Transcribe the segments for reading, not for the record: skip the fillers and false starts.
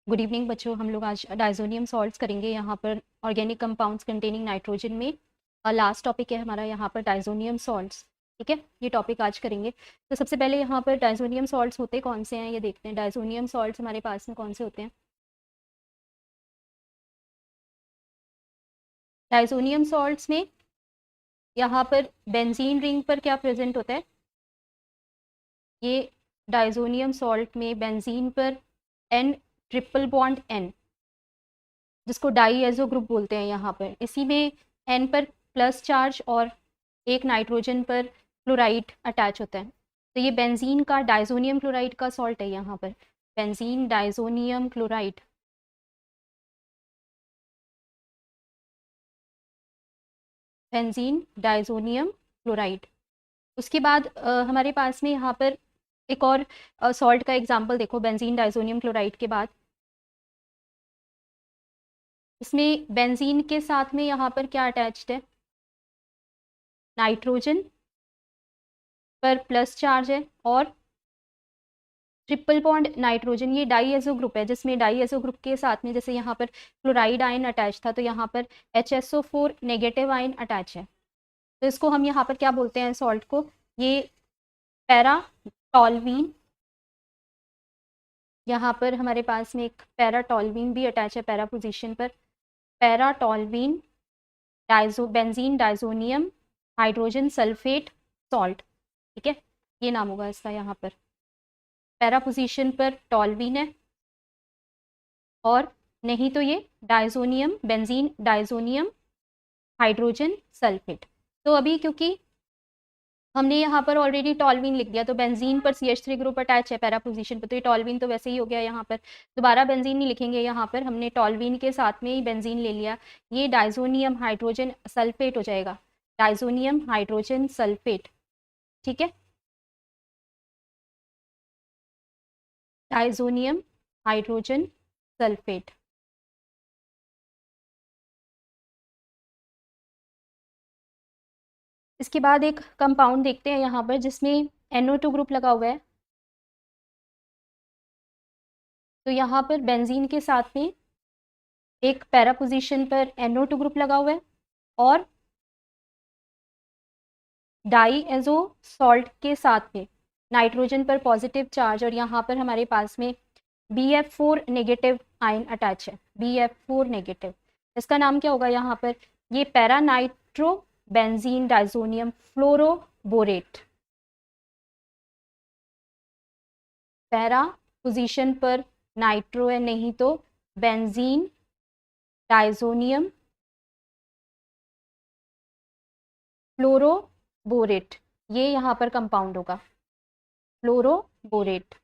Good evening बच्चों। हम लोग आज डाइजोनियम सॉल्ट्स करेंगे यहाँ पर ऑर्गेनिक कंपाउंड्स कंटेनिंग नाइट्रोजन में। लास्ट टॉपिक है हमारा यहाँ पर डाइजोनियम सॉल्ट्स। ठीक है, ये टॉपिक आज करेंगे। तो सबसे पहले यहाँ पर डाइजोनियम सॉल्ट्स होते कौन से हैं ये देखते हैं। डाइजोनियम सॉल्ट्स हमारे पास में कौन से होते हैं। डाइजोनियम सॉल्ट्स में यहाँ पर बेंजीन रिंग पर क्या प्रेजेंट होता है, ये डाइजोनियम सॉल्ट में बेंजीन पर एन ट्रिपल बॉन्ड एन, जिसको डाईएजो ग्रुप बोलते हैं यहाँ पर, इसी में एन पर प्लस चार्ज और एक नाइट्रोजन पर क्लोराइड अटैच होता है। तो ये बेंजीन का डाइजोनियम क्लोराइड का सॉल्ट है यहाँ पर, benzene diazonium chloride. Benzene diazonium chloride. उसके बाद हमारे पास में यहाँ पर एक और सॉल्ट का एग्जांपल देखो, बेंजीन डाइजोनियम क्लोराइड के बाद इसमें बेंजीन के साथ में यहाँ पर क्या अटैच्ड है, नाइट्रोजन पर प्लस चार्ज है और ट्रिपल बॉन्ड नाइट्रोजन। ये डाईएजो ग्रुप है, जिसमें डाईएजो ग्रुप के साथ में जैसे यहाँ पर क्लोराइड आयन अटैच था, तो यहाँ पर HSO4 नेगेटिव आयन अटैच है। तो इसको हम यहाँ पर क्या बोलते हैं सॉल्ट को, ये पैराटोल्वीन। यहाँ पर हमारे पास में एक पैराटोल्वीन भी अटैच है पैरा पोजीशन पर, para toluene benzene diazonium hydrogen sulphate salt. ठीक है, ये नाम होगा इसका। यहाँ पर पैरा पोजीशन पर टोल्वीन है और नहीं तो ये diazonium, benzene diazonium hydrogen sulphate. तो अभी क्योंकि हमने यहाँ पर ऑलरेडी टोल्वीन लिख दिया, तो बेंजीन पर CH3 ग्रुप अटैच है पैरा पोजीशन पर, तो ये टोल्वीन तो वैसे ही हो गया। यहाँ पर दोबारा बेंजीन नहीं लिखेंगे, यहाँ पर हमने टोल्वीन के साथ में ही बेंजीन ले लिया, ये डाइजोनियम हाइड्रोजन सल्फेट हो जाएगा, डाइजोनियम हाइड्रोजन सल्फेट। ठीक है, डाइजोनियम हाइड्रोजन सल्फेट। इसके बाद एक कंपाउंड देखते हैं यहाँ पर जिसमें NO2 ग्रुप लगा हुआ है। तो यहाँ पर बेंजीन के साथ में एक पैरा पोजीशन पर NO2 ग्रुप लगा हुआ है और डाईएजो सॉल्ट के साथ में नाइट्रोजन पर पॉजिटिव चार्ज, और यहाँ पर हमारे पास में BF4 नेगेटिव आयन अटैच है, BF4 नेगेटिव। इसका नाम क्या होगा यहाँ पर, ये para nitro benzene diazonium fluoroborate. Para position पर नाइट्रो है, नहीं तो बेंजीन डाइजोनियम फ्लोरोबोरेट, ये यहाँ पर कंपाउंड होगा फ्लोरोबोरेट।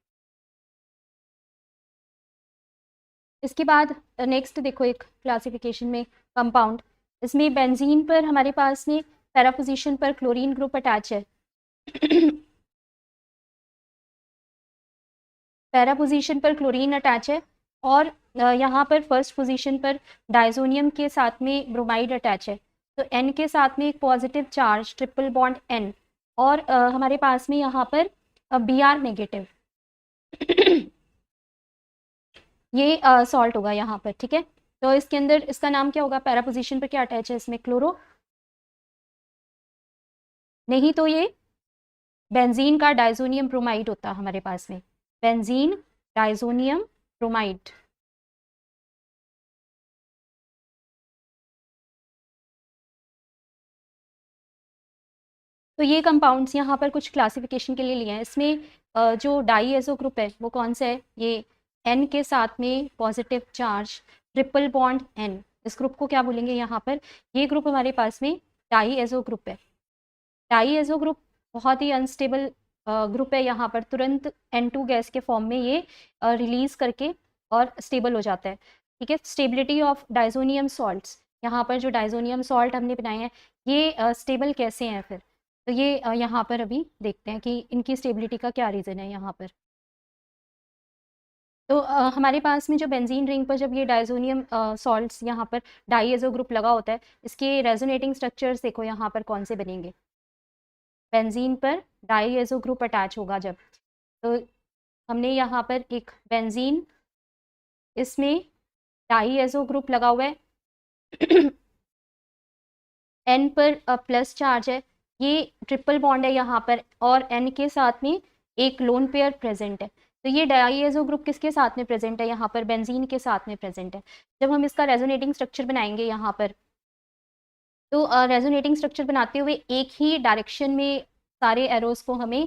इसके बाद नेक्स्ट देखो एक क्लासिफिकेशन में कंपाउंड, इसमें बेंजीन पर हमारे पास में पैरा पोजीशन पर क्लोरीन ग्रुप अटैच है पैरा पोजीशन पर क्लोरीन अटैच है और यहाँ पर फर्स्ट पोजीशन पर डाइजोनियम के साथ में ब्रोमाइड अटैच है। तो N के साथ में एक positive charge triple bond N, और हमारे पास में यहाँ पर Br नेगेटिव ये सॉल्ट होगा यहाँ पर। ठीक है, तो इसके अंदर इसका नाम क्या होगा, पैरा पोजीशन पर क्या अटैच है इसमें, क्लोरो, नहीं तो ये बेंजीन का डाइजोनियम ब्रोमाइड होता हमारे पास में, बेंजीन डाइजोनियम ब्रोमाइड। तो ये कंपाउंड्स यहाँ पर कुछ क्लासिफिकेशन के लिए लिए हैं। इसमें जो डाईएजो ग्रुप है वो कौन सा है, ये N के साथ में positive charge triple bond N, इस ग्रुप को क्या बोलेंगे यहाँ पर, ये ग्रुप हमारे पास में डाईएजो ग्रुप है। डाईएजो ग्रुप बहुत ही अनस्टेबल ग्रुप है, यहाँ पर तुरंत N2 गैस के फॉर्म में ये रिलीज करके और स्टेबल हो जाता है। ठीक है, स्टेबिलिटी ऑफ डाइजोनियम सॉल्ट्स, यहाँ पर जो डाइजोनियम सॉल्ट हमने बनाए हैं ये स्टेबल कैसे हैं फिर, तो ये यहाँ पर अभी देखते हैं कि इनकी स्टेबिलिटी का क्या रीज़न है यहाँ पर। तो हमारे पास में जो बेंजीन रिंग पर जब ये डाइजोनियम सॉल्ट्स यहाँ पर डाईएजो ग्रुप लगा होता है, इसके रेजोनेटिंग स्ट्रक्चर्स देखो यहाँ पर कौन से बनेंगे, बेंजीन पर डाईएजो ग्रुप अटैच होगा जब, तो हमने यहाँ पर एक बेंजीन इसमें डाईएज़ो ग्रुप लगा हुआ है N पर प्लस चार्ज है, ये ट्रिपल बॉन्ड है यहाँ पर, और N के साथ में एक लोन पेयर प्रेजेंट है। तो ये डाईएज़ो ग्रुप किसके साथ में प्रेजेंट है, यहाँ पर बेंजीन के साथ में प्रेजेंट है। जब हम इसका रेजोनेटिंग स्ट्रक्चर बनाएंगे यहाँ पर, तो रेजोनेटिंग स्ट्रक्चर बनाते हुए एक ही डायरेक्शन में सारे एरोस को हमें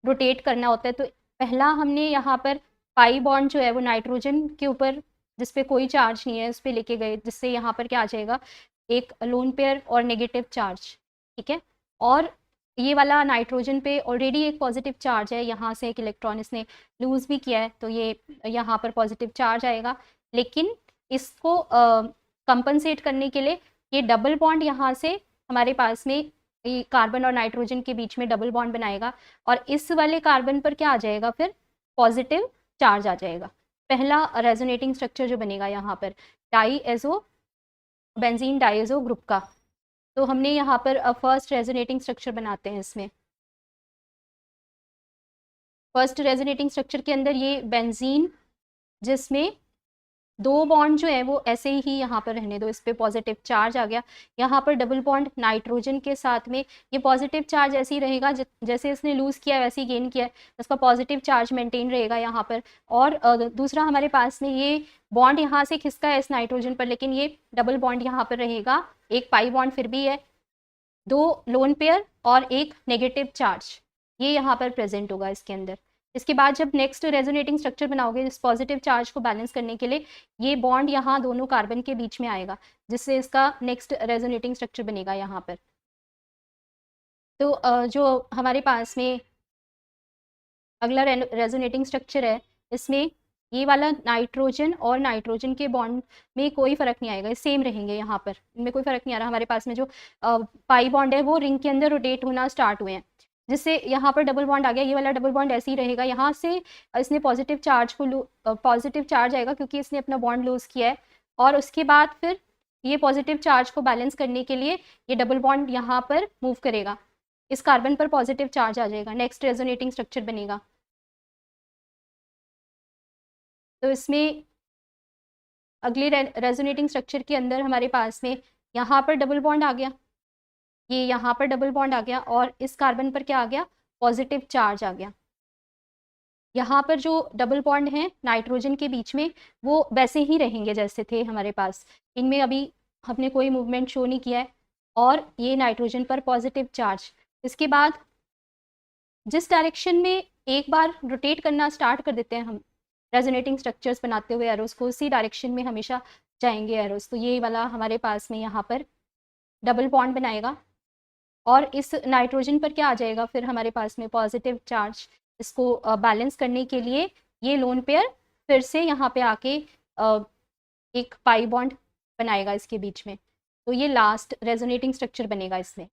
रोटेट करना होता है। तो पहला हमने यहाँ पर पाई बॉन्ड जो है वो नाइट्रोजन के ऊपर, जिस पे कोई चार्ज नहीं है, उस पर लेके गए, जिससे यहाँ पर क्या आ जाएगा, एक लोन पेयर और नेगेटिव चार्ज, ठीक है। और ये वाला नाइट्रोजन पे ऑलरेडी एक पॉजिटिव चार्ज है, यहाँ से एक इलेक्ट्रॉन इसने लूज भी किया है, तो ये यहाँ पर पॉजिटिव चार्ज आएगा। लेकिन इसको कंपनसेट करने के लिए ये डबल बॉन्ड यहाँ से हमारे पास में ये कार्बन और नाइट्रोजन के बीच में डबल बॉन्ड बनाएगा, और इस वाले कार्बन पर क्या आ जाएगा, फिर पॉजिटिव चार्ज आ जाएगा। पहला रेजोनेटिंग स्ट्रक्चर जो बनेगा यहाँ पर डाईएज़ो बेंजीन डाईएज़ो ग्रुप का। तो हमने यहाँ पर फर्स्ट रेजोनेटिंग स्ट्रक्चर बनाते हैं। इसमें फर्स्ट रेजोनेटिंग स्ट्रक्चर के अंदर ये बेंजीन, जिसमें दो बॉन्ड जो है वो ऐसे ही यहाँ पर रहने दो, इस पे पॉजिटिव चार्ज आ गया। यहाँ पर डबल बॉन्ड नाइट्रोजन के साथ में, ये पॉजिटिव चार्ज ऐसे ही रहेगा, जैसे इसने लूज किया है वैसे ही गेन किया है, उसका पॉजिटिव चार्ज मेंटेन रहेगा यहाँ पर। और दूसरा हमारे पास में ये बॉन्ड यहाँ से खिसका है इस नाइट्रोजन पर, लेकिन ये डबल बॉन्ड यहाँ पर रहेगा, एक पाई बॉन्ड फिर भी है, दो लोन पेयर और एक नेगेटिव चार्ज, ये यहाँ पर प्रेजेंट होगा इसके अंदर। इसके बाद जब नेक्स्ट रेजोनेटिंग स्ट्रक्चर बनाओगे, इस पॉजिटिव चार्ज को बैलेंस करने के लिए ये बॉन्ड यहाँ दोनों कार्बन के बीच में आएगा, जिससे इसका नेक्स्ट रेजोनेटिंग स्ट्रक्चर बनेगा यहाँ पर। तो जो हमारे पास में अगला रेजोनेटिंग स्ट्रक्चर है, इसमें ये वाला नाइट्रोजन और नाइट्रोजन के बॉन्ड में कोई फर्क नहीं आएगा, सेम रहेंगे यहाँ पर, इनमें कोई फर्क नहीं आ रहा। हमारे पास में जो पाई बॉन्ड है वो रिंग के अंदर रोटेट होना स्टार्ट हुए हैं, जिससे यहाँ पर डबल बॉन्ड आ गया, ये वाला डबल बॉन्ड ऐसे ही रहेगा। यहाँ से इसने पॉजिटिव चार्ज को पॉजिटिव चार्ज आएगा क्योंकि इसने अपना बॉन्ड लूज किया है, और उसके बाद फिर ये पॉजिटिव चार्ज को बैलेंस करने के लिए ये डबल बॉन्ड यहाँ पर मूव करेगा, इस कार्बन पर पॉजिटिव चार्ज आ जाएगा, नेक्स्ट रेजोनेटिंग स्ट्रक्चर बनेगा। तो इसमें अगले रेजोनेटिंग स्ट्रक्चर के अंदर हमारे पास में यहाँ पर डबल बॉन्ड आ गया, ये यहाँ पर डबल बॉन्ड आ गया, और इस कार्बन पर क्या आ गया, पॉजिटिव चार्ज आ गया। यहाँ पर जो डबल बॉन्ड हैं नाइट्रोजन के बीच में, वो वैसे ही रहेंगे जैसे थे हमारे पास, इनमें अभी हमने कोई मूवमेंट शो नहीं किया है, और ये नाइट्रोजन पर पॉजिटिव चार्ज। इसके बाद जिस डायरेक्शन में एक बार रोटेट करना स्टार्ट कर देते हैं हम रेजोनेटिंग स्ट्रक्चर्स बनाते हुए एरोस को, उसी डायरेक्शन में हमेशा जाएंगे एरोस। तो ये वाला हमारे पास में यहाँ पर डबल बॉन्ड बनाएगा, और इस नाइट्रोजन पर क्या आ जाएगा, फिर हमारे पास में पॉजिटिव चार्ज। इसको बैलेंस करने के लिए ये लोन पेयर फिर से यहाँ पे आके एक पाई बॉन्ड बनाएगा इसके बीच में। तो ये लास्ट रेजोनेटिंग स्ट्रक्चर बनेगा, इसमें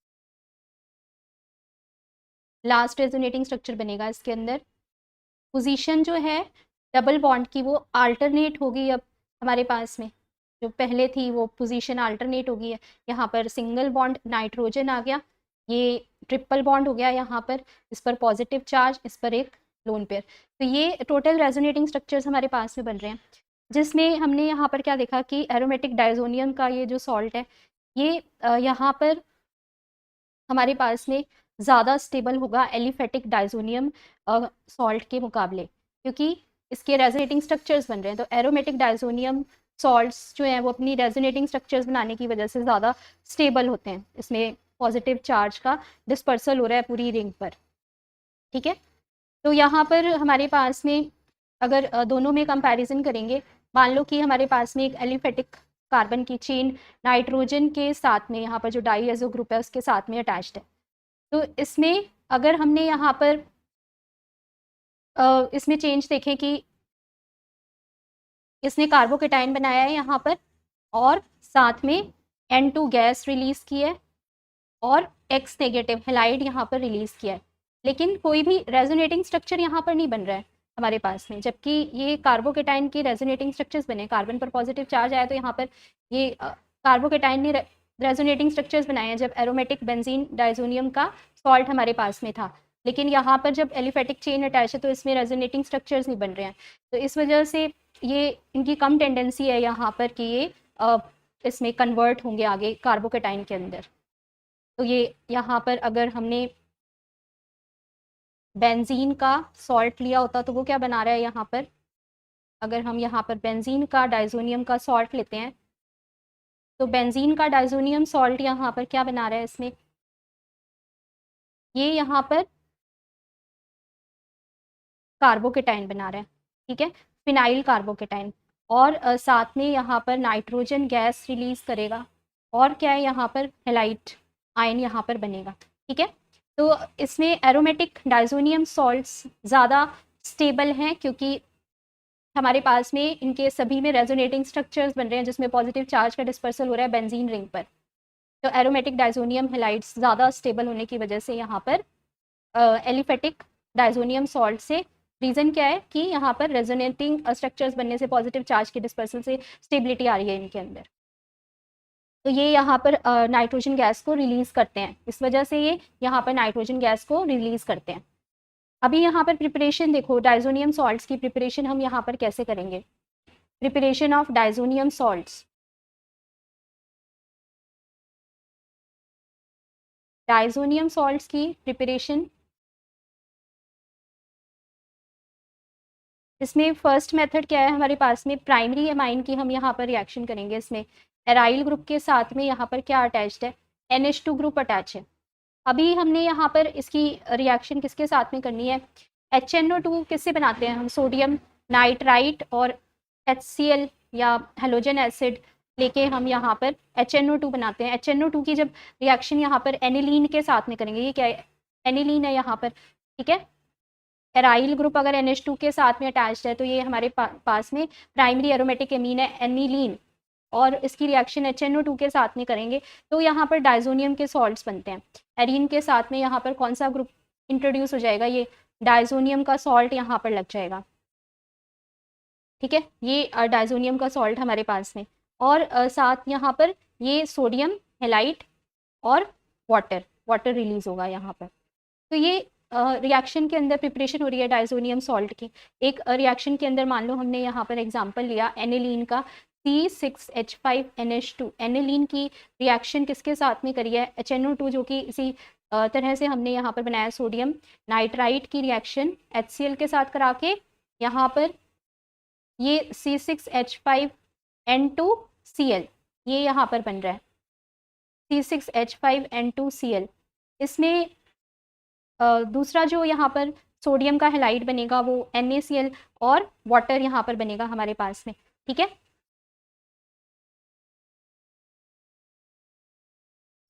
लास्ट रेजोनेटिंग स्ट्रक्चर बनेगा। इसके अंदर पोजीशन जो है डबल बॉन्ड की वो अल्टरनेट होगी, अब हमारे पास में जो पहले थी वो पोजीशन अल्टरनेट होगी है। यहाँ पर सिंगल बॉन्ड नाइट्रोजन आ गया, ये ट्रिपल बॉन्ड हो गया यहाँ पर, इस पर पॉजिटिव चार्ज, इस पर एक लोन पेयर। तो ये टोटल रेजोनेटिंग स्ट्रक्चर्स हमारे पास में बन रहे हैं, जिसमें हमने यहाँ पर क्या देखा कि एरोमेटिक डायजोनियम का ये जो सॉल्ट है, ये यहाँ पर हमारे पास में ज़्यादा स्टेबल होगा एलिफेटिक डायजोनियम सॉल्ट के मुकाबले, क्योंकि इसके रेजोनेटिंग स्ट्रक्चर्स बन रहे हैं। तो एरोमेटिक डायजोनियम सॉल्ट्स जो हैं वो अपनी रेजोनेटिंग स्ट्रक्चर्स बनाने की वजह से ज़्यादा स्टेबल होते हैं, इसमें पॉजिटिव चार्ज का डिस्पर्सल हो रहा है पूरी रिंग पर, ठीक है। तो यहाँ पर हमारे पास में अगर दोनों में कंपैरिजन करेंगे, मान लो कि हमारे पास में एक एलिफेटिक कार्बन की चेन नाइट्रोजन के साथ में, यहाँ पर जो डाईएज़ो ग्रुप है उसके साथ में अटैच्ड है। तो इसमें अगर हमने यहाँ पर इसमें चेंज देखें कि इसने कार्बोकेटाइन बनाया है यहाँ पर, और साथ में N2 गैस रिलीज की है, और X नेगेटिव हेलाइड यहाँ पर रिलीज किया है, लेकिन कोई भी रेजोनेटिंग स्ट्रक्चर यहाँ पर नहीं बन रहा है हमारे पास में, जबकि ये कार्बोकेटाइन के रेजोनेटिंग स्ट्रक्चर्स बने। कार्बन पर पॉजिटिव चार्ज आया तो यहाँ पर ये कार्बोकेटाइन ने रेजोनेटिंग स्ट्रक्चर्स बनाए हैं जब एरोमेटिक बेंजीन डायजोनियम का सॉल्ट हमारे पास में था, लेकिन यहाँ पर जब एलिफेटिक चेन अटैच है तो इसमें रेजोनेटिंग स्ट्रक्चर्स नहीं बन रहे हैं, तो इस वजह से ये इनकी कम टेंडेंसी है यहाँ पर कि ये इसमें कन्वर्ट होंगे आगे कार्बोकेटाइन के अंदर। तो ये यहाँ पर अगर हमने बेंजीन का सॉल्ट लिया होता तो वो क्या बना रहा है यहाँ पर, अगर हम यहाँ पर बेंजीन का डाइजोनियम का सॉल्ट लेते हैं तो बेंजीन का डाइजोनियम सॉल्ट यहाँ पर क्या बना रहा है इसमें, ये यहाँ पर कार्बोकेटाइन बना रहा है, ठीक है, फिनाइल कार्बोकेटाइन। और साथ में यहाँ पर नाइट्रोजन गैस रिलीज करेगा, और क्या है यहाँ पर हेलाइट आयन यहाँ पर बनेगा, ठीक है। तो इसमें एरोमेटिक डाइजोनियम सॉल्ट्स ज़्यादा स्टेबल हैं क्योंकि हमारे पास में इनके सभी में रेजोनेटिंग स्ट्रक्चर्स बन रहे हैं जिसमें पॉजिटिव चार्ज का डिस्पर्सल हो रहा है बेंजीन रिंग पर। तो एरोमेटिक डाइजोनियम हेलाइड्स ज़्यादा स्टेबल होने की वजह से यहाँ पर एलिफेटिक डाइजोनियम सॉल्ट से रीज़न क्या है कि यहाँ पर रेजोनेटिंग स्ट्रक्चर्स बनने से पॉजिटिव चार्ज के डिस्पर्सल से स्टेबिलिटी आ रही है इनके अंदर। तो ये यहाँ पर नाइट्रोजन गैस को रिलीज़ करते हैं, इस वजह से ये यहाँ पर नाइट्रोजन गैस को रिलीज़ करते हैं। अभी यहाँ पर प्रिपरेशन देखो, डाइजोनियम सॉल्ट्स की प्रिपरेशन हम यहाँ पर कैसे करेंगे, preparation of diazonium salts. Diazonium salts की प्रिपरेशन, इसमें फर्स्ट मेथड क्या है हमारे पास में, प्राइमरी एमाइन की हम यहाँ पर रिएक्शन करेंगे। इसमें एराइल ग्रुप के साथ में यहाँ पर क्या अटैच्ड है, NH2 ग्रुप अटैच है। अभी हमने यहाँ पर इसकी रिएक्शन किसके साथ में करनी है, HNO2 किससे बनाते हैं हम, सोडियम नाइट्राइट और HCl या हेलोजन एसिड लेके हम यहाँ पर HNO2 बनाते हैं। HNO2 की जब रिएक्शन यहाँ पर एनिलीन के साथ में करेंगे, ये क्या है, एनिलीन है यहाँ पर, ठीक है। एराइल ग्रुप अगर NH2 के साथ में अटैच्ड है तो ये हमारे पास में प्राइमरी एरोमेटिक एमीन है एनिलीन, और इसकी रिएक्शन HNO2 के साथ में करेंगे तो यहाँ पर डाइजोनियम के सॉल्ट्स बनते हैं। एरीन के साथ में यहाँ पर कौन सा ग्रुप इंट्रोड्यूस हो जाएगा, ये डाइजोनियम का सॉल्ट यहाँ पर लग जाएगा, ठीक है। ये डाइजोनियम का सॉल्ट हमारे पास में, और साथ यहाँ पर ये सोडियम हेलाइट और वाटर रिलीज होगा यहाँ पर। तो ये रिएक्शन के अंदर प्रिपरेशन हो रही है डाइजोनियम सॉल्ट की। एक रिएक्शन के अंदर मान लो हमने यहाँ पर एग्जांपल लिया एनिलीन का C6H5NH2, एनिलीन की रिएक्शन किसके साथ में करी है, HNO2, जो कि इसी तरह से हमने यहाँ पर बनाया सोडियम नाइट्राइट की रिएक्शन HCl के साथ करा के यहाँ पर ये C6H5N2Cl ये यहाँ पर बन रहा है C6H5N2Cl। इसमें दूसरा जो यहाँ पर सोडियम का हेलाइड बनेगा वो NaCl और वाटर यहाँ पर बनेगा हमारे पास में, ठीक है।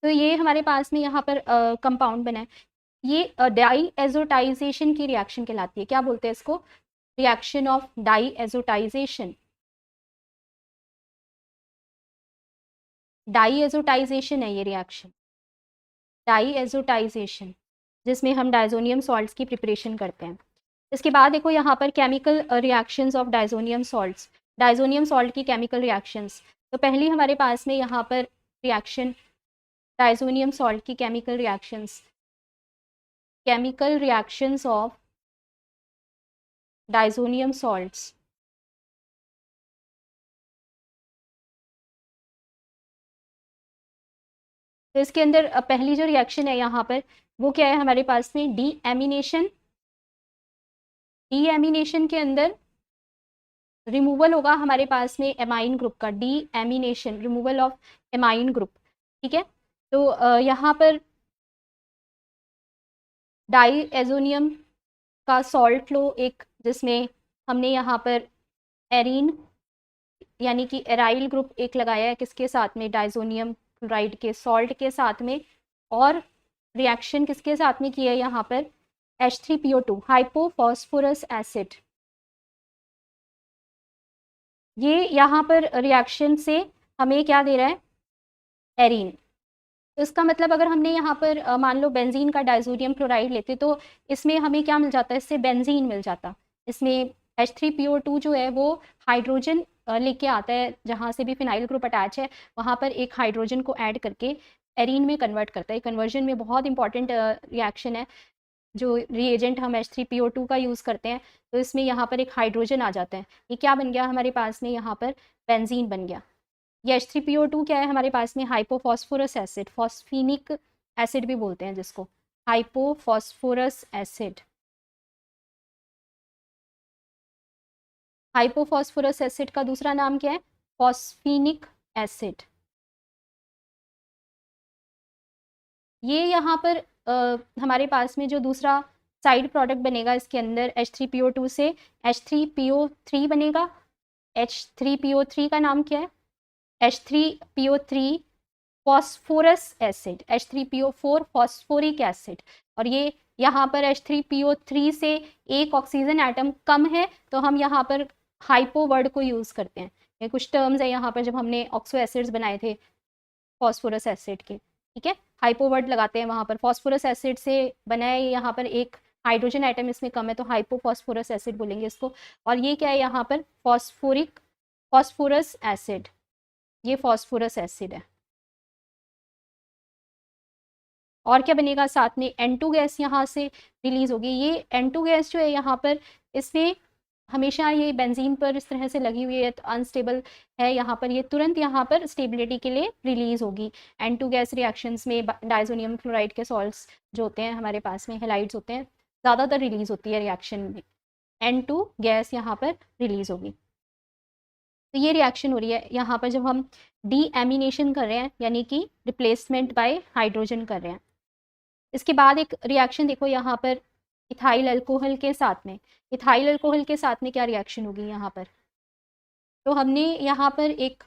तो ये हमारे पास में यहाँ पर कंपाउंड बना है, ये डाई एजोटाइजेशन की रिएक्शन कहलाती है। क्या बोलते हैं इसको, reaction of diazotization. Diazotization है ये रिएक्शन, डाई एजोटाइजेशन, जिसमें हम डाइजोनियम सॉल्ट्स की प्रिपरेशन करते हैं। इसके बाद देखो यहाँ पर chemical reactions of diazonium salts, diazonium salt की केमिकल रिएक्शंस। तो पहली हमारे पास में यहाँ पर रिएक्शन डाइजोनियम सॉल्ट की chemical reactions of diazonium salts. तो इसके अंदर पहली जो रिएक्शन है यहाँ पर वो क्या है हमारे पास में, डीएमिनेशन। डीएमिनेशन के अंदर रिमूवल होगा हमारे पास में एमाइन ग्रुप का, deamination, removal of amine group, ठीक है। तो यहाँ पर डाई एजोनियम का सॉल्ट लो एक, जिसमें हमने यहाँ पर एरीन यानी कि एराइल ग्रुप एक लगाया है किसके साथ में, डाइजोनियम क्लोराइड के सॉल्ट के साथ में, और रिएक्शन किसके साथ में किया है यहाँ पर, H3PO2 हाइपोफॉस्फोरस एसिड। ये यहाँ पर रिएक्शन से हमें क्या दे रहा है, एरीन। तो इसका मतलब अगर हमने यहाँ पर मान लो बेंजीन का डाइजोनियम क्लोराइड लेते तो इसमें हमें क्या मिल जाता है, इससे बेंजीन मिल जाता। इसमें H3PO2 जो है वो हाइड्रोजन लेके आता है, जहाँ से भी फिनाइल ग्रुप अटैच है वहाँ पर एक हाइड्रोजन को ऐड करके एरीन में कन्वर्ट करता है। कन्वर्जन में बहुत इंपॉर्टेंट रिएक्शन है। जो रिएजेंट हम H3PO2 का यूज़ करते हैं, तो इसमें यहाँ पर एक हाइड्रोजन आ जाता है। ये क्या बन गया हमारे पास में, यहाँ पर बेंजीन बन गया। ये H3PO2 क्या है हमारे पास में, हाइपोफॉस्फोरस एसिड, फॉस्फीनिक एसिड भी बोलते हैं जिसको, हाइपोफॉस्फोरस एसिड। हाइपोफॉस्फोरस एसिड का दूसरा नाम क्या है, फॉस्फीनिक एसिड। ये यहाँ पर हमारे पास में जो दूसरा साइड प्रोडक्ट बनेगा इसके अंदर H3PO2 से H3PO3 बनेगा। H3PO3 का नाम क्या है, H3PO3 phosphorous acid, H3PO4 phosphoric acid. और ये यहाँ पर H3PO3 से एक ऑक्सीजन एटम कम है, तो हम यहाँ पर हाइपो वर्ड को यूज़ करते हैं। ये कुछ टर्म्स है यहाँ पर जब हमने ऑक्सो एसिड्स बनाए थे फॉस्फोरस एसिड के, ठीक है, हाइपो वर्ड लगाते हैं वहाँ पर। फॉस्फोरस एसिड से बना है, यहाँ पर एक हाइड्रोजन एटम इसमें कम है, तो हाइपोफॉस्फोरस एसिड बोलेंगे इसको। और ये क्या है यहाँ पर, फॉस्फोरस एसिड, ये फॉस्फोरस एसिड है। और क्या बनेगा साथ में, N2 गैस यहाँ से रिलीज होगी। ये N2 गैस जो है यहाँ पर, इसमें हमेशा ये बेंजीन पर इस तरह से लगी हुई है, तो अनस्टेबल है यहाँ पर, ये तुरंत यहाँ पर स्टेबिलिटी के लिए रिलीज होगी। N2 गैस रिएक्शंस में डाइजोनियम क्लोराइड के सॉल्ट्स जो होते हैं हमारे पास में, हेलाइड्स होते हैं, ज़्यादातर रिलीज होती है रिएक्शन में, N2 गैस यहाँ पर रिलीज होगी। तो ये रिएक्शन हो रही है यहाँ पर जब हम डीएमिनेशन कर रहे हैं, यानी कि रिप्लेसमेंट बाय हाइड्रोजन कर रहे हैं। इसके बाद एक रिएक्शन देखो यहाँ पर इथाइल अल्कोहल के साथ में। इथाइल अल्कोहल के साथ में क्या रिएक्शन होगी यहाँ पर, तो हमने यहाँ पर एक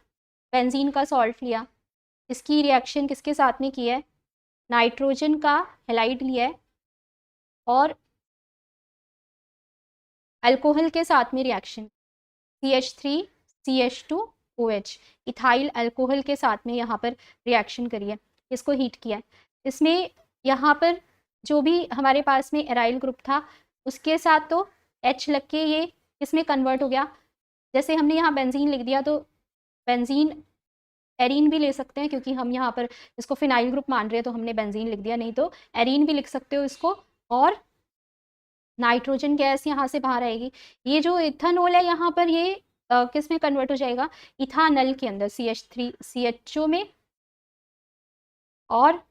बेंजीन का सॉल्ट लिया, इसकी रिएक्शन किसके साथ में की है, नाइट्रोजन का हेलाइड लिया है, और अल्कोहल के साथ में reaction CH3 CH2OH, ethyl alcohol के साथ में यहाँ पर रिएक्शन करी है, इसको हीट किया है। इसमें यहाँ पर जो भी हमारे पास में एराइल ग्रुप था उसके साथ तो H लग के ये इसमें कन्वर्ट हो गया। जैसे हमने यहाँ बेंजीन लिख दिया, तो बेंजीन एरीन भी ले सकते हैं, क्योंकि हम यहाँ पर इसको फिनाइल ग्रुप मान रहे हैं तो हमने बेंजीन लिख दिया, नहीं तो एरीन भी लिख सकते हो इसको। और नाइट्रोजन गैस यहाँ से बाहर आएगी। ये जो इथेनॉल है यहाँ पर, ये किस में कन्वर्ट हो जाएगा, इथानल के अंदर, CH3 CHO में, और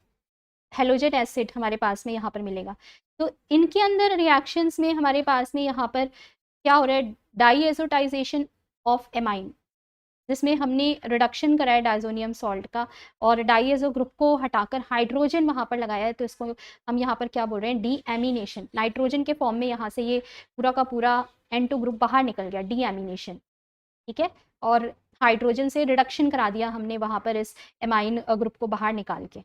हेलोजन एसिड हमारे पास में यहाँ पर मिलेगा। तो इनके अंदर रिएक्शंस में हमारे पास में यहाँ पर क्या हो रहा है, डाईएजोटाइजेशन ऑफ एमाइन, जिसमें हमने रिडक्शन करा है डाइजोनियम सॉल्ट का, और डाईएजो ग्रुप को हटाकर हाइड्रोजन वहाँ पर लगाया है, तो इसको हम यहाँ पर क्या बोल रहे हैं, डीएमिनेशन। नाइट्रोजन के फॉर्म में यहाँ से ये पूरा का पूरा N2 ग्रुप बाहर निकल गया, डीएमिनेशन, ठीक है। और हाइड्रोजन से रिडक्शन करा दिया हमने वहाँ पर इस एमाइन ग्रुप को बाहर निकाल के।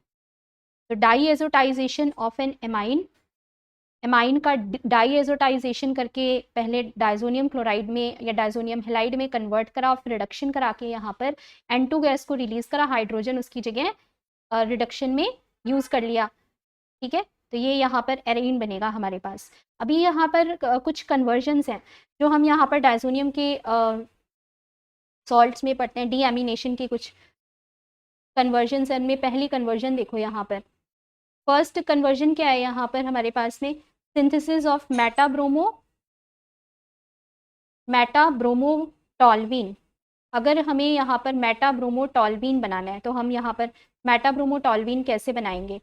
तो डाईएजोटाइजेशन ऑफ एन एमाइन, एमाइन का डाईएजोटाइजेशन करके पहले डाइजोनियम क्लोराइड में या डाइजोनियम हेलाइड में कन्वर्ट करा, और फिर रिडक्शन करा के यहाँ पर N2 गैस को रिलीज करा, हाइड्रोजन उसकी जगह रिडक्शन में यूज़ कर लिया, ठीक है। तो ये यहाँ पर एरीन बनेगा हमारे पास। अभी यहाँ पर कुछ कन्वर्जन्स हैं जो हम यहाँ पर डाइजोनियम के सॉल्ट्स में पढ़ते हैं, डीएमिनेशन के कुछ कन्वर्जन्स हैं। इनमें पहली कन्वर्जन देखो यहाँ पर, फर्स्ट कन्वर्जन क्या है यहाँ पर हमारे पास में, सिंथेसिस ऑफ मेटाब्रोमोटॉल्वीन। अगर हमें यहाँ पर मेटाब्रोमोटॉल्वीन बनाना है, तो हम यहाँ पर मेटाब्रोमोटॉल्वीन कैसे बनाएंगे,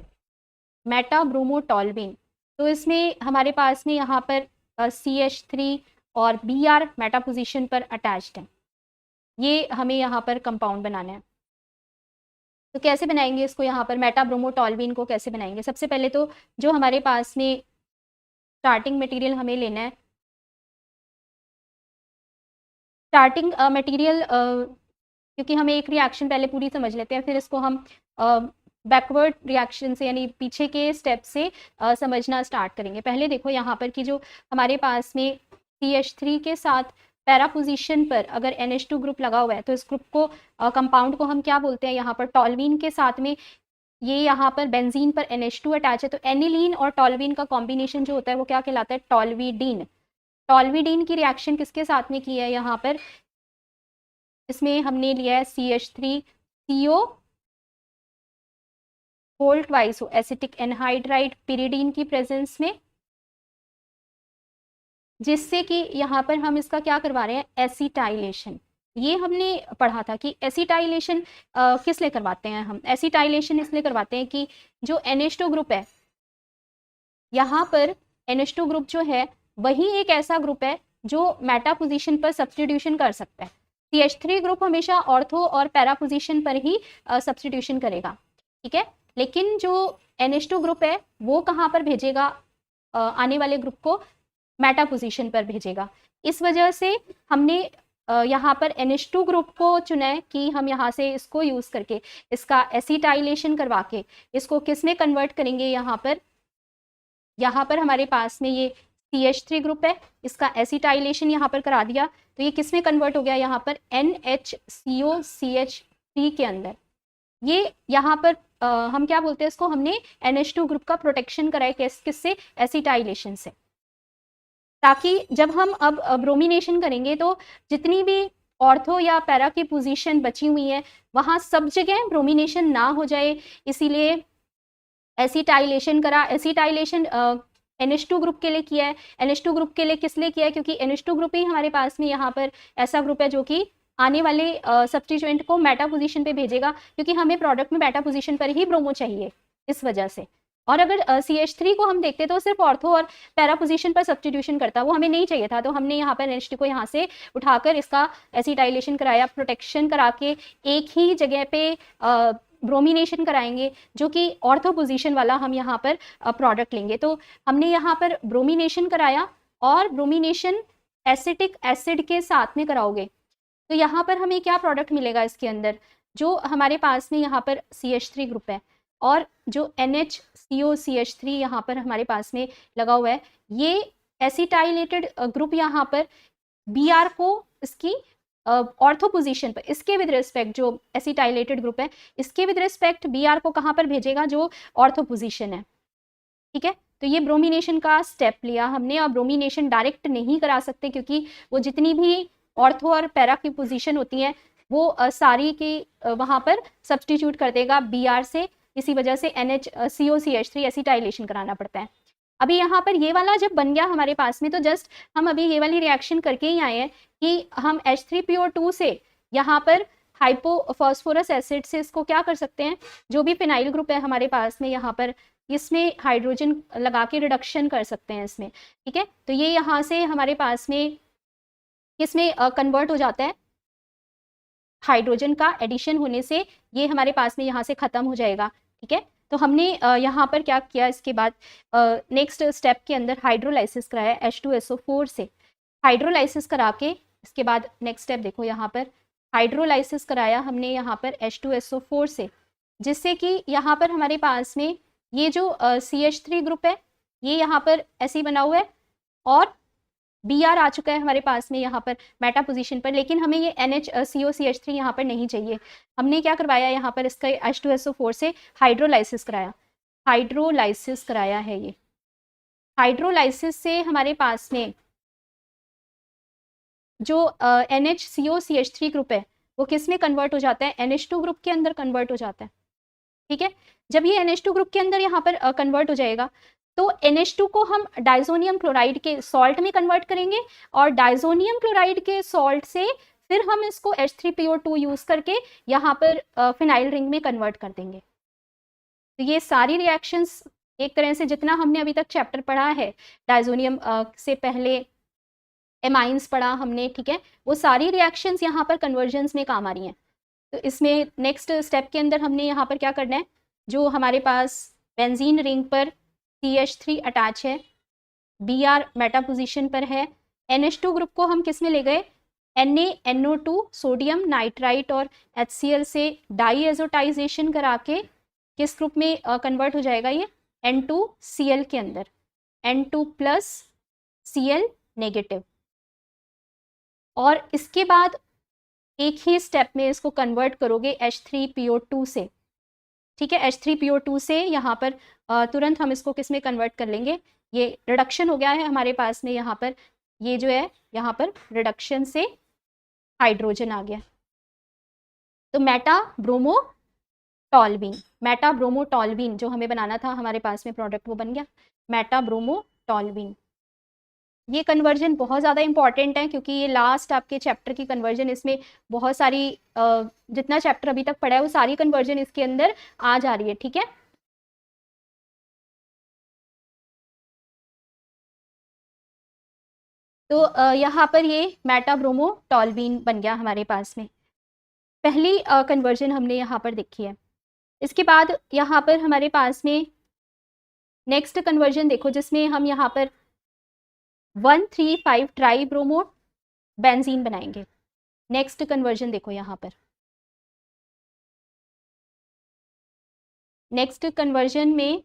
मेटाब्रोमोटॉल्वीन, तो इसमें हमारे पास में यहाँ पर CH3 और Br मेटा पोजीशन पर अटैच्ड है। ये हमें यहाँ पर कंपाउंड बनाना है, तो कैसे बनाएंगे इसको, यहाँ पर मेटाब्रोमोटॉल्वीन को कैसे बनाएंगे। सबसे पहले तो जो हमारे पास में स्टार्टिंग मटेरियल हमें लेना है, स्टार्टिंग मटेरियल, क्योंकि हमें एक रिएक्शन पहले पूरी समझ लेते हैं, फिर इसको हम बैकवर्ड रिएक्शन से यानी पीछे के स्टेप से समझना स्टार्ट करेंगे। पहले देखो यहाँ पर कि जो हमारे पास में CH3 के साथ पैरा पोजीशन पर अगर NH2 ग्रुप लगा हुआ है, तो इस ग्रुप को कंपाउंड को हम क्या बोलते हैं, यहाँ पर टॉल्वीन के साथ में ये यहाँ पर बेंजीन पर NH2 अटैच है, तो एनिलीन और टॉल्वीन का कॉम्बिनेशन जो होता है वो क्या कहलाता है, टॉल्वीडीन। टॉल्वीडीन की रिएक्शन किसके साथ में की है यहाँ पर, इसमें हमने लिया है CH3CO whole twice acetic anhydride pyridine की प्रेजेंस में, जिससे कि यहाँ पर हम इसका क्या करवा रहे हैं, एसिटाइलेशन। ये हमने पढ़ा था कि एसिटाइलेशन किस लिए करवाते हैं हम, एसिटाइलेशन इसलिए करवाते हैं कि जो NH2 ग्रुप है, यहाँ पर NH2 ग्रुप जो है वही एक ऐसा ग्रुप है जो मेटा पोजीशन पर सब्स्टिट्यूशन कर सकता है। CH3 ग्रुप हमेशा ऑर्थो और पैरा पोजीशन पर ही सब्स्टिट्यूशन करेगा, ठीक है। लेकिन जो NH2 ग्रुप है वो कहाँ पर भेजेगा, आने वाले ग्रुप को मेटा पोजीशन पर भेजेगा। इस वजह से हमने यहाँ पर NH2 ग्रुप को चुना है कि हम यहाँ से इसको यूज करके इसका एसिटाइलेशन करवा के इसको किस में कन्वर्ट करेंगे, यहाँ पर हमारे पास में ये CH3 ग्रुप है, इसका एसिटाइलेशन यहाँ पर करा दिया तो ये किस में कन्वर्ट हो गया, यहाँ पर NHCOCH3 के अंदर। ये यहाँ पर हम क्या बोलते हैं इसको, हमने NH2 ग्रुप का प्रोटेक्शन कराए किससे, एसिटाइलेशन से, ताकि जब हम अब ब्रोमिनेशन करेंगे तो जितनी भी ऑर्थो या पैरा की पोजीशन बची हुई है वहाँ सब जगह ब्रोमिनेशन ना हो जाए, इसीलिए एसिटाइलेशन करा। एसिटाइलेशन NH2 ग्रुप के लिए किया है। NH2 ग्रुप के लिए किस लिए किया है, क्योंकि NH2 ग्रुप ही हमारे पास में यहाँ पर ऐसा ग्रुप है जो कि आने वाले सब्स्टिट्यूएंट को मेटा पोजीशन पे भेजेगा, क्योंकि हमें प्रोडक्ट में मेटा पोजीशन पर ही ब्रोमो चाहिए इस वजह से। और अगर CH3 को हम देखते तो सिर्फ ऑर्थो और पैरा पोजीशन पर सब्स्टिट्यूशन करता, वो हमें नहीं चाहिए था, तो हमने यहाँ पर NH2 को यहाँ से उठाकर इसका एसिटाइलेशन कराया, प्रोटेक्शन करा के एक ही जगह पे ब्रोमिनेशन कराएंगे, जो कि ऑर्थो पोजीशन वाला हम यहाँ पर प्रोडक्ट लेंगे। तो हमने यहाँ पर ब्रोमिनेशन कराया और ब्रोमिनेशन एसिटिक एसिड के साथ में कराओगे तो यहाँ पर हमें क्या प्रोडक्ट मिलेगा, इसके अंदर जो हमारे पास में यहाँ पर CH3 ग्रुप है और जो NHCOCH3 यहाँ पर हमारे पास में लगा हुआ है, ये एसिटाइलेटेड ग्रुप यहाँ पर Br को इसकी ऑर्थो पोजीशन पर, इसके विद रिस्पेक्ट जो एसिटाइलेटेड ग्रुप है इसके विद रिस्पेक्ट Br को कहाँ पर भेजेगा, जो ऑर्थो पोजीशन है, ठीक है। तो ये ब्रोमिनेशन का स्टेप लिया हमने, और ब्रोमिनेशन डायरेक्ट नहीं करा सकते क्योंकि वो जितनी भी ऑर्थो और पैरा की पोजीशन होती है वो सारी की वहाँ पर सब्स्टिट्यूट कर देगा Br से, इसी वजह से NHCOCH3 एसिटाइलेशन कराना पड़ता है। अभी यहाँ पर ये वाला जब बन गया हमारे पास में, तो जस्ट हम अभी ये वाली रिएक्शन करके ही आए हैं कि हम H3PO2 से यहाँ पर हाइपोफॉस्फोरस एसिड से इसको क्या कर सकते हैं, जो भी फिनाइल ग्रुप है हमारे पास में यहाँ पर इसमें हाइड्रोजन लगा के रिडक्शन कर सकते हैं इसमें, ठीक है। तो ये यहाँ से हमारे पास में किसमें कन्वर्ट हो जाता है, हाइड्रोजन का एडिशन होने से ये हमारे पास में यहाँ से खत्म हो जाएगा, ठीक है। तो हमने यहाँ पर क्या किया, इसके बाद नेक्स्ट स्टेप के अंदर हाइड्रोलाइसिस कराया H2SO4 से, हाइड्रोलाइसिस करा के इसके बाद नेक्स्ट स्टेप देखो, यहाँ पर हाइड्रोलाइसिस कराया हमने यहाँ पर H2SO4 से, जिससे कि यहाँ पर हमारे पास में ये जो CH3 ग्रुप है ये यहाँ पर ऐसे बना हुआ है और Br आ चुका है हमारे पास में यहाँ पर मेटा पोजीशन पर, लेकिन हमें ये NHCOCH3 यहाँ पर नहीं चाहिए। हमने क्या करवाया, यहाँ पर इसका H2SO4 से हाइड्रोलाइसिस कराया है। ये हाइड्रोलाइसिस से हमारे पास में जो NHCOCH3 ग्रुप है वो किस में कन्वर्ट हो जाता है, NH2 ग्रुप के अंदर कन्वर्ट हो जाता है, ठीक है। जब ये NH2 ग्रुप के अंदर यहाँ पर कन्वर्ट हो जाएगा तो NH2 को हम डाइजोनियम क्लोराइड के सॉल्ट में कन्वर्ट करेंगे और डाइजोनियम क्लोराइड के सॉल्ट से फिर हम इसको H3PO2 यूज करके यहाँ पर फिनाइल रिंग में कन्वर्ट कर देंगे। तो ये सारी रिएक्शंस एक तरह से जितना हमने अभी तक चैप्टर पढ़ा है, डाइजोनियम से पहले एमाइंस पढ़ा हमने, ठीक है, वो सारी रिएक्शंस यहाँ पर कन्वर्जन्स में काम आ रही हैं। तो इसमें नेक्स्ट स्टेप के अंदर हमने यहाँ पर क्या करना है, जो हमारे पास बेंजीन रिंग पर CH3 अटैच है, Br मेटा पोजीशन पर है, NH2 ग्रुप को हम किस में ले गए, NaNO2 सोडियम नाइट्राइट और HCl से डाईएजोटाइजेशन करा के किस ग्रुप में कन्वर्ट हो जाएगा, ये N2Cl के अंदर, N2+Cl नेगेटिव। और इसके बाद एक ही स्टेप में इसको कन्वर्ट करोगे H3PO2 से, ठीक है। H3PO2 से यहाँ पर तुरंत हम इसको किस में कन्वर्ट कर लेंगे, ये रिडक्शन हो गया है हमारे पास में, यहाँ पर ये जो है यहाँ पर रिडक्शन से हाइड्रोजन आ गया, तो मेटा ब्रोमोटॉल्वीन जो हमें बनाना था हमारे पास में प्रोडक्ट, वो बन गया मेटा ब्रोमोटॉल्वीन। ये कन्वर्जन बहुत ज़्यादा इंपॉर्टेंट है क्योंकि ये लास्ट आपके चैप्टर की कन्वर्जन, इसमें बहुत सारी जितना चैप्टर अभी तक पढ़ा है वो सारी कन्वर्जन इसके अंदर आ जा रही है, ठीक है। तो यहाँ पर ये मेटाब्रोमोटोल्यूइन बन गया हमारे पास में। पहली कन्वर्जन हमने यहाँ पर देखी है। इसके बाद यहाँ पर हमारे पास में नेक्स्ट कन्वर्जन देखो, जिसमें हम यहाँ पर 1,3,5 ट्राई ब्रोमो बेंजीन बनाएंगे। नेक्स्ट कन्वर्जन देखो यहाँ पर, नेक्स्ट कन्वर्जन में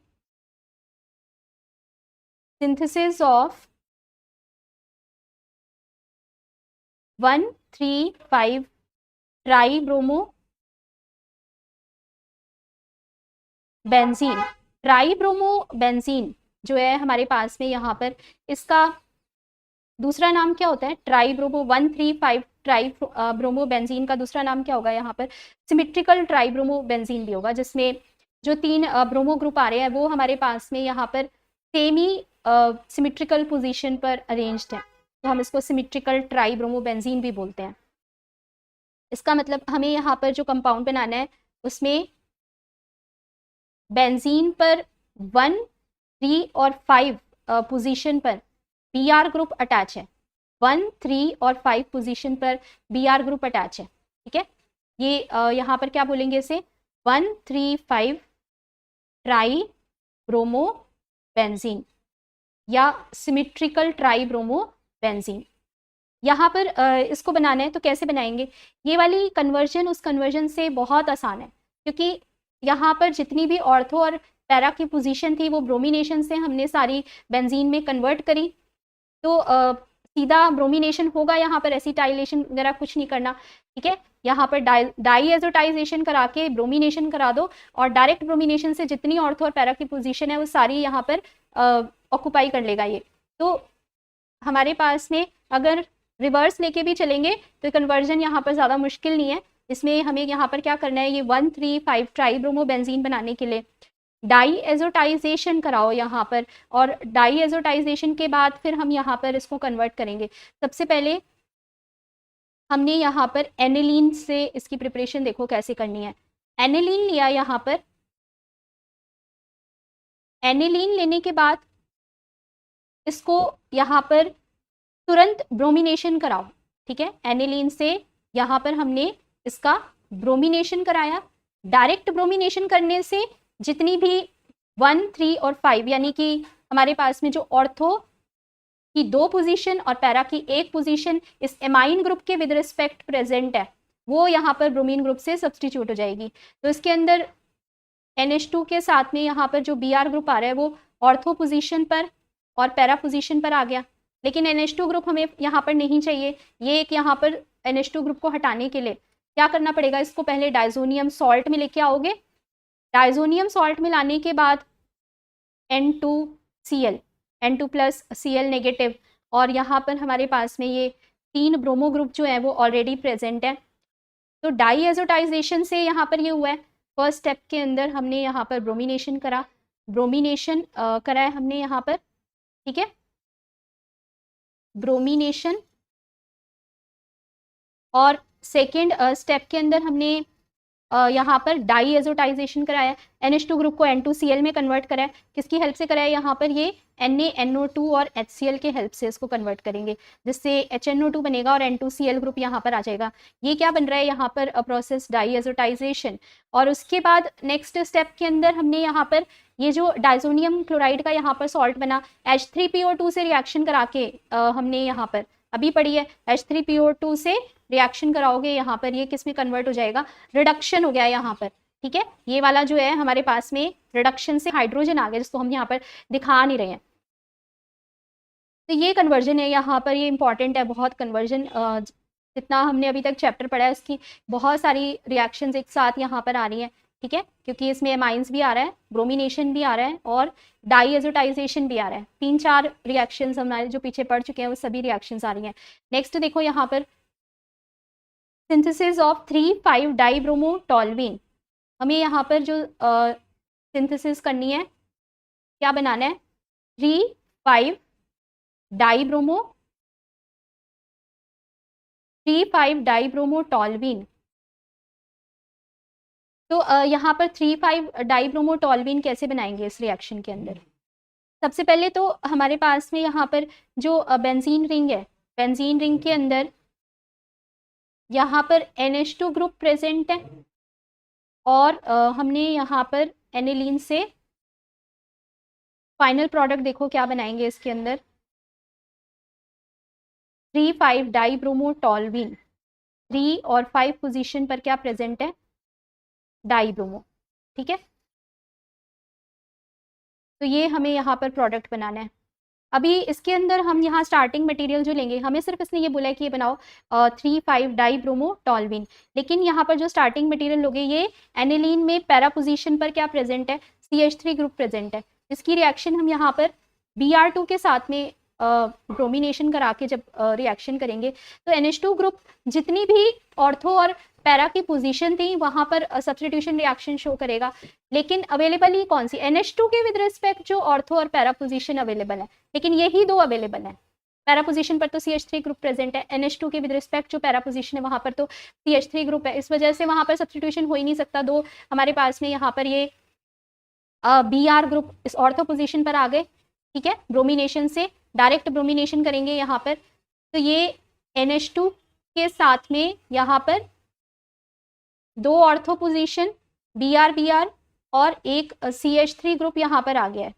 synthesis of 1,3,5 try bromo benzene. Try bromo benzene जो है हमारे पास में यहाँ पर, इसका दूसरा नाम क्या होता है? Try bromo 1,3,5 try bromo benzene का दूसरा नाम क्या होगा यहाँ पर? सिमेट्रिकल ट्राई ब्रोमो बेंजीन भी होगा, जिसमें जो 3 ब्रोमो ग्रुप आ रहे हैं वो हमारे पास में यहाँ पर सेमी सिमेट्रिकल पोजीशन पर अरेंज्ड है, तो हम इसको सिमेट्रिकल ट्राई ब्रोमो बेंजीन भी बोलते हैं। इसका मतलब हमें यहाँ पर जो कंपाउंड बनाना है उसमें बेंजीन पर 1, 3 और 5 पोजीशन पर Br ग्रुप अटैच है। 1, 3 और 5 पोजीशन पर Br ग्रुप अटैच है, ठीक है। ये यहाँ पर क्या बोलेंगे इसे? 1, 3, 5 ट्राई ब्रोमो बेंजीन या सिमेट्रिकल ट्राई ब्रोमो बेंजीन। यहाँ पर इसको बनाना है तो कैसे बनाएंगे? ये वाली कन्वर्जन उस कन्वर्जन से बहुत आसान है, क्योंकि यहाँ पर जितनी भी ऑर्थो और पैरा की पोजीशन थी वो ब्रोमिनेशन से हमने सारी बेंजीन में कन्वर्ट करी, तो सीधा ब्रोमिनेशन होगा। यहाँ पर एसिटाइलेशन वगैरह कुछ नहीं करना, ठीक है। यहाँ पर डाईएजोटाइजेशन करा के ब्रोमिनेशन करा दो, और डायरेक्ट ब्रोमिनेशन से जितनी ऑर्थो और पैरा की पोजीशन है वो सारी यहाँ पर ऑक्युपाई कर लेगा ये। तो हमारे पास में अगर रिवर्स लेके भी चलेंगे तो कन्वर्जन यहाँ पर ज़्यादा मुश्किल नहीं है। इसमें हमें यहाँ पर क्या करना है, ये 1, 3, 5 ट्राई ब्रोमो बेंजीन बनाने के लिए डाईएजोटाइजेशन कराओ यहाँ पर, और डाईएजोटाइजेशन के बाद फिर हम यहाँ पर इसको कन्वर्ट करेंगे। सबसे पहले हमने यहाँ पर एनिलीन से इसकी प्रिपरेशन देखो कैसे करनी है। एनिलीन लिया यहाँ पर, एनिलीन लेने के बाद इसको यहाँ पर तुरंत ब्रोमिनेशन कराओ, ठीक है। एनिलीन से यहाँ पर हमने इसका ब्रोमिनेशन कराया। डायरेक्ट ब्रोमिनेशन करने से जितनी भी 1, 3 और 5 यानी कि हमारे पास में जो ऑर्थो की 2 पोजीशन और पैरा की 1 पोजीशन इस एमाइन ग्रुप के विद रिस्पेक्ट प्रेजेंट है, वो यहाँ पर ब्रोमीन ग्रुप से सब्सटीट्यूट हो जाएगी। तो इसके अंदर NH2 के साथ में यहाँ पर जो Br ग्रुप आ रहा है वो ऑर्थो पोजीशन पर और पैरा पोजीशन पर आ गया, लेकिन NH2 ग्रुप हमें यहाँ पर नहीं चाहिए। ये एक यहाँ पर NH2 ग्रुप को हटाने के लिए क्या करना पड़ेगा, इसको पहले डाइजोनियम सॉल्ट में लेके आओगे। डाइजोनियम सॉल्ट में लाने के बाद N2Cl, N2 plus Cl negative, और यहाँ पर हमारे पास में ये 3 ब्रोमो ग्रुप जो है वो ऑलरेडी प्रेजेंट है। तो डाईएजोटाइजेशन से यहाँ पर ये हुआ है, फर्स्ट स्टेप के अंदर हमने यहाँ पर ब्रोमिनेशन करा, ब्रोमिनेशन करा है हमने यहाँ पर, ठीक है, ब्रोमिनेशन। और सेकेंड स्टेप के अंदर हमने यहाँ पर डाईएजोटाइजेशन कराया, NH2 ग्रुप को N2Cl में कन्वर्ट कराया। किसकी हेल्प से कराया? यहाँ पर ये NaNO2 और HCl के हेल्प से इसको कन्वर्ट करेंगे, जिससे HNO2 बनेगा और N2Cl ग्रुप यहाँ पर आ जाएगा। ये क्या बन रहा है यहाँ पर? प्रोसेस डाईएजोटाइजेशन। और उसके बाद नेक्स्ट स्टेप के अंदर हमने यहाँ पर ये जो डाइजोनियम क्लोराइड का यहाँ पर सॉल्ट बना, H3PO2 से रिएक्शन करा के हमने यहाँ पर अभी पढ़ी है, H3PO2 से रिएक्शन कराओगे यहाँ पर ये किस में कन्वर्ट हो जाएगा? रिडक्शन हो गया यहाँ पर, ठीक है। ये वाला जो है हमारे पास में रिडक्शन से हाइड्रोजन आ गया, जिसको हम यहाँ पर दिखा नहीं रहे हैं। तो ये कन्वर्जन है यहाँ पर, ये इंपॉर्टेंट है बहुत कन्वर्जन। जितना हमने अभी तक चैप्टर पढ़ा है उसकी बहुत सारी रिएक्शंस एक साथ यहाँ पर आ रही हैं, ठीक है, क्योंकि इसमें एमाइंस भी आ रहा है, ब्रोमिनेशन भी आ रहा है और डाईएजोटाइजेशन भी आ रहा है। 3-4 रिएक्शंस हमारे जो पीछे पढ़ चुके हैं वो सभी रिएक्शंस आ रही हैं। नेक्स्ट देखो यहाँ पर सिंथेसिस ऑफ 3,5 डाईब्रोमोटोल्यूइन। हमें यहाँ पर जो सिंथेसिस करनी है, क्या बनाना है? 3,5 डाइब्रोमो 3,5 डाइब्रोमोटोल्वीन। तो यहाँ पर 3,5 डाइब्रोमोटोल्वीन कैसे बनाएंगे इस रिएक्शन के अंदर? सबसे पहले तो हमारे पास में यहाँ पर जो बेंजीन रिंग है, बेंजीन रिंग के अंदर यहाँ पर NH2 ग्रुप प्रेजेंट है और हमने यहाँ पर एनिलीन से फाइनल प्रोडक्ट देखो क्या बनाएंगे इसके अंदर, 3,5 डाइब्रोमोटोल्वीन। 3 और 5 पोजीशन पर क्या प्रेजेंट है? डाइब्रोमो। ठीक है, तो ये हमें यहाँ पर प्रोडक्ट बनाना है। अभी इसके अंदर हम यहाँ स्टार्टिंग मटेरियल जो लेंगे, हमें सिर्फ इसने ये बोला है कि ये बनाओ 3,5 डाइब्रोमोटोल्वीन, लेकिन यहाँ पर जो स्टार्टिंग मटेरियल लोगे ये एनिलीन में पैरा पोजीशन पर क्या प्रेजेंट है? CH3 ग्रुप प्रेजेंट है। इसकी रिएक्शन हम यहाँ पर Br2 के साथ में ब्रोमिनेशन करा के जब रिएक्शन करेंगे तो NH2 ग्रुप जितनी भी ऑर्थो और पैरा की पोजीशन थी वहां पर सब्स्टिट्यूशन रिएक्शन शो करेगा, लेकिन अवेलेबल ही कौन सी? NH2 के विद रिस्पेक्ट जो ऑर्थो और पैरा पोजीशन अवेलेबल है, लेकिन यही दो अवेलेबल है। पैरा पोजीशन पर तो CH3 ग्रुप प्रेजेंट है, NH2 के विद रिस्पेक्ट जो पैरा पोजीशन है वहां पर तो CH3 ग्रुप है, इस वजह से वहां पर सब्स्टिट्यूशन हो ही नहीं सकता। दो हमारे पास में यहाँ पर ये Br ग्रुप इस ऑर्थो पोजीशन पर आ गए। ठीक है, ब्रोमिनेशन से डायरेक्ट ब्रोमिनेशन करेंगे यहाँ पर, तो ये NH2 के साथ में यहाँ पर दो ऑर्थो पोजीशन Br और एक CH3 ग्रुप यहाँ पर आ गया है।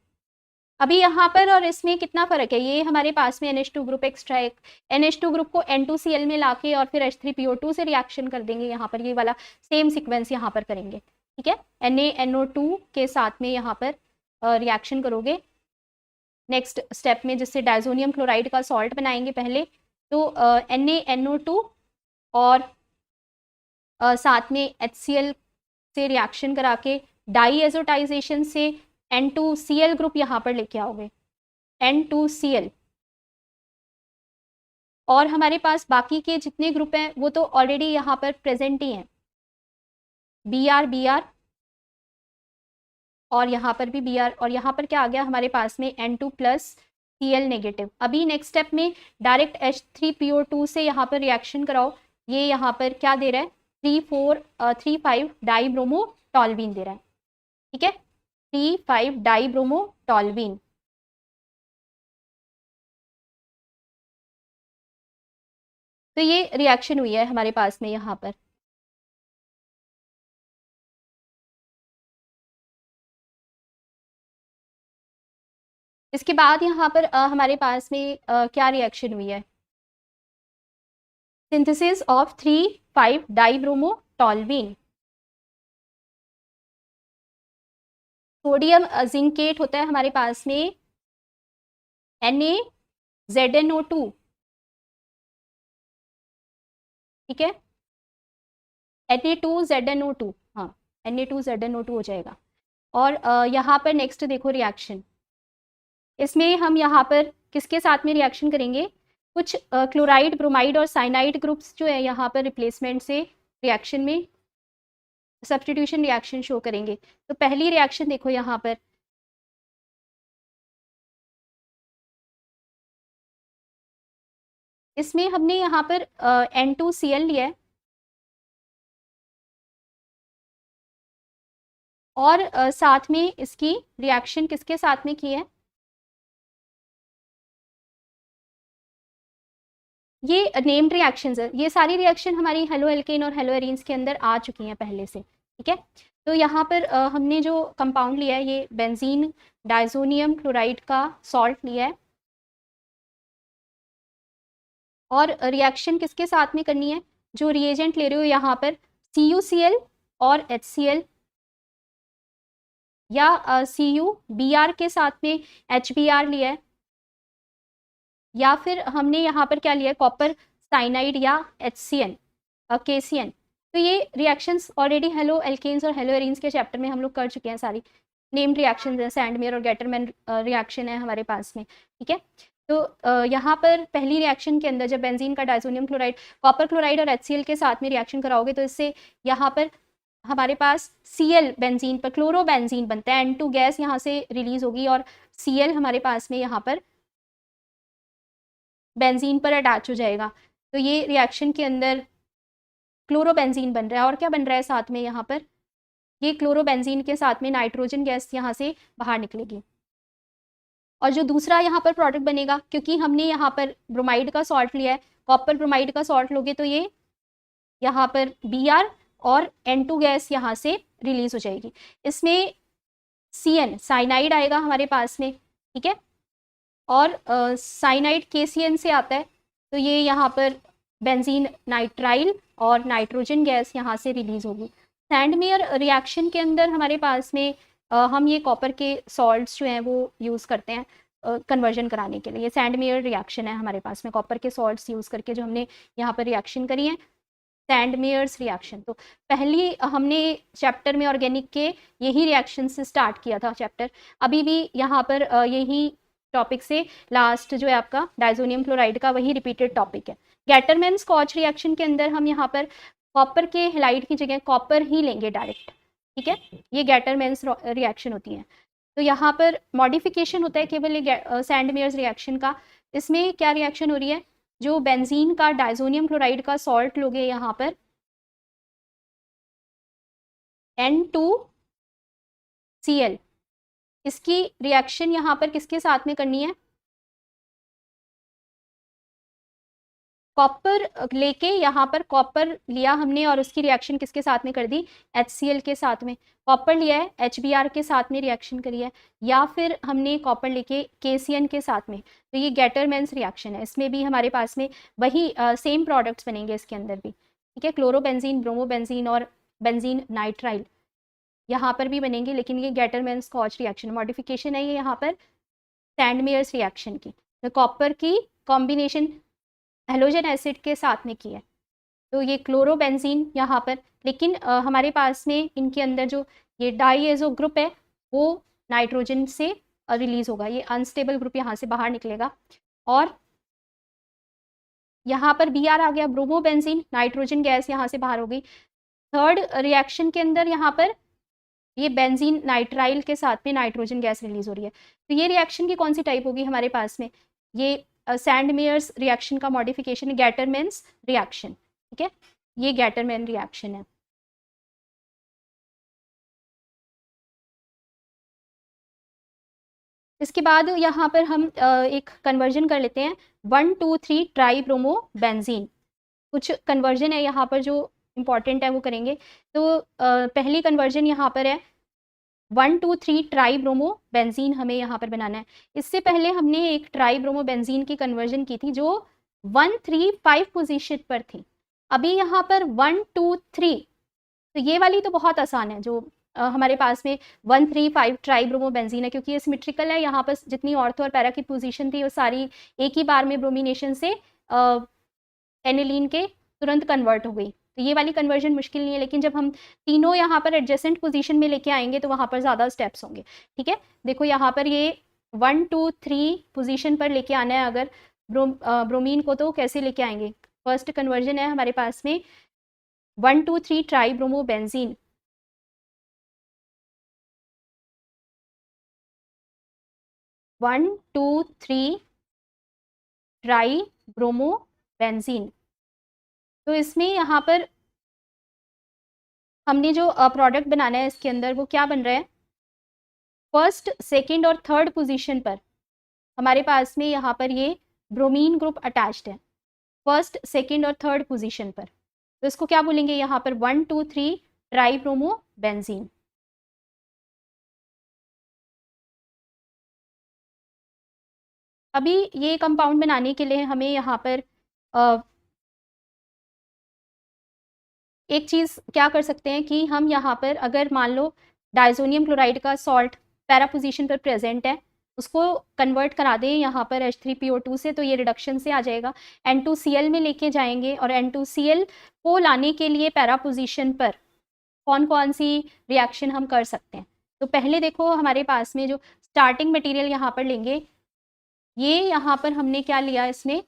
अभी यहाँ पर और इसमें कितना फर्क है? ये हमारे पास में NH2 ग्रुप एक्स्ट्रा है, NH2 ग्रुप को N2Cl में लाके और फिर H3PO2 से रिएक्शन कर देंगे। यहाँ पर ये वाला सेम सीक्वेंस यहाँ पर करेंगे। ठीक है, NaNO2 के साथ में यहाँ पर रिएक्शन करोगे नेक्स्ट स्टेप में, जिससे डायजोनियम क्लोराइड का सॉल्ट बनाएंगे पहले। तो NaNO2 और साथ में HCl से रिएक्शन करा के डाईएजोटाइजेशन से N2Cl ग्रुप यहाँ पर लेके आओगे, N2Cl। और हमारे पास बाकी के जितने ग्रुप हैं वो तो ऑलरेडी यहाँ पर प्रेजेंट ही हैं, Br और यहाँ पर भी Br, और यहाँ पर क्या आ गया हमारे पास में N2+Cl नेगेटिव। अभी नेक्स्ट स्टेप में डायरेक्ट H3PO2 से यहाँ पर रिएक्शन कराओ। ये यहाँ पर क्या दे रहा है? 3,5 डाइब्रोमोटोल्वीन दे रहा है। ठीक है, 3,5 डाइब्रोमोटोल्वीन। तो ये रिएक्शन हुई है हमारे पास में यहाँ पर। इसके बाद यहाँ पर हमारे पास में क्या रिएक्शन हुई है? Synthesis of 3,5 डाइब्रोमोटोल्वीन। सोडियम जिंकेट होता है हमारे पास में NaZnO2। ठीक है, Na2ZnO2, हाँ Na2ZnO2 हो जाएगा। और यहाँ पर नेक्स्ट देखो रिएक्शन, इसमें हम यहाँ पर किसके साथ में रिएक्शन करेंगे? कुछ क्लोराइड, ब्रोमाइड और साइनाइड ग्रुप्स जो है यहाँ पर रिप्लेसमेंट से रिएक्शन में सब्स्टिट्यूशन रिएक्शन शो करेंगे। तो पहली रिएक्शन देखो यहाँ पर, इसमें हमने यहाँ पर N2Cl लिया है और साथ में इसकी रिएक्शन किसके साथ में की है? ये नेम्ड रिएक्शंस है, ये सारी रिएक्शन हमारी हेलो एल्केन और हेलो एरीन्स के अंदर आ चुकी हैं पहले से। ठीक है, तो यहाँ पर हमने जो कंपाउंड लिया है ये बेंजीन डाइजोनियम क्लोराइड का सॉल्ट लिया है और रिएक्शन किसके साथ में करनी है? जो रिएजेंट ले रहे हो यहाँ पर CuCl और HCl या CuBr के साथ में HBr लिया है, या फिर हमने यहाँ पर क्या लिया है? कॉपर साइनाइड या HCN KCN। तो ये रिएक्शंस ऑलरेडी हेलो एल्केन्स और हेलो एरीन्स के चैप्टर में हम लोग कर चुके हैं। सारी नेम्ड रिएक्शंस है, सैंडमेयर और गेटरमैन रिएक्शन है हमारे पास में। ठीक है, तो यहाँ पर पहली रिएक्शन के अंदर जब बेंजीन का डाइसोनियम क्लोराइड कॉपर क्लोराइड और HCl के साथ में रिएक्शन कराओगे तो इससे यहाँ पर हमारे पास Cl बेंजीन पर क्लोरोबेंजीन बनता है, N2 गैस यहाँ से रिलीज होगी और Cl हमारे पास में यहाँ पर बेंजीन पर अटैच हो जाएगा, तो ये रिएक्शन के अंदर क्लोरोबेंजीन बन रहा है। और क्या बन रहा है साथ में यहाँ पर, ये क्लोरोबेंजीन के साथ में नाइट्रोजन गैस यहाँ से बाहर निकलेगी। और जो दूसरा यहाँ पर प्रोडक्ट बनेगा, क्योंकि हमने यहाँ पर ब्रोमाइड का सॉल्ट लिया है, कॉपर ब्रोमाइड का सॉल्ट लोगे तो ये यहाँ पर Br और N2 गैस यहाँ से रिलीज हो जाएगी। इसमें Cn साइनाइड आएगा हमारे पास में, ठीक है, और साइनाइड KCN से आता है, तो ये यहाँ पर बेंजीन नाइट्राइल और नाइट्रोजन गैस यहाँ से रिलीज होगी। सैंडमेयर रिएक्शन के अंदर हमारे पास में हम ये कॉपर के सॉल्ट्स जो हैं वो यूज़ करते हैं कन्वर्जन कराने के लिए। ये सैंडमेयर रिएक्शन है हमारे पास में, कॉपर के सॉल्ट्स यूज़ करके जो हमने यहाँ पर रिएक्शन करी है, सैंडमेयर्स रिएक्शन। तो पहली हमने चैप्टर में ऑर्गेनिक के यही रिएक्शन से स्टार्ट किया था चैप्टर, अभी भी यहाँ पर यही टॉपिक से लास्ट जो है आपका डाइजोनियम क्लोराइड का वही रिपीटेड टॉपिक है। गैटरमैन स्कॉच रिएक्शन के अंदर हम यहाँ पर कॉपर के हैलाइड की जगह कॉपर ही लेंगे डायरेक्ट, ठीक है, ये गैटरमैन्स रिएक्शन होती हैं। तो यहाँ पर मॉडिफिकेशन होता है केवल ये सैंडमेयर्स रिएक्शन का। इसमें क्या रिएक्शन हो रही है, जो बेंजीन का डाइजोनियम क्लोराइड का सॉल्ट लोगे यहाँ पर N2Cl, इसकी रिएक्शन यहाँ पर किसके साथ में करनी है, कॉपर लेके यहाँ पर कॉपर लिया हमने और उसकी रिएक्शन किसके साथ में कर दी, HCl के साथ में। कॉपर लिया है HBr के साथ में रिएक्शन करी है, या फिर हमने कॉपर लेके KCN के साथ में, तो ये गैटरमैन्स रिएक्शन है। इसमें भी हमारे पास में वही सेम प्रोडक्ट्स बनेंगे इसके अंदर भी, ठीक है, क्लोरोबेंजीन, ब्रोमोबेंजीन और बेंजीन नाइट्राइल यहाँ पर भी बनेंगे, लेकिन ये गैटरमैन स्कॉच रिएक्शन मॉडिफिकेशन है ये यहाँ पर सैंडमेयर्स रिएक्शन की। तो कॉपर की कॉम्बिनेशन हेलोजन एसिड के साथ में की है, तो ये क्लोरोबेंजीन यहाँ पर, लेकिन हमारे पास में इनके अंदर जो ये डाईएजो ग्रुप है वो नाइट्रोजन से रिलीज होगा, ये अनस्टेबल ग्रुप यहाँ से बाहर निकलेगा। और यहाँ पर Br आ गया, ब्रोमोबेंजीन, नाइट्रोजन गैस यहाँ से बाहर हो गई। थर्ड रिएक्शन के अंदर यहाँ पर ये बेंजीन नाइट्राइल के साथ में नाइट्रोजन गैस रिलीज हो रही है। तो ये रिएक्शन की कौन सी टाइप होगी हमारे पास में, ये सैंडमेयर्स रिएक्शन का मॉडिफिकेशन है, गैटरमैन्स रिएक्शन, ठीक है, ये गैटरमैन रिएक्शन है। इसके बाद यहाँ पर हम एक कन्वर्जन कर लेते हैं 1,2,3 ट्राई ब्रोमो बेंजीन, कुछ कन्वर्जन है यहाँ पर जो इंपॉर्टेंट है वो करेंगे। तो पहली कन्वर्जन यहाँ पर है 1,2,3 ट्राई ब्रोमो बेंजीन हमें यहाँ पर बनाना है। इससे पहले हमने एक ट्राई ब्रोमो बेंजीन की कन्वर्जन की थी जो 1,3,5 पोजीशन पर थी। अभी यहाँ पर 1,2,3, तो ये वाली तो बहुत आसान है, जो हमारे पास में 1,3,5 ट्राई ब्रोमो बेंजीन है, क्योंकि ये सिमेट्रिकल है। यहाँ पर जितनी ऑर्थो और पैरा की पोजीशन थी वो सारी एक ही बार में ब्रोमिनेशन से एनिलीन के तुरंत कन्वर्ट हो गई। तो ये वाली कन्वर्जन मुश्किल नहीं है, लेकिन जब हम तीनों यहाँ पर एडजेसेंट पोजीशन में लेके आएंगे तो वहाँ पर ज़्यादा स्टेप्स होंगे, ठीक है। देखो यहाँ पर ये 1,2,3 पोजीशन पर लेके आना है अगर ब्रोमीन को, तो कैसे लेके आएंगे। फर्स्ट कन्वर्जन है हमारे पास में 1,2,3 try bromo benzene, one two three try bromo benzene. तो इसमें यहाँ पर हमने जो प्रोडक्ट बनाना है इसके अंदर वो क्या बन रहा है, फर्स्ट, सेकंड और थर्ड पोजीशन पर हमारे पास में यहाँ पर ये ब्रोमीन ग्रुप अटैच्ड है, फर्स्ट, सेकंड और थर्ड पोजीशन पर। तो इसको क्या बोलेंगे यहाँ पर 1,2,3 ट्राई ब्रोमो बेंजीन। अभी ये कंपाउंड बनाने के लिए हमें यहाँ पर एक चीज़ क्या कर सकते हैं कि हम यहाँ पर अगर मान लो डाइजोनियम क्लोराइड का सॉल्ट पैरा पोजीशन पर प्रेजेंट है, उसको कन्वर्ट करा दें यहाँ पर H3PO2 से, तो ये रिडक्शन से आ जाएगा। N2Cl में लेके जाएंगे और N2Cl को लाने के लिए पैरा पोजीशन पर कौन कौन सी रिएक्शन हम कर सकते हैं। तो पहले देखो हमारे पास में जो स्टार्टिंग मटेरियल यहाँ पर लेंगे, ये यहाँ पर हमने क्या लिया, इसमें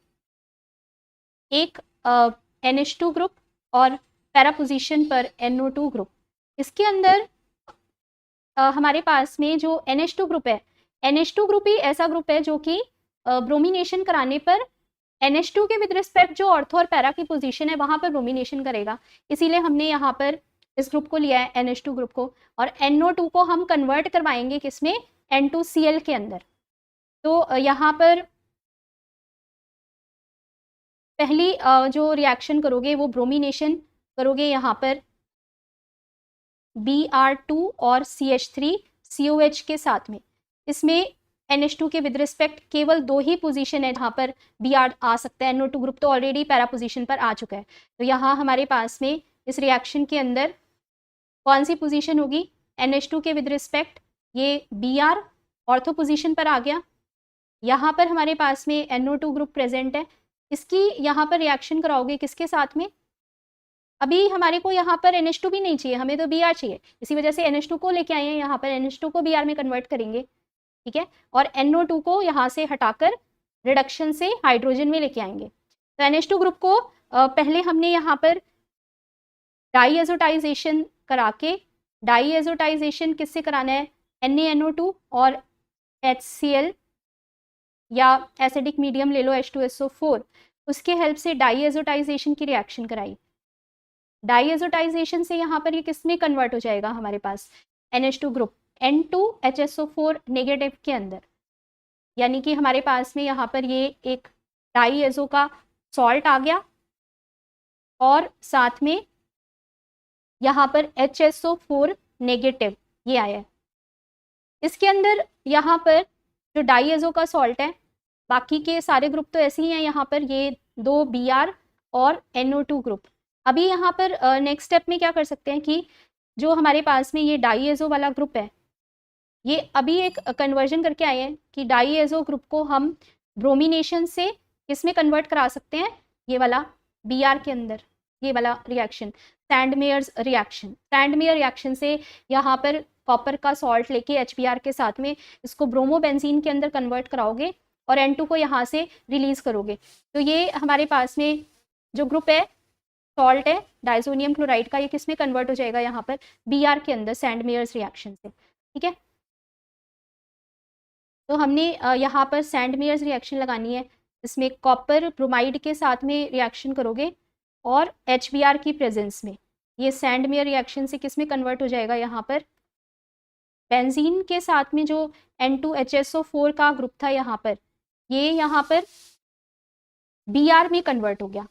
एक NH2 ग्रुप और पैरा पोजीशन पर NO2 ग्रुप। इसके अंदर हमारे पास में जो NH2 ग्रुप है, NH2 ग्रुप ही ऐसा ग्रुप है जो कि ब्रोमिनेशन कराने पर NH2 के विद रिस्पेक्ट जो ऑर्थो और पैरा की पोजीशन है वहां पर ब्रोमिनेशन करेगा, इसीलिए हमने यहाँ पर इस ग्रुप को लिया है NH2 ग्रुप को, और NO2 को हम कन्वर्ट करवाएंगे किसमें, N2Cl के अंदर। तो यहाँ पर पहली जो रिएक्शन करोगे वो ब्रोमिनेशन करोगे यहाँ पर Br2 और CH3COH के साथ में। इसमें NH2 के विद रिस्पेक्ट केवल 2 ही पोजीशन है जहाँ पर Br आ सकता है, NO2 ग्रुप तो ऑलरेडी पैरा पोजीशन पर आ चुका है। तो यहाँ हमारे पास में इस रिएक्शन के अंदर कौन सी पोजीशन होगी, NH2 के विद रिस्पेक्ट ये Br ऑर्थो पोजीशन पर आ गया, यहाँ पर हमारे पास में NO2 ग्रुप प्रेजेंट है, इसकी यहाँ पर रिएक्शन कराओगे किसके साथ में, अभी हमारे को यहाँ पर NH2 भी नहीं चाहिए, हमें तो Br चाहिए, इसी वजह से NH2 को लेके आए हैं, यहाँ पर NH2 को Br में कन्वर्ट करेंगे, ठीक है, और NO2 को यहाँ से हटाकर रिडक्शन से हाइड्रोजन में लेके आएंगे। तो NH2 ग्रुप को पहले हमने यहाँ पर डाईएजोटाइजेशन करा के, डाईएजोटाइजेशन किससे कराना है, NaNO2 और HCl या एसिडिक मीडियम ले लो H2SO4, उसके हेल्प से डाईएजोटाइजेशन की रिएक्शन कराई। डाईएजोटाइजेशन से यहाँ पर ये किस में कन्वर्ट हो जाएगा, हमारे पास NH2 ग्रुप N2HSO4 नेगेटिव के अंदर, यानी कि हमारे पास में यहाँ पर ये एक डाईएजो का सॉल्ट आ गया और साथ में यहाँ पर HSO4 नेगेटिव ये आया है। इसके अंदर यहाँ पर जो डाईएजो का सॉल्ट है, बाकी के सारे ग्रुप तो ऐसे ही हैं, यहाँ पर ये 2 Br और NO2 ग्रुप। अभी यहाँ पर नेक्स्ट स्टेप में क्या कर सकते हैं कि जो हमारे पास में ये डाईएजो वाला ग्रुप है, ये अभी एक कन्वर्जन करके आए हैं कि डाईएजो ग्रुप को हम ब्रोमिनेशन से किस में कन्वर्ट करा सकते हैं, ये वाला Br के अंदर, ये वाला रिएक्शन सैंडमेयर्स रिएक्शन। सैंडमेयर रिएक्शन से यहाँ पर कॉपर का सॉल्ट लेके HBr के साथ में इसको ब्रोमोबेंजीन के अंदर कन्वर्ट कराओगे और N2 को यहाँ से रिलीज करोगे। तो ये हमारे पास में जो ग्रुप है सॉल्ट है डाइसोनियम क्लोराइड का, ये किस में कन्वर्ट हो जाएगा, यहाँ पर Br के अंदर सैंडमेयर्स रिएक्शन से, ठीक है। तो हमने यहाँ पर सैंडमेयर्स रिएक्शन लगानी है, इसमें कॉपर ब्रोमाइड के साथ में रिएक्शन करोगे और HBr की प्रेजेंस में ये सैंडमेयर रिएक्शन से किस में कन्वर्ट हो जाएगा, यहाँ पर बेंजीन के साथ में जो N2HSO4 का ग्रुप था यहाँ पर, ये यहाँ पर Br में कन्वर्ट हो गया।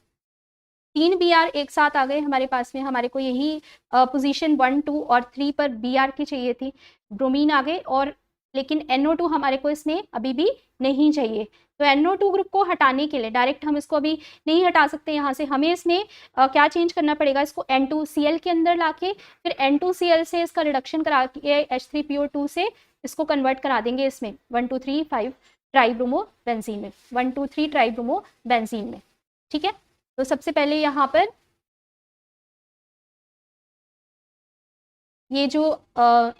3 Br एक साथ आ गए हमारे पास में, हमारे को यही पोजीशन 1, 2 और 3 पर Br की चाहिए थी, ब्रोमीन आ गए, और लेकिन NO2 हमारे को इसमें अभी भी नहीं चाहिए। तो NO2 ग्रुप को हटाने के लिए डायरेक्ट हम इसको अभी नहीं हटा सकते यहाँ से, हमें इसमें क्या चेंज करना पड़ेगा, इसको N2Cl के अंदर लाके फिर N2Cl से इसका रिडक्शन करा के H3PO2 से इसको कन्वर्ट करा देंगे इसमें 1, 2, 3, 5 ट्राइब्रोमो बेंजीन में, 1, 2, 3 ट्राइब्रोमो बेंजीन में, ठीक है। तो सबसे पहले यहाँ पर ये जो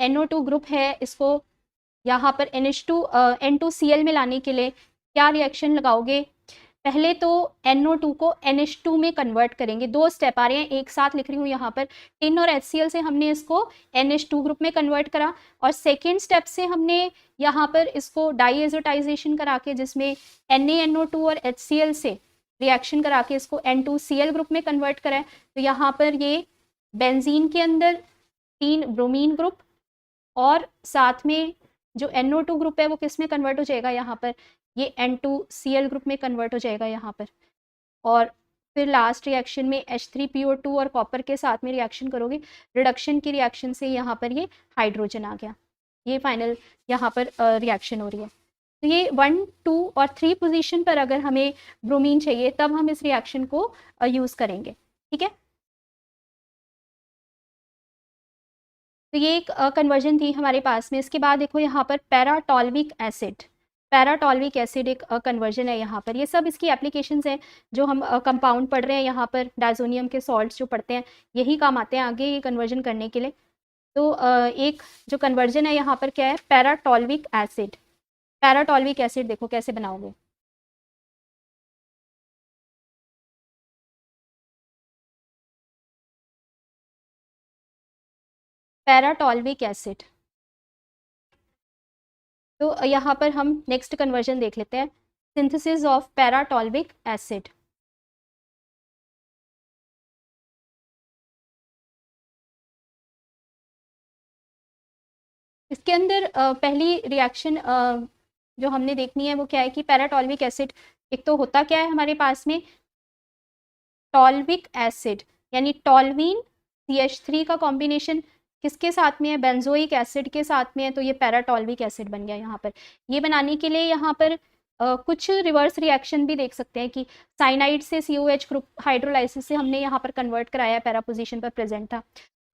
NO2 ग्रुप है इसको यहाँ पर N2Cl में लाने के लिए क्या रिएक्शन लगाओगे, पहले तो NO2 को NH2 में कन्वर्ट करेंगे। 2 स्टेप आ रहे हैं, एक साथ लिख रही हूँ यहाँ पर, टिन और HCl से हमने इसको NH2 ग्रुप में कन्वर्ट करा, और सेकेंड स्टेप से हमने यहाँ पर इसको डाईएजोटाइजेशन करा के जिसमें NaNO2 और HCl से रिएक्शन करा के इसको N2Cl ग्रुप में कन्वर्ट करा है। तो यहाँ पर ये बेंजीन के अंदर 3 ब्रोमीन ग्रुप और साथ में जो NO2 ग्रुप है वो किस में कन्वर्ट हो जाएगा, यहाँ पर ये N2Cl ग्रुप में कन्वर्ट हो जाएगा यहाँ पर, और फिर लास्ट रिएक्शन में H3PO2 और कॉपर के साथ में रिएक्शन करोगे, रिडक्शन की रिएक्शन से यहाँ पर ये हाइड्रोजन आ गया, ये फाइनल यहाँ पर रिएक्शन हो रही है। तो ये 1, 2 और 3 पोजीशन पर अगर हमें ब्रोमीन चाहिए तब हम इस रिएक्शन को यूज़ करेंगे, ठीक है। तो ये एक कन्वर्जन थी हमारे पास में। इसके बाद देखो यहाँ पर पैराटॉल्विक एसिड, पैराटॉल्विक एसिड एक कन्वर्जन है यहाँ पर। ये सब इसकी एप्लीकेशंस हैं जो हम कंपाउंड पढ़ रहे हैं यहाँ पर, डायजोनियम के सॉल्ट्स जो पढ़ते हैं यही काम आते हैं आगे ये कन्वर्जन करने के लिए। तो एक जो कन्वर्जन है यहाँ पर क्या है, पैराटॉल्विक एसिड। पैराटॉल्विक एसिड देखो कैसे बनाओगे, पैराटॉल्विक एसिड। तो यहाँ पर हम नेक्स्ट कन्वर्जन देख लेते हैं। Synthesis of para toluic acid. इसके अंदर पहली रिएक्शन जो हमने देखनी है वो क्या है कि पैराटॉल्विक एसिड, एक तो होता क्या है हमारे पास में टॉल्विक एसिड, यानी टॉल्वीन CH3 का कॉम्बिनेशन किसके साथ में है, बेंजोइक एसिड के साथ में है, तो ये पैराटॉल्विक एसिड बन गया यहाँ पर। ये बनाने के लिए यहाँ पर कुछ रिवर्स रिएक्शन भी देख सकते हैं कि साइनाइड से COH ग्रुप हाइड्रोलाइसिस से हमने यहाँ पर कन्वर्ट कराया है, पैरा पोजीशन पर प्रेजेंट था।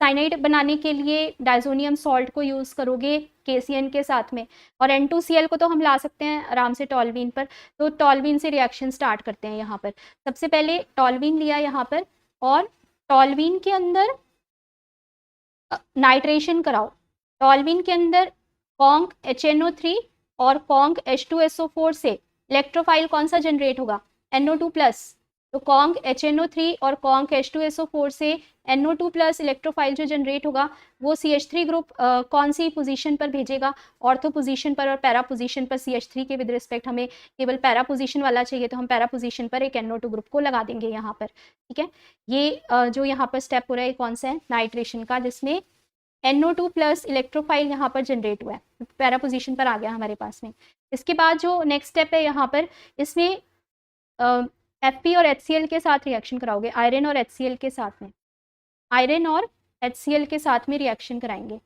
साइनाइड बनाने के लिए डाइजोनियम सॉल्ट को यूज़ करोगे KCN के साथ में, और N2Cl को तो हम ला सकते हैं आराम से टॉल्वीन पर। तो टॉल्वीन से रिएक्शन स्टार्ट करते हैं यहाँ पर। सबसे पहले टॉल्वीन लिया यहाँ पर, और टॉल्वीन के अंदर नाइट्रेशन कराओ। टॉल्वीन के अंदर कॉन्क HNO3 और कॉन्क H2SO4 से इलेक्ट्रोफाइल कौन सा जनरेट होगा, NO2+। तो कॉन्क HNO3 और कॉन्क H2SO4 से NO2+ इलेक्ट्रोफाइल जो जनरेट होगा वो CH3 ग्रुप कौन सी पोजीशन पर भेजेगा, ऑर्थो पोजीशन पर और पैरा पोजीशन पर। CH3 के विद रिस्पेक्ट हमें केवल पैरा पोजीशन वाला चाहिए, तो हम पैरा पोजीशन पर एक NO2 ग्रुप को लगा देंगे यहाँ पर, ठीक है। ये जो यहाँ पर स्टेप हो रहा है कौन सा है, नाइट्रेशन का, जिसमें NO2+ इलेक्ट्रोफाइल यहाँ पर जनरेट हुआ है, पैरा पोजीशन पर आ गया हमारे पास में। इसके बाद जो नेक्स्ट स्टेप है यहाँ पर, इसमें FP और HCl के साथ रिएक्शन कराओगे, आयरन और HCl के साथ में, आयरन और HCl के साथ में रिएक्शन कराएंगे।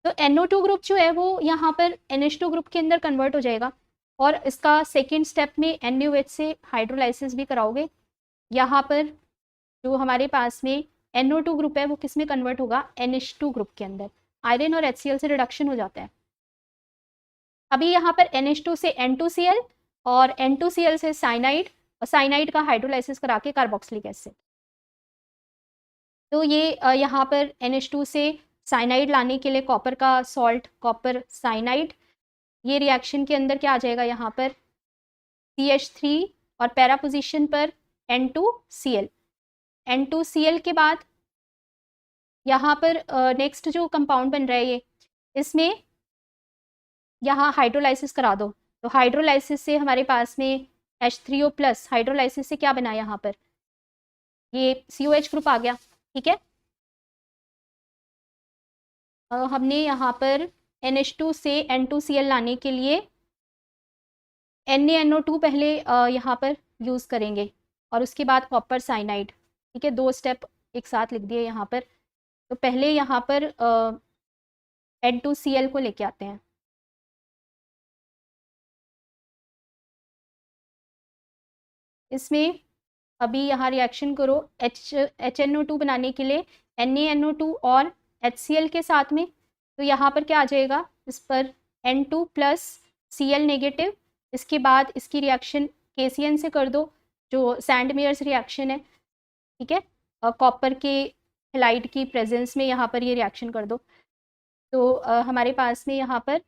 तो NO2 ग्रुप जो है वो यहाँ पर NH2 ग्रुप के अंदर कन्वर्ट हो जाएगा, और इसका सेकेंड स्टेप में NaOH से हाइड्रोलाइसिस भी कराओगे। यहाँ पर जो हमारे पास में NO2 ग्रुप है वो किस में कन्वर्ट होगा, NH2 ग्रुप के अंदर। आयरन और HCl से रिडक्शन हो जाता है। अभी यहाँ पर NH2 से N2Cl और N2Cl से साइनाइड, और साइनाइड का हाइड्रोलाइसिस करा के कार्बोक्सिलिक एसिड। तो ये यहाँ पर NH2 से साइनाइड लाने के लिए कॉपर का सॉल्ट, कॉपर साइनाइड, ये रिएक्शन के अंदर क्या आ जाएगा यहाँ पर CH3 और पैरा पोजीशन पर N2Cl। N2Cl के बाद यहाँ पर नेक्स्ट जो कंपाउंड बन रहा है ये, इसमें यहाँ हाइड्रोलाइसिस करा दो। तो हाइड्रोलाइसिस से हमारे पास में H3O+ हाइड्रोलाइसिस से क्या बना यहाँ पर, ये COH ग्रुप आ गया, ठीक है। हमने यहाँ पर NH2 से N2Cl लाने के लिए NaNO2 पहले यहाँ पर यूज़ करेंगे, और उसके बाद कॉपर साइनाइड, ठीक है। दो स्टेप एक साथ लिख दिए यहाँ पर। तो पहले यहाँ पर N2Cl को लेके आते हैं। इसमें अभी यहाँ रिएक्शन करो HNO2 बनाने के लिए NaNO2 और HCl के साथ में। तो यहाँ पर क्या आ जाएगा, इस पर N2+ Cl नेगेटिव। इसके बाद इसकी रिएक्शन KCN से कर दो, जो सैंडमेयर्स रिएक्शन है, ठीक है। कॉपर के हेलाइड की प्रेजेंस में यहाँ पर ये रिएक्शन कर दो। तो हमारे पास में यहाँ पर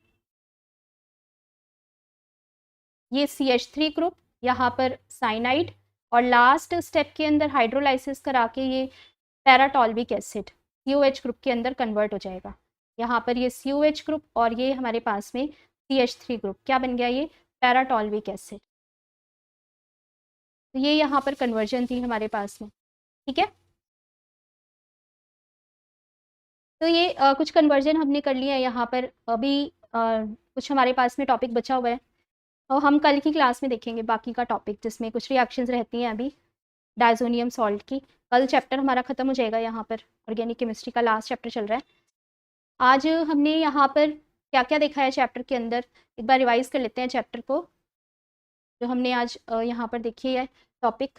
ये CH3 ग्रुप, यहाँ पर साइनाइड, और लास्ट स्टेप के अंदर हाइड्रोलाइसिस करा के ये पैराटॉल्विक एसिड COH ग्रुप के अंदर कन्वर्ट हो जाएगा। यहाँ पर ये COH ग्रुप और ये हमारे पास में CH3 ग्रुप क्या बन गया, ये पैराटॉल्विक एसिड। तो ये यहाँ पर कन्वर्जन थी हमारे पास में, ठीक है। तो ये कुछ कन्वर्जन हमने कर लिया है यहाँ पर। अभी कुछ हमारे पास में टॉपिक बचा हुआ है, और हम कल की क्लास में देखेंगे बाकी का टॉपिक, जिसमें कुछ रिएक्शंस रहती हैं अभी डाइजोनियम सॉल्ट की। कल चैप्टर हमारा ख़त्म हो जाएगा, यहाँ पर ऑर्गेनिक केमिस्ट्री का लास्ट चैप्टर चल रहा है। आज हमने यहाँ पर क्या क्या देखा है चैप्टर के अंदर, एक बार रिवाइज कर लेते हैं चैप्टर को, जो हमने आज यहाँ पर देखी है टॉपिक।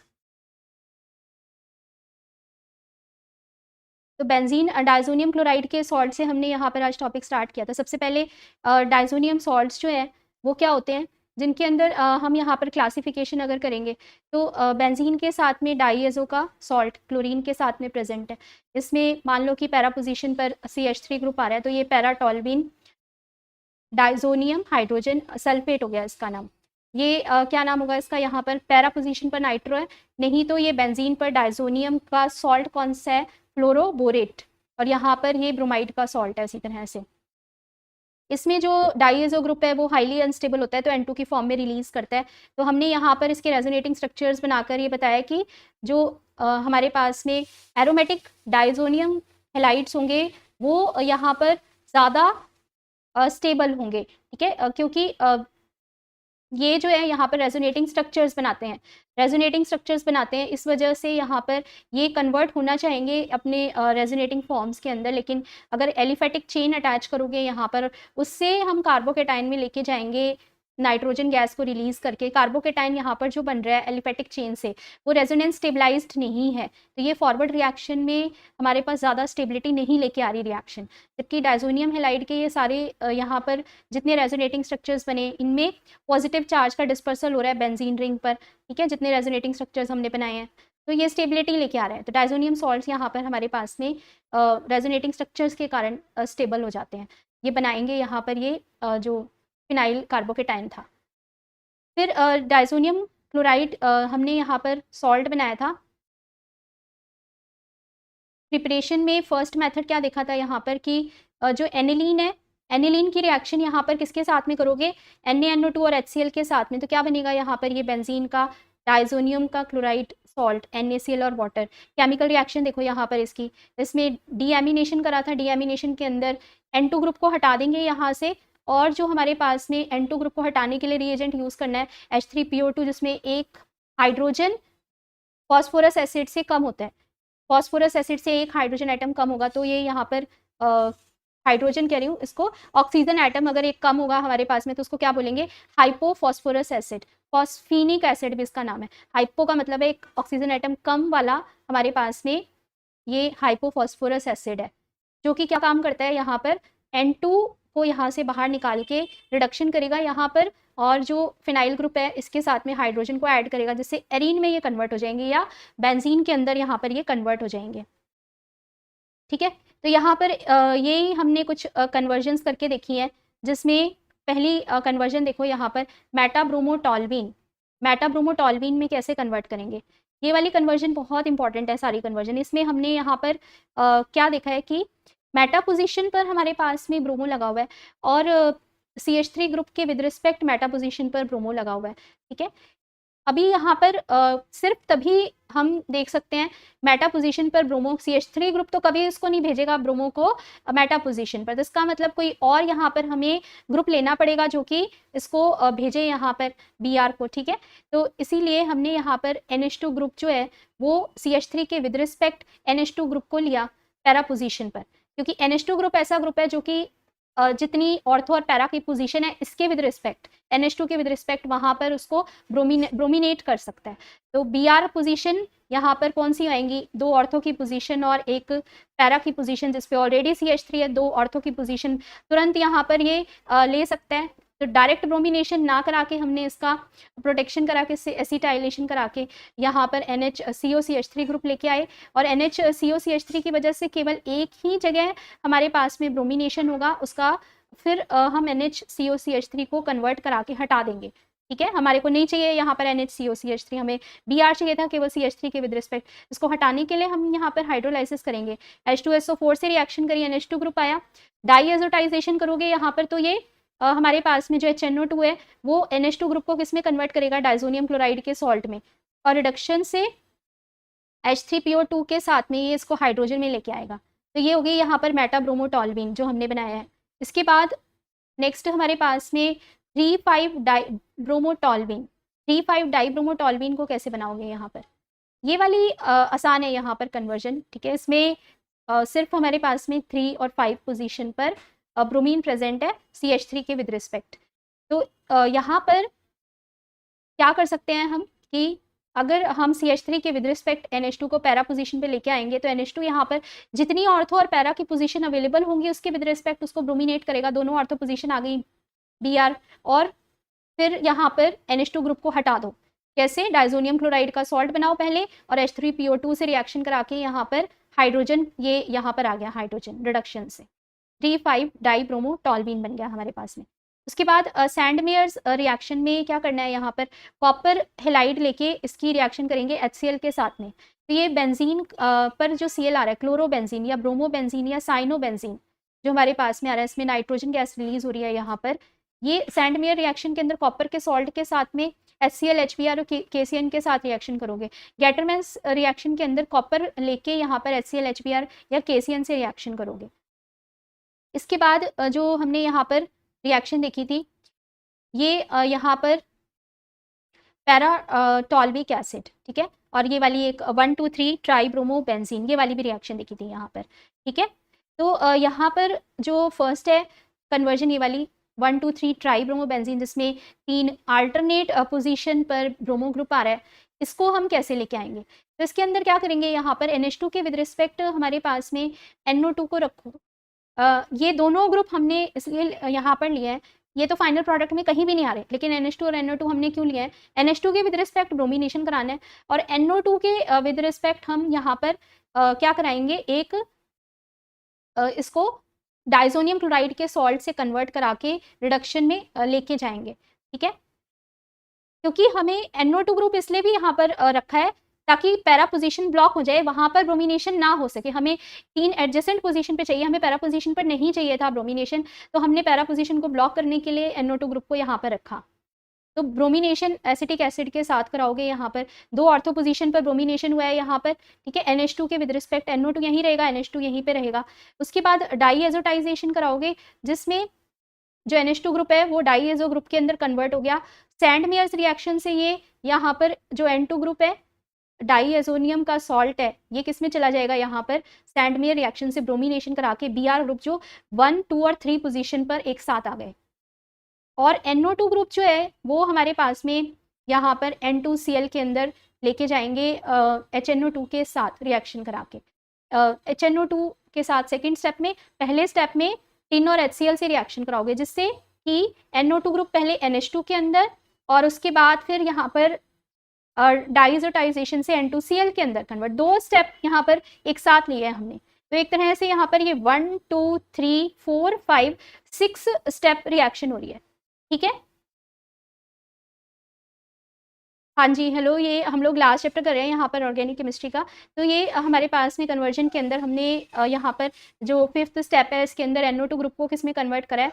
तो बेंजीन डाइजोनियम क्लोराइड के सॉल्ट से हमने यहाँ पर आज टॉपिक स्टार्ट किया था। सबसे पहले डाइजोनियम सॉल्ट्स जो है वो क्या होते हैं, जिनके अंदर हम यहाँ पर क्लासिफिकेशन अगर करेंगे तो बेंजीन के साथ में डाईएजो का सॉल्ट क्लोरीन के साथ में प्रेजेंट है। इसमें मान लो कि पैरा पोजीशन पर CH3 ग्रुप आ रहा है, तो ये पैराटॉल्वीन डाइजोनियम हाइड्रोजन सल्फेट हो गया इसका नाम। ये क्या नाम होगा इसका, यहाँ पर पैरा पोजीशन पर नाइट्रो है, नहीं तो ये बेंजीन पर डाइजोनियम का सॉल्ट कौन सा है, फ्लोरोबोरेट, और यहाँ पर ये ब्रोमाइड का सॉल्ट है इसी तरह से। इसमें जो डाइएजो ग्रुप है वो हाईली अनस्टेबल होता है, तो N2 की फॉर्म में रिलीज करता है। तो हमने यहाँ पर इसके रेजोनेटिंग स्ट्रक्चर्स बनाकर ये बताया कि जो हमारे पास में एरोमेटिक डाइजोनियम हैलाइड्स होंगे वो यहाँ पर ज़्यादा स्टेबल होंगे, ठीक है, क्योंकि ये जो है यहाँ पर रेजोनेटिंग स्ट्रक्चर्स बनाते हैं, रेजोनेटिंग स्ट्रक्चर्स बनाते हैं, इस वजह से यहाँ पर ये कन्वर्ट होना चाहेंगे अपने रेजोनेटिंग फॉर्म्स के अंदर, लेकिन अगर एलिफेटिक चेन अटैच करोगे यहाँ पर, उससे हम कार्बोकेटाइन में लेके जाएंगे नाइट्रोजन गैस को रिलीज करके। कार्बोकेटाइन यहाँ पर जो बन रहा है एलिफेटिक चेन से, वो रेजोनेंस स्टेबलाइज्ड नहीं है, तो ये फॉरवर्ड रिएक्शन में हमारे पास ज़्यादा स्टेबिलिटी नहीं लेके आ रही रिएक्शन। जबकि डाइजोनियम हैलाइड के ये सारे यहाँ पर जितने रेजोनेटिंग स्ट्रक्चर्स बने, इनमें पॉजिटिव चार्ज का डिस्पर्सल हो रहा है बेंजीन रिंग पर, ठीक है, जितने रेजोनेटिंग स्ट्रक्चर्स हमने बनाए हैं, तो ये स्टेबिलिटी लेके आ रहा है। तो डाइजोनियम सॉल्ट्स यहाँ पर हमारे पास में रेजोनेटिंग स्ट्रक्चर्स के कारण स्टेबल हो जाते हैं, ये बनाएंगे यहाँ पर ये जो फिनाइल कार्बोकेटाइन था। फिर डाइजोनियम क्लोराइड हमने यहाँ पर सॉल्ट बनाया था। प्रिपरेशन में फर्स्ट मेथड क्या देखा था यहाँ पर कि जो एनिलीन है, एनिलीन की रिएक्शन यहाँ पर किसके साथ में करोगे, NaNO2 और HCl के साथ में, तो क्या बनेगा यहाँ पर ये बेंजीन का डाइजोनियम का क्लोराइड सॉल्ट NaCl और वाटर। केमिकल रिएक्शन देखो यहाँ पर इसकी, इसमें डीएमिनेशन करा था, डीएमिनेशन के अंदर N2 ग्रुप को हटा देंगे यहाँ से, और जो हमारे पास में N2 ग्रुप को हटाने के लिए रिएजेंट यूज करना है H3PO2, जिसमें एक हाइड्रोजन फॉस्फोरस एसिड से कम होता है, फॉस्फोरस एसिड से एक हाइड्रोजन एटम कम होगा, तो ये यहाँ पर हाइड्रोजन कह रही हूँ, इसको ऑक्सीजन एटम अगर एक कम होगा हमारे पास में, तो उसको क्या बोलेंगे, हाइपोफॉस्फोरस एसिड, फॉस्फीनिक एसिड भी इसका नाम है। हाइपो का मतलब है एक ऑक्सीजन एटम कम वाला, हमारे पास में ये हाइपोफॉस्फोरस एसिड है, जो कि क्या काम करता है, यहाँ पर N2 को यहाँ से बाहर निकाल के रिडक्शन करेगा यहाँ पर, और जो फिनाइल ग्रुप है इसके साथ में हाइड्रोजन को ऐड करेगा, जिससे एरीन में ये कन्वर्ट हो जाएंगे या बेंजीन के अंदर यहाँ पर ये कन्वर्ट हो जाएंगे, ठीक है। तो यहाँ पर ये हमने कुछ कन्वर्जन्स करके देखी है, जिसमें पहली कन्वर्जन देखो यहाँ पर मेटाब्रोमोटॉल्वीन, मेटाब्रोमोटॉल्वीन में कैसे कन्वर्ट करेंगे, ये वाली कन्वर्जन बहुत इंपॉर्टेंट है सारी कन्वर्जन। इसमें हमने यहाँ पर क्या देखा है कि मेटा पोजीशन पर हमारे पास में ब्रोमो लगा हुआ है, और CH3 ग्रुप के विद रिस्पेक्ट मेटा पोजीशन पर ब्रोमो लगा हुआ है, ठीक है। अभी यहाँ पर सिर्फ तभी हम देख सकते हैं मेटा पोजीशन पर ब्रोमो, CH3 ग्रुप तो कभी इसको नहीं भेजेगा ब्रोमो को मेटा पोजीशन पर, तो इसका मतलब कोई और यहाँ पर हमें ग्रुप लेना पड़ेगा जो कि इसको भेजे यहाँ पर Br को, ठीक है। तो इसीलिए हमने यहाँ पर NH2 ग्रुप जो है वो CH3 के विद रिस्पेक्ट NH2 ग्रुप को लिया पैरा पोजीशन पर, क्योंकि NH2 ग्रुप ऐसा ग्रुप है जो कि जितनी ऑर्थो और पैरा की पोजीशन है इसके विद रिस्पेक्ट NH2 के विद रिस्पेक्ट वहां पर उसको ब्रोमिनेट कर सकता है। तो Br पोजीशन यहाँ पर कौन सी आएंगी, दो ऑर्थो की पोजीशन और एक पैरा की पोजीशन, जिसपे ऑलरेडी CH3 है, दो ऑर्थो की पोजीशन तुरंत यहाँ पर ये ले सकता है। तो डायरेक्ट ब्रोमिनेशन ना करा के हमने इसका प्रोटेक्शन करा के, एसिटाइलेशन करा के यहाँ पर NHCOCH3 ग्रुप लेके आए, और NHCOCH3 की वजह से केवल एक ही जगह हमारे पास में ब्रोमिनेशन होगा उसका, फिर हम NHCOCH3 को कन्वर्ट करा के हटा देंगे, ठीक है। हमारे को नहीं चाहिए यहाँ पर NHCOCH3, हमें Br चाहिए था केवल CH3 के विद रिस्पेक्ट। इसको हटाने के लिए हम यहाँ पर हाइड्रोलाइसिस करेंगे, H2SO4 से रिएक्शन करिए, NH2 ग्रुप आया, डाईएजोटाइजेशन करोगे यहाँ पर, तो ये हमारे पास में जो HNO2 है वो NH2 ग्रुप को किस में कन्वर्ट करेगा, डाइजोनियम क्लोराइड के सॉल्ट में, और रिडक्शन से H3PO2 के साथ में ये इसको हाइड्रोजन में लेके आएगा। तो ये हो गई यहाँ पर मेटाब्रोमोटॉल्वीन जो हमने बनाया है। इसके बाद नेक्स्ट हमारे पास में 3,5-डाइब्रोमोटॉल्वीन, 3,5-डाइब्रोमोटॉल्वीन को कैसे बनाओगे यहाँ पर, ये वाली आसान है यहाँ पर कन्वर्जन, ठीक है। इसमें सिर्फ हमारे पास में 3 और 5 पोजीशन पर ब्रोमीन प्रेजेंट है CH3 के विद रिस्पेक्ट। तो यहाँ पर क्या कर सकते हैं हम कि अगर हम CH3 के विद रिस्पेक्ट NH2 को पैरा पोजीशन पे लेके आएंगे, तो NH2 यहाँ पर जितनी ऑर्थो और पैरा की पोजीशन अवेलेबल होंगी उसके विद रिस्पेक्ट उसको ब्रोमिनेट करेगा, दोनों ऑर्थो पोजीशन आ गई Br, और फिर यहाँ पर NH2 ग्रुप को हटा दो, कैसे, डाइजोनियम क्लोराइड का सॉल्ट बनाओ पहले, और H3PO2 से रिएक्शन करा के यहाँ पर हाइड्रोजन, ये यहाँ पर आ गया हाइड्रोजन रिडक्शन से 3,5-डाइब्रोमोटॉल्वीन बन गया हमारे पास में। उसके बाद सैंडमेयर्स रिएक्शन में क्या करना है, यहाँ पर कॉपर हेलाइड लेके इसकी रिएक्शन करेंगे HCl के साथ में, तो ये बेंजीन पर जो Cl आ रहा है, क्लोरोबेंजीन या ब्रोमोबेंजीन या साइनोबेंजीन, जो हमारे पास में आ रहा है, इसमें नाइट्रोजन गैस रिलीज हो रही है यहाँ पर। ये सैंडमेयर रिएक्शन के अंदर कॉपर के सॉल्ट के साथ में HCl HBr और KCN के साथ रिएक्शन करोगे। गेटरमैन्स रिएक्शन के अंदर कॉपर लेके यहाँ पर HCl HBr या KCN से रिएक्शन करोगे। इसके बाद जो हमने यहाँ पर रिएक्शन देखी थी, ये यहाँ पर पैराटॉल्विक एसिड, ठीक है, और ये वाली एक 1,2,3 ट्राइब्रोमोबेंजीन, ये वाली भी रिएक्शन देखी थी यहाँ पर, ठीक है। तो यहाँ पर जो फर्स्ट है कन्वर्जन, ये वाली 1,2,3 ट्राइब्रोमोबेंजीन, जिसमें 3 अल्टरनेट पोजीशन पर ब्रोमो ग्रुप आ रहा है, इसको हम कैसे लेके आएंगे? तो इसके अंदर क्या करेंगे, यहाँ पर NH2 के विद रिस्पेक्ट हमारे पास में NO2 को रखो। ये दोनों ग्रुप हमने इसलिए यहाँ पर लिए हैं, ये तो फाइनल प्रोडक्ट में कहीं भी नहीं आ रहे, लेकिन NH2 और NO2 हमने क्यों लिया है? NH2 के विद रिस्पेक्ट ब्रोमिनेशन कराना है, और NO2 के विद रिस्पेक्ट हम यहाँ पर क्या कराएंगे, एक इसको डाइजोनियम क्लोराइड के सॉल्ट से कन्वर्ट करा के रिडक्शन में लेके जाएंगे, ठीक है। क्योंकि हमें NO2 ग्रुप इसलिए भी यहाँ पर रखा है ताकि पैरा पोजीशन ब्लॉक हो जाए, वहां पर ब्रोमिनेशन ना हो सके। हमें 3 एडजेसेंट पोजीशन पे चाहिए, हमें पैरा पोजीशन पर नहीं चाहिए था ब्रोमिनेशन, तो हमने पैरा पोजीशन को ब्लॉक करने के लिए NO2 ग्रुप को यहाँ पर रखा। तो ब्रोमिनेशन एसिटिक एसिड के साथ कराओगे, यहाँ पर 2 ऑर्थो पोजीशन पर ब्रोमिनेशन हुआ है यहाँ पर, ठीक है। NH2 के विद रिस्पेक्ट NO2 यहीं रहेगा, NH2 यहीं पे रहेगा। उसके बाद डाईएजोटाइजेशन कराओगे, जिसमें जो NH2 ग्रुप है वो डाईएजो ग्रुप के अंदर कन्वर्ट हो गया। सैंडमेयर्स रिएक्शन से ये यहाँ पर जो N2 ग्रुप है, डाईएजोनियम का सॉल्ट है, ये किस में चला जाएगा, यहाँ पर सैंडमेयर रिएक्शन से ब्रोमिनेशन करा के Br ग्रुप जो 1, 2 और 3 पोजीशन पर एक साथ आ गए। और NO2 ग्रुप जो है वो हमारे पास में यहाँ पर N2Cl के अंदर लेके जाएंगे HNO2 के साथ रिएक्शन करा के। HNO2 के साथ सेकेंड स्टेप में, पहले स्टेप में टिन और HCl से रिएक्शन कराओगे, जिससे कि NO2 ग्रुप पहले NH2 के अंदर और उसके बाद फिर यहाँ पर डाइजोटाइजेशन से N2Cl के अंदर कन्वर्ट। 2 स्टेप यहाँ पर एक साथ लिए हैं हमने। तो एक तरह से यहाँ पर ये 1, 2, 3, 4, 5, 6 स्टेप रिएक्शन हो रही है, ठीक है। हाँ जी, हेलो, ये हम लोग लास्ट चैप्टर कर रहे हैं यहाँ पर ऑर्गेनिक केमिस्ट्री का। तो ये हमारे पास में कन्वर्जन के अंदर हमने यहाँ पर जो 5th स्टेप है, इसके अंदर NO2 ग्रुप को किस में कन्वर्ट करा है,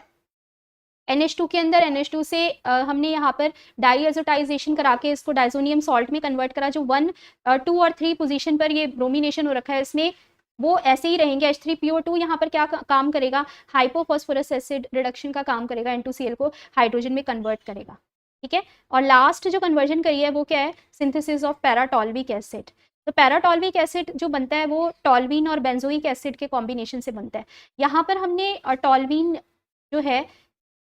NH2 के अंदर NH2 से हमने यहाँ पर डाईएजोटाइजेशन करा के इसको डाइजोनियम सॉल्ट में कन्वर्ट करा। जो 1, 2 और 3 पोजीशन पर ये ब्रोमिनेशन हो रखा है, इसमें वो ऐसे ही रहेंगे। H3PO2 यहाँ पर क्या काम करेगा, हाइपोफॉस्फोरस एसिड रिडक्शन का काम करेगा, N2Cl को हाइड्रोजन में कन्वर्ट करेगा, ठीक है। और लास्ट जो कन्वर्जन करी है वो क्या है, सिंथेसिस ऑफ पैराटॉल्विक एसिड। तो पैराटॉल्विक एसिड जो बनता है वो टॉल्वीन और बेंजोइक एसिड के कॉम्बिनेशन से बनता है। यहाँ पर हमने टॉल्वीन जो है,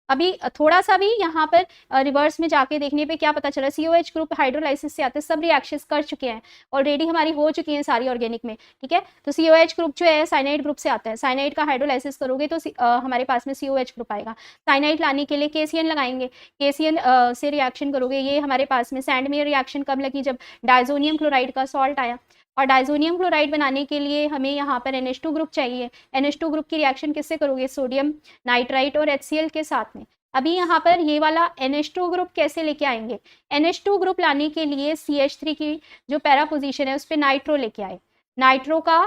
अभी थोड़ा सा भी यहाँ पर रिवर्स में जाके देखने पे क्या पता चला, COH ग्रुप हाइड्रोलाइसिस से आते हैं, सब रिएक्शंस कर चुके हैं ऑलरेडी, हमारी हो चुकी हैं सारी ऑर्गेनिक में, ठीक है। तो COH ग्रुप जो है साइनाइड ग्रुप से आता है, साइनाइड का हाइड्रोलाइसिस करोगे तो हमारे पास में COH ग्रुप आएगा। साइनाइड लाने के लिए KCN लगाएंगे, KCN से रिएक्शन करोगे। ये हमारे पास में सैंडमेयर रिएक्शन कब लगी, जब डाइजोनियम क्लोराइड का सॉल्ट आया। और डाइजोनियम क्लोराइड बनाने के लिए हमें यहाँ पर NH2 ग्रुप चाहिए। NH2 ग्रुप की रिएक्शन किससे करोगे, सोडियम नाइट्राइट और HCl के साथ में। अभी यहाँ पर ये वाला NH2 ग्रुप कैसे लेके आएंगे, NH2 ग्रुप लाने के लिए CH3 की जो पैरा पोजीशन है उस पर नाइट्रो लेके आए। नाइट्रो का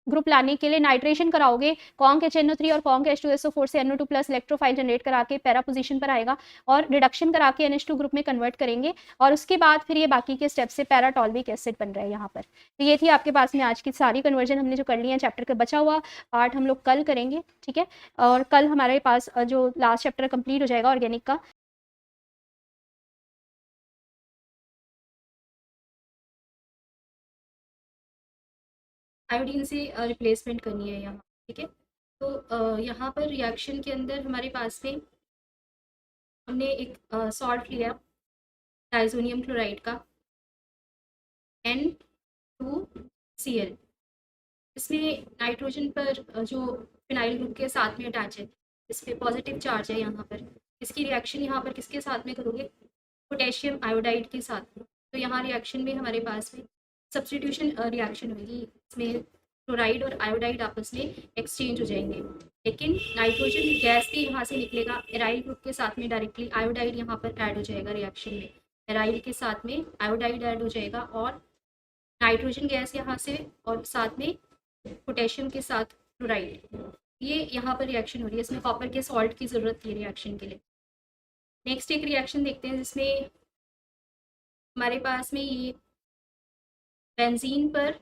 ग्रुप लाने के लिए नाइट्रेशन कराओगे, कॉन्क HNO3 और कॉन्क H2SO4 से NO2 प्लस इलेक्ट्रोफाइल जनरेट करा के पैरा पोजीशन पर आएगा और रिडक्शन करा के NH2 ग्रुप में कन्वर्ट करेंगे। और उसके बाद फिर ये बाकी के स्टेप से पैराटॉल्विक एसिड बन रहा है यहाँ पर। तो ये थी आपके पास में आज की सारी कन्वर्जन हमने जो कर ली है। चैप्टर का बचा हुआ पार्ट हम लोग कल करेंगे, ठीक है। और कल हमारे पास जो लास्ट चैप्टर कंप्लीट हो जाएगा ऑर्गेनिक का। आयोडीन से रिप्लेसमेंट करनी है यहाँ, ठीक है। तो यहाँ पर रिएक्शन के अंदर हमारे पास में हमने एक सॉल्ट लिया डाइजोनियम क्लोराइड का N2Cl। इसमें नाइट्रोजन पर जो फिनाइल ग्रुप के साथ में अटैच है, इस पर पॉजिटिव चार्ज है यहाँ पर। इसकी रिएक्शन यहाँ पर किसके साथ में करोगे, पोटेशियम आयोडाइड के साथ में। तो यहाँ रिएक्शन में हमारे पास में सब्स्टिट्यूशन रिएक्शन होगी, इसमें क्लोराइड और आयोडाइड आपस में एक्सचेंज हो जाएंगे। लेकिन नाइट्रोजन गैस भी यहाँ से निकलेगा, एराइल ग्रुप के साथ में डायरेक्टली आयोडाइड यहाँ पर ऐड हो जाएगा रिएक्शन में। एराइल के साथ में आयोडाइड ऐड हो जाएगा और नाइट्रोजन गैस यहाँ से और साथ में पोटेशियम के साथ क्लोराइड, ये यहाँ पर रिएक्शन हो रही है, इसमें कॉपर के सॉल्ट की ज़रूरत थी रिएक्शन के लिए। नेक्स्ट एक रिएक्शन देखते हैं जिसमें हमारे पास में ये बेंजीन पर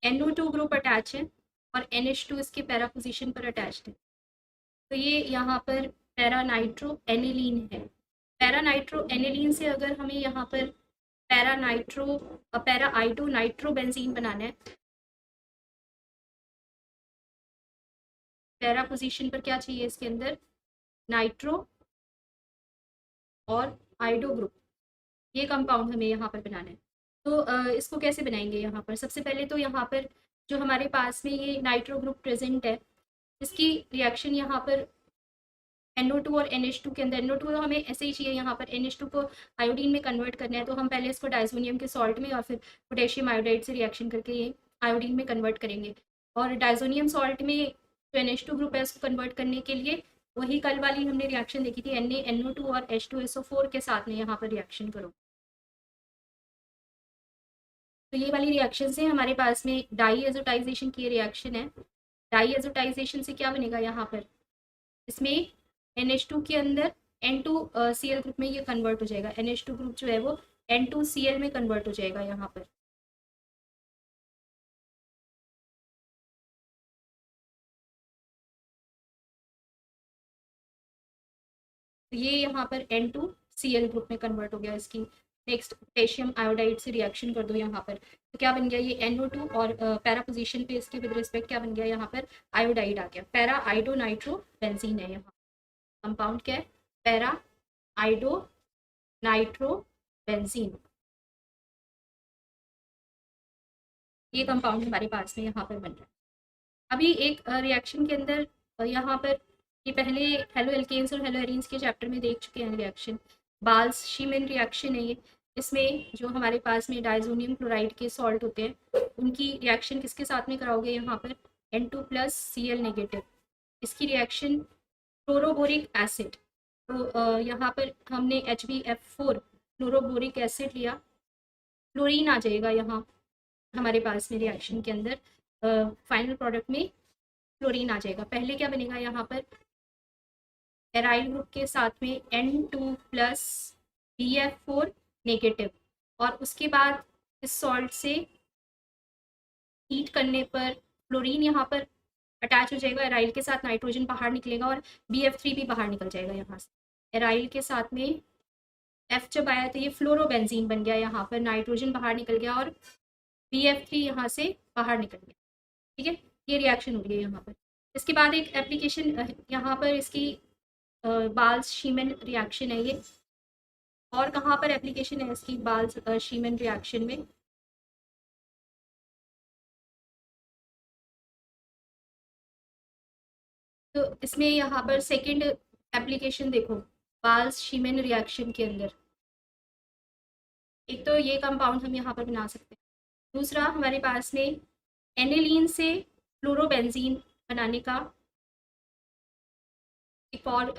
NO2 ग्रुप अटैच है और NH2 इसके पैरा पोजीशन पर अटैच्ड है। तो ये यहाँ पर पैरा नाइट्रो एनिलीन है। पैरा नाइट्रो एनिलीन से अगर हमें यहाँ पर पैरा आइडो नाइट्रो बेंजीन बनाना है, पैरा पोजीशन पर क्या चाहिए इसके अंदर, नाइट्रो और आइडो ग्रुप, ये कंपाउंड हमें यहाँ पर बनाना है। तो इसको कैसे बनाएंगे यहाँ पर, सबसे पहले तो यहाँ पर जो हमारे पास में ये नाइट्रो ग्रुप प्रेजेंट है, इसकी रिएक्शन यहाँ पर NO2 और NH2 के अंदर, NO2 तो हमें ऐसे ही चाहिए, यहाँ पर NH2 को आयोडीन में कन्वर्ट करना है, तो हम पहले इसको डाइजोनियम के सॉल्ट में और फिर पोटेशियम आयोडाइड से रिएक्शन करके ये आयोडीन में कन्वर्ट करेंगे। और डाइजोनियम सॉल्ट में जो NH2 ग्रुप है उसको कन्वर्ट करने के लिए वही कल वाली हमने रिएक्शन देखी थी, NaNO2 और H2SO4 के साथ में यहाँ पर रिएक्शन करो। तो ये वाली रिएक्शन से हमारे पास में डाई एजोटाइजेशन की रिएक्शन है। डाई एजोटाइजेशन से क्या बनेगा यहाँ पर, इसमें NH2 के अंदर N2Cl ग्रुप में ये कन्वर्ट हो जाएगा, NH2 ग्रुप जो है वो N2Cl में कन्वर्ट हो जाएगा यहाँ पर। तो ये यहाँ पर N2Cl ग्रुप में कन्वर्ट हो गया इसकी। नेक्स्ट पोटेशियम आयोडाइड से रिएक्शन कर दो यहाँ पर, तो क्या बन गया ये NO2 और पैरा पोजीशन पे इसके विद रिस्पेक्ट क्या बन गया यहाँ पर, आयोडाइड आ गया, पैरा आइडो नाइट्रो बेंजीन है यहाँ। कंपाउंड क्या है, पैरा आइडो नाइट्रो बेंजीन, ये कंपाउंड हमारे पास में यहाँ पर बन रहा है। अभी एक रिएक्शन के अंदर यहाँ पर ये पहले हेलो एल्केन्स और हेलो एरीन्स के चैप्टर में देख चुके हैं रिएक्शन, बाल्स शीमेन रिएक्शन है ये। इसमें जो हमारे पास में डाइजोनियम क्लोराइड के सॉल्ट होते हैं उनकी रिएक्शन किसके साथ में कराओगे यहाँ पर, N2+Cl नेगेटिव, इसकी रिएक्शन फ्लोरोबोरिक एसिड। तो यहाँ पर हमने HbF4 फ्लोरोबोरिक एसिड लिया, फ्लोरीन आ जाएगा यहाँ हमारे पास में रिएक्शन के अंदर, फाइनल प्रोडक्ट में फ्लोरीन आ जाएगा। पहले क्या बनेगा यहाँ पर, एराइल ग्रुप के साथ में N2+BF4 नेगेटिव, और उसके बाद इस सॉल्ट से हीट करने पर फ्लोरीन यहाँ पर अटैच हो जाएगा, एराइल के साथ नाइट्रोजन बाहर निकलेगा और BF3 भी बाहर निकल जाएगा यहाँ से। एराइल के साथ में F जब आया तो ये फ्लोरोबेंजीन बन गया, यहाँ पर नाइट्रोजन बाहर निकल गया और BF3 यहाँ से बाहर निकल गया। ठीक है, ये रिएक्शन हो रही है यहाँ पर। इसके बाद एक एप्लीकेशन यहाँ पर इसकी बाल्स शीमेन रिएक्शन है ये, और कहाँ पर एप्लीकेशन है इसकी बाल्स शीमेन रिएक्शन में, तो इसमें यहाँ पर सेकंड एप्लीकेशन देखो बाल्स शीमेन रिएक्शन के अंदर। एक तो ये कंपाउंड हम यहाँ पर बना सकते हैं, दूसरा हमारे पास में एनिलीन से फ्लोरोबेंजीन बनाने का एक और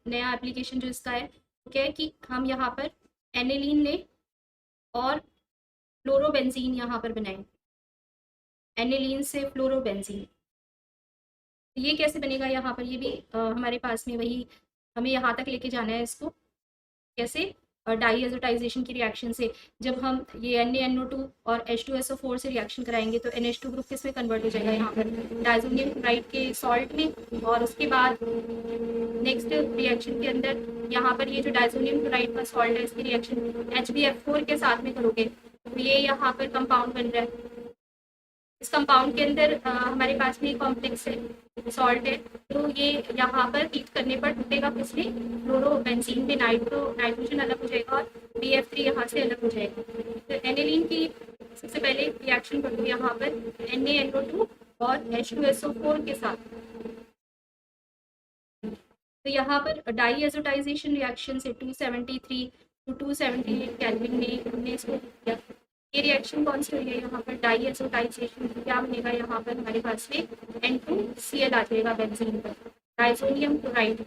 नया एप्लीकेशन जो इसका है वो क्या है कि हम यहाँ पर एनिलीन लें और फ्लोरोबेंजीन यहाँ पर बनाएं, एनिलीन से फ्लोरोबेंजीन। ये कैसे बनेगा यहाँ पर, ये भी हमारे पास में वही हमें यहाँ तक लेके जाना है इसको, कैसे, और डाई एजोटाइजेशन की रिएक्शन से जब हम ये NaNO2 और H2SO4 से रिएक्शन कराएंगे तो NH2 ग्रुप किस में कन्वर्ट हो जाएगा यहाँ पर, डाइजोनियम क्लोराइड के सॉल्ट में, और उसके बाद नेक्स्ट रिएक्शन के अंदर यहाँ पर ये जो डाइजोनियम क्लोराइड का सॉल्ट है इसकी रिएक्शन HbF4 के साथ में करोगे तो ये यहाँ पर कंपाउंड बन रहा है। इस कंपाउंड के अंदर हमारे पास में कॉम्प्लेक्स है, सॉल्ट है, तो ये यहाँ पर हीट करने पर टूटेगा किसमें, फ्लोरोबेंजीन में नाइट्रोजन अलग हो जाएगा और BF3 यहाँ से अलग हो जाएगा। तो एनिलीन की सबसे पहले रिएक्शन कर दो यहाँ पर NaNO2 और H2SO4 के साथ। तो यहाँ पर डाई एजोटाइजेशन रिएक्शन से 273 to 278 केल्विन में हमने इसको किया। ये रिएक्शन कौन सी हुई है यहाँ पर, डाई एजोटाइजेशन, क्या बनेगा यहाँ पर हमारे पास में N2Cl आ जाएगा बेंजीन पर, डाइजोनियम क्लोराइड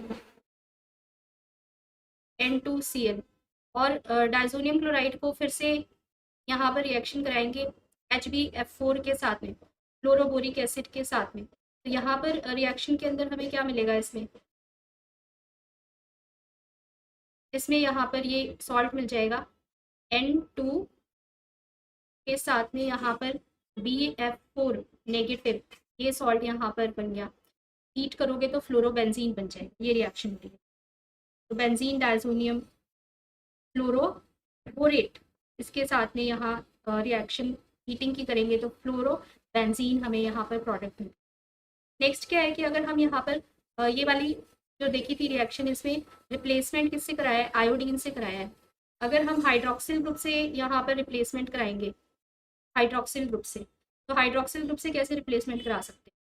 N2Cl, और डाइजोनियम क्लोराइड को फिर से यहाँ पर रिएक्शन कराएंगे HbF4 के साथ में, फ्लोरोबोरिक एसिड के साथ में। तो यहाँ पर रिएक्शन के अंदर हमें क्या मिलेगा, इसमें यहाँ पर ये सॉल्ट मिल जाएगा N2 के साथ में, यहाँ पर BF4 नेगेटिव, ये सॉल्ट यहाँ पर बन गया। हीट करोगे तो फ्लोरोबेंजीन बन जाए, ये रिएक्शन होती है। तो बेंजीन डायजोनियम फ्लोरोबोरेट, इसके साथ में यहाँ रिएक्शन हीटिंग की करेंगे तो फ्लोरोबेंजीन हमें यहाँ पर प्रोडक्ट मिलता है। नेक्स्ट क्या है कि अगर हम यहाँ पर ये वाली जो देखी थी रिएक्शन, इसमें रिप्लेसमेंट किससे कराया है, आयोडीन से कराया है। अगर हम हाइड्रोक्सिल ग्रुप से यहाँ पर रिप्लेसमेंट कराएंगे, हाइड्रोक्सिल ग्रुप से, तो हाइड्रोक्सिल ग्रुप से कैसे रिप्लेसमेंट करा सकते हैं?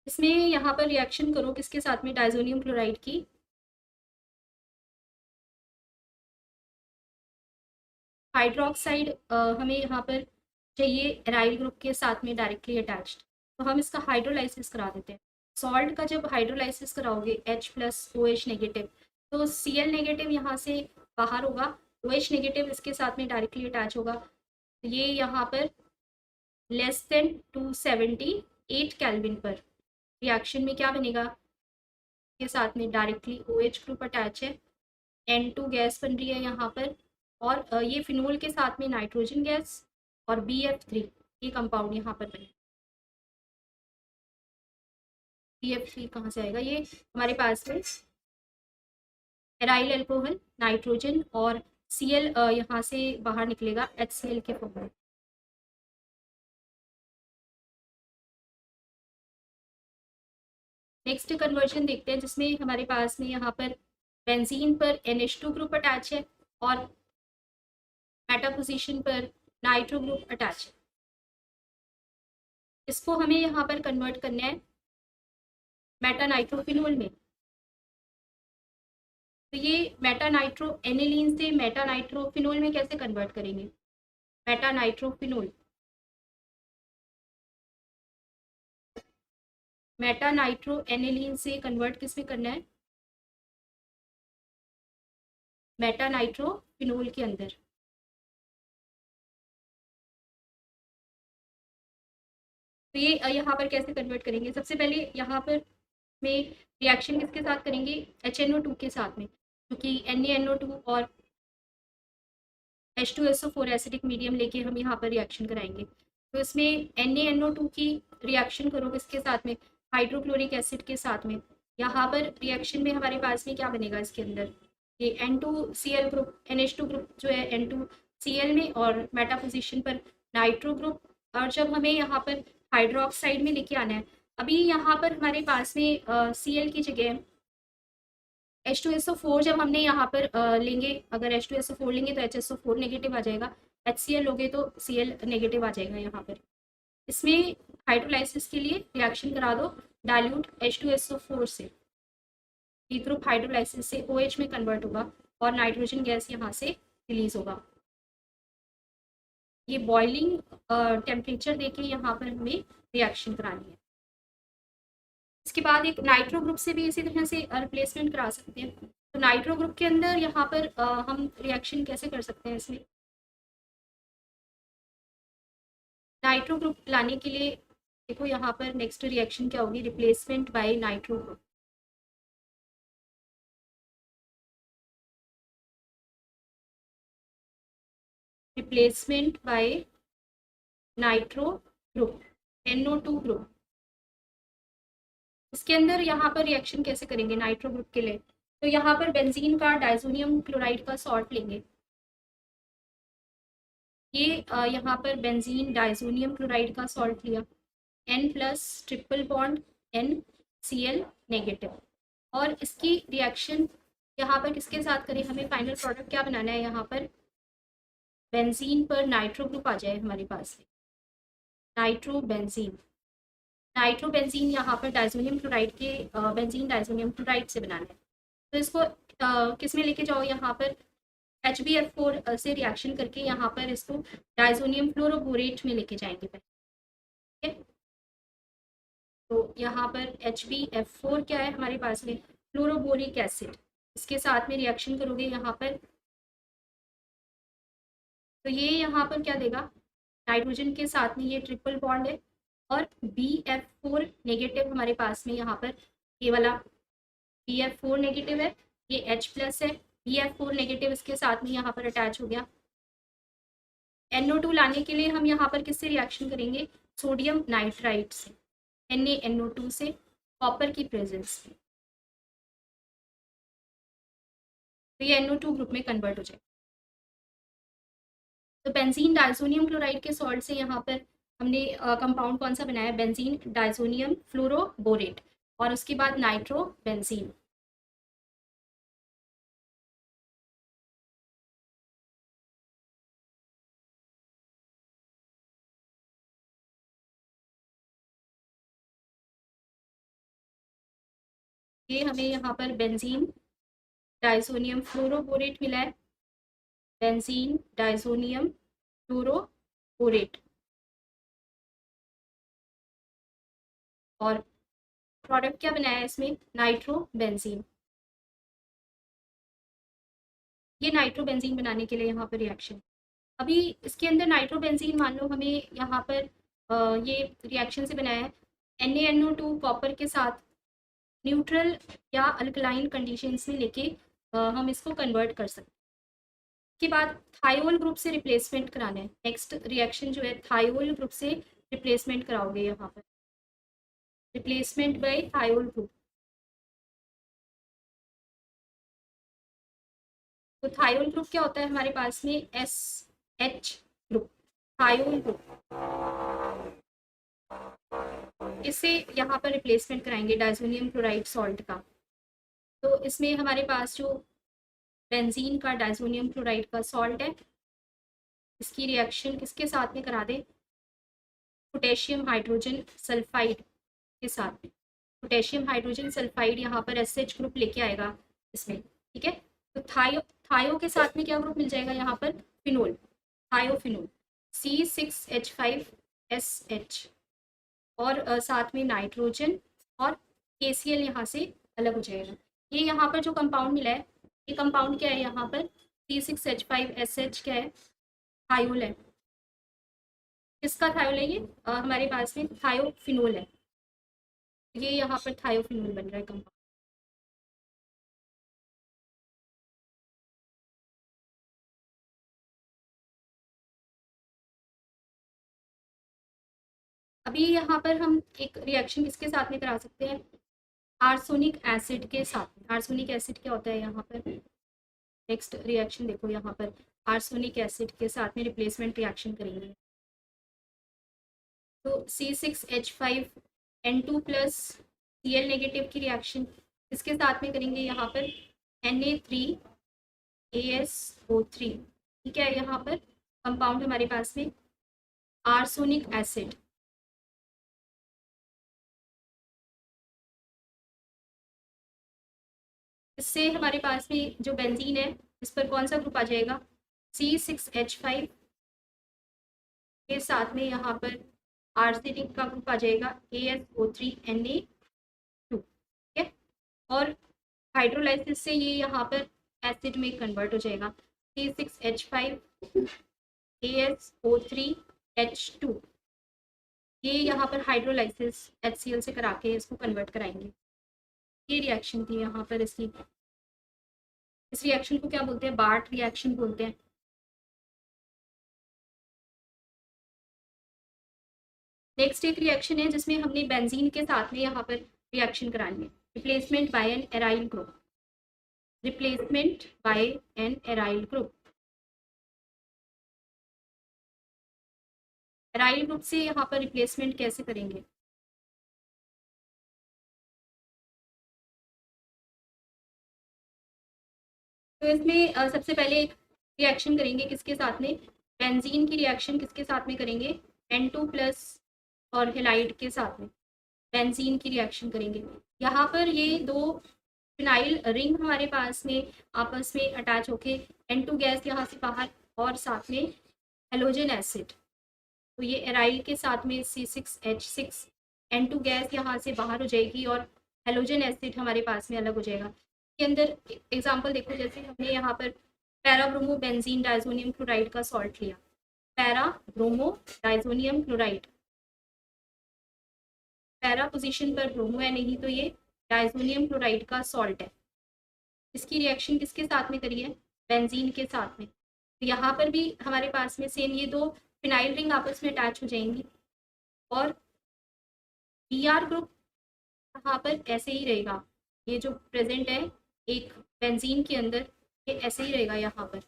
इसमें यहाँ पर रिएक्शन करो किसके साथ में, डायजोनियम क्लोराइड की, हाइड्रोक्साइड हमें यहाँ पर चाहिए एराइल ग्रुप के साथ में डायरेक्टली अटैच्ड, तो हम इसका हाइड्रोलाइसिस करा देते हैं। सॉल्ट का जब हाइड्रोलाइसिस कराओगे H+OH नेगेटिव, तो Cl नेगेटिव यहाँ से बाहर होगा, OH नेगेटिव इसके साथ में डायरेक्टली अटैच होगा। तो ये यहाँ पर लेस देन 278 केल्विन पर रिएक्शन में क्या बनेगा, के साथ में डायरेक्टली OH ग्रुप अटैच है, N2 गैस बन रही है यहाँ पर, और ये फिनोल के साथ में नाइट्रोजन गैस और BF3, ये कंपाउंड यहाँ पर बने। BF3 कहाँ से आएगा, ये हमारे पास में एराइल अल्कोहल, नाइट्रोजन और Cl यहाँ से बाहर निकलेगा HCl के फॉर्म में। नेक्स्ट कन्वर्जन देखते हैं, जिसमें हमारे पास में यहाँ पर बेंजीन पर NH2 ग्रुप अटैच है और मेटा पोजीशन पर नाइट्रो ग्रुप अटैच है। इसको हमें यहाँ पर कन्वर्ट करना है मेटा नाइट्रोफिनोल में। तो ये मेटा नाइट्रो एनिलीन से मेटा नाइट्रोफिनोल में कैसे कन्वर्ट करेंगे, Meta nitrophenol, Meta nitro aniline से कन्वर्ट किस में करना है, मेटा नाइट्रोफिनोल के अंदर। तो ये यहाँ पर कैसे कन्वर्ट करेंगे, सबसे पहले यहाँ पर में रिएक्शन किसके साथ करेंगे, HNO2 के साथ में, क्योंकि NaNO2 और H2SO4 एसिडिक मीडियम लेके हम यहाँ पर रिएक्शन कराएंगे। तो इसमें NaNO2 की रिएक्शन करो किसके साथ में, हाइड्रोक्लोरिक एसिड के साथ में। यहाँ पर रिएक्शन में हमारे पास में क्या बनेगा, इसके अंदर ये N2Cl ग्रुप, NH2 ग्रुप जो है N2Cl में और मेटा पोजीशन पर नाइट्रो ग्रुप, और जब हमें यहाँ पर हाइड्रोक्साइड में लेके आना है, अभी यहाँ पर हमारे पास में Cl की जगह H2SO4 जब हमने यहाँ पर लेंगे, अगर H2SO4 लेंगे तो HSO4 नेगेटिव आ जाएगा, HCl लोगे तो Cl नेगेटिव आ जाएगा यहाँ पर। इसमें हाइड्रोलाइसिस के लिए रिएक्शन करा दो डाइल्यूट H2SO4 से, ई ग्रुप हाइड्रोलाइसिस से OH में कन्वर्ट होगा और नाइट्रोजन गैस यहाँ से रिलीज होगा। ये बॉइलिंग टेम्परेचर देके यहाँ पर हमें रिएक्शन करानी है। इसके बाद एक नाइट्रो ग्रुप से भी इसी तरह से रिप्लेसमेंट करा सकते हैं। तो नाइट्रो ग्रुप के अंदर यहाँ पर हम रिएक्शन कैसे कर सकते हैं, इसमें नाइट्रो ग्रुप लाने के लिए देखो यहाँ पर नेक्स्ट रिएक्शन क्या होगी, replacement bye nitro group. Replacement bye nitro group, NO2 group. इसके अंदर यहाँ पर रिएक्शन कैसे करेंगे नाइट्रो ग्रुप के लिए, तो यहाँ पर बेंजीन का डाइजोनियम क्लोराइड का सॉल्ट लेंगे। ये यहाँ पर बेंजीन डाइजोनियम क्लोराइड का सॉल्ट लिया, N+ triple bond NCl negative, और इसकी रिएक्शन यहाँ पर किसके साथ करें, हमें फाइनल प्रोडक्ट क्या बनाना है, यहाँ पर बेंजीन पर नाइट्रो ग्रुप आ जाए हमारे पास, नाइट्रोबेंजीन। नाइट्रोबेंजीन यहाँ पर डाइजोनियम क्लोराइड के बेंजीन डाइजोनियम क्लोराइड से बनाना है। तो इसको किस में लेके जाओ, यहाँ पर HbF4 से रिएक्शन करके यहाँ पर इसको डाइजोनियम फ्लोरोबोरेट में लेके जाएंगे पहले, ठीक है। तो यहाँ पर HbF4 क्या है हमारे पास में, फ्लोरोबोरिक एसिड, इसके साथ में रिएक्शन करोगे यहाँ पर, तो ये यहाँ पर क्या देगा, नाइट्रोजन के साथ में ये ट्रिपल बॉन्ड है और BF4 नेगेटिव हमारे पास में यहाँ पर, ये वाला BF4 नेगेटिव है, ये H+ है, BF4 नेगेटिव इसके साथ में यहाँ पर अटैच हो गया। NO2 लाने के लिए हम यहाँ पर किससे रिएक्शन करेंगे, सोडियम नाइट्राइट से, NaNO2 से, कॉपर की प्रेजेंस में, तो ये NO2 ग्रुप में कन्वर्ट हो जाएगा। तो बेंजीन डाइसोनियम क्लोराइड के सॉल्ट से यहाँ पर हमने कंपाउंड कौन सा बनाया, बेंजीन डाइसोनियम फ्लोरोबोरेट, और उसके बाद नाइट्रो बेंजीन। ये हमें यहाँ पर बेंजीन डाइसोनियम फ्लोरोबोरेट मिला है, बेंजीन डाइसोनियम फ्लोरोबोरेट, और प्रोडक्ट क्या बनाया है इसमें, नाइट्रो बेंजीन। ये नाइट्रो बेंजीन बनाने के लिए यहाँ पर रिएक्शन, अभी इसके अंदर नाइट्रो बेंजीन मान लो हमें यहाँ पर ये रिएक्शन से बनाया है, NaNO2 कॉपर के साथ न्यूट्रल या अल्कलाइन कंडीशन में लेके हम इसको कन्वर्ट कर सकते हैं। इसके बाद थायोल ग्रुप से रिप्लेसमेंट कराना है, नेक्स्ट रिएक्शन जो है थायोल ग्रुप से रिप्लेसमेंट कराओगे यहाँ पर, रिप्लेसमेंट बाय थायोल ग्रुप। तो थायोल ग्रुप क्या होता है हमारे पास में, SH ग्रुप, थायोल ग्रुप, इससे यहाँ पर रिप्लेसमेंट कराएंगे डाइसोनियम क्लोराइड सॉल्ट का। तो इसमें हमारे पास जो बेंजीन का डाइसोनियम क्लोराइड का सॉल्ट है, इसकी रिएक्शन किसके साथ में करा दे, पोटेशियम हाइड्रोजन सल्फाइड के साथ में, पोटेशियम हाइड्रोजन सल्फाइड यहाँ पर SH ग्रुप लेके आएगा इसमें, ठीक है। तो थायो के साथ में क्या ग्रुप मिल जाएगा यहाँ पर, फिनोल, थायोफिनोल, C6H5SH, और साथ में नाइट्रोजन और KCl यहाँ से अलग हो जाएगा। ये यहाँ पर जो कंपाउंड मिला है, ये कंपाउंड क्या है यहाँ पर, C6H5SH क्या है, थायोल है। किसका थायोल है ये, हमारे पास में थायोफिनोल है, ये यहाँ पर थायोफिनोल बन रहा है कंपाउंड। अभी यहाँ पर हम एक रिएक्शन किसके साथ में करा सकते हैं, आर्सेनिक एसिड के साथ में। आर्सेनिक एसिड क्या होता है यहाँ पर, नेक्स्ट रिएक्शन देखो यहाँ पर, आर्सेनिक एसिड के साथ में रिप्लेसमेंट रिएक्शन करेंगे। तो C6H5N2+ Cl नेगेटिव की रिएक्शन किसके साथ में करेंगे यहाँ पर, Na3ASO3, ठीक है। यहाँ पर कंपाउंड हमारे पास में आर्सेनिक एसिड, इससे हमारे पास में जो बेंजीन है इस पर कौन सा ग्रुप आ जाएगा, C6H5 के साथ में यहाँ पर आर्सेनिक का ग्रुप आ जाएगा ASO3Na2, ठीक है। और हाइड्रोलाइसिस से ये यहाँ पर एसिड में कन्वर्ट हो जाएगा, C6H5ASO3H2, ये यहाँ पर हाइड्रोलाइसिस HCl से करा के इसको कन्वर्ट कराएंगे। ये रिएक्शन थी यहाँ पर इसकी, इस रिएक्शन को क्या बोलते हैं, बार्ट रिएक्शन बोलते हैं। नेक्स्ट एक रिएक्शन है जिसमें हमने बेंजीन के साथ में यहाँ पर रिएक्शन करानी है, replacement by an aryl group, replacement by an aryl group. Aryl group से यहाँ पर रिप्लेसमेंट कैसे करेंगे, तो इसमें सबसे पहले एक रिएक्शन करेंगे किसके साथ में, बेंजीन की रिएक्शन किसके साथ में करेंगे, N2+ और हेलाइड के साथ में बेंजीन की रिएक्शन करेंगे। यहाँ पर ये दो फिनाइल रिंग हमारे पास में आपस में अटैच होके N2 गैस यहाँ से बाहर और साथ में हेलोजन एसिड, तो ये एराइल के साथ में C6H6 N2 गैस यहाँ से बाहर हो जाएगी और हेलोजन एसिड हमारे पास में अलग हो जाएगा। के अंदर एग्जांपल देखो, जैसे हमने यहाँ पर पैराब्रोमो बेंजीन डाइजोनियम क्लोराइड का सॉल्ट लिया, पैराब्रोमो डाइजोनियम क्लोराइड, पैरा पोजीशन पर ब्रोमो है, नहीं तो ये डाइजोनियम क्लोराइड का सॉल्ट है। इसकी रिएक्शन किसके साथ में करी है? बेंजीन के साथ में। तो यहाँ पर भी हमारे पास में सेम ये दो फिनाइल रिंग आपस में अटैच हो जाएंगी और Br ग्रुप यहाँ पर ऐसे ही रहेगा, ये जो प्रेजेंट है एक बेंजीन के अंदर, ये ऐसे ही रहेगा। यहाँ पर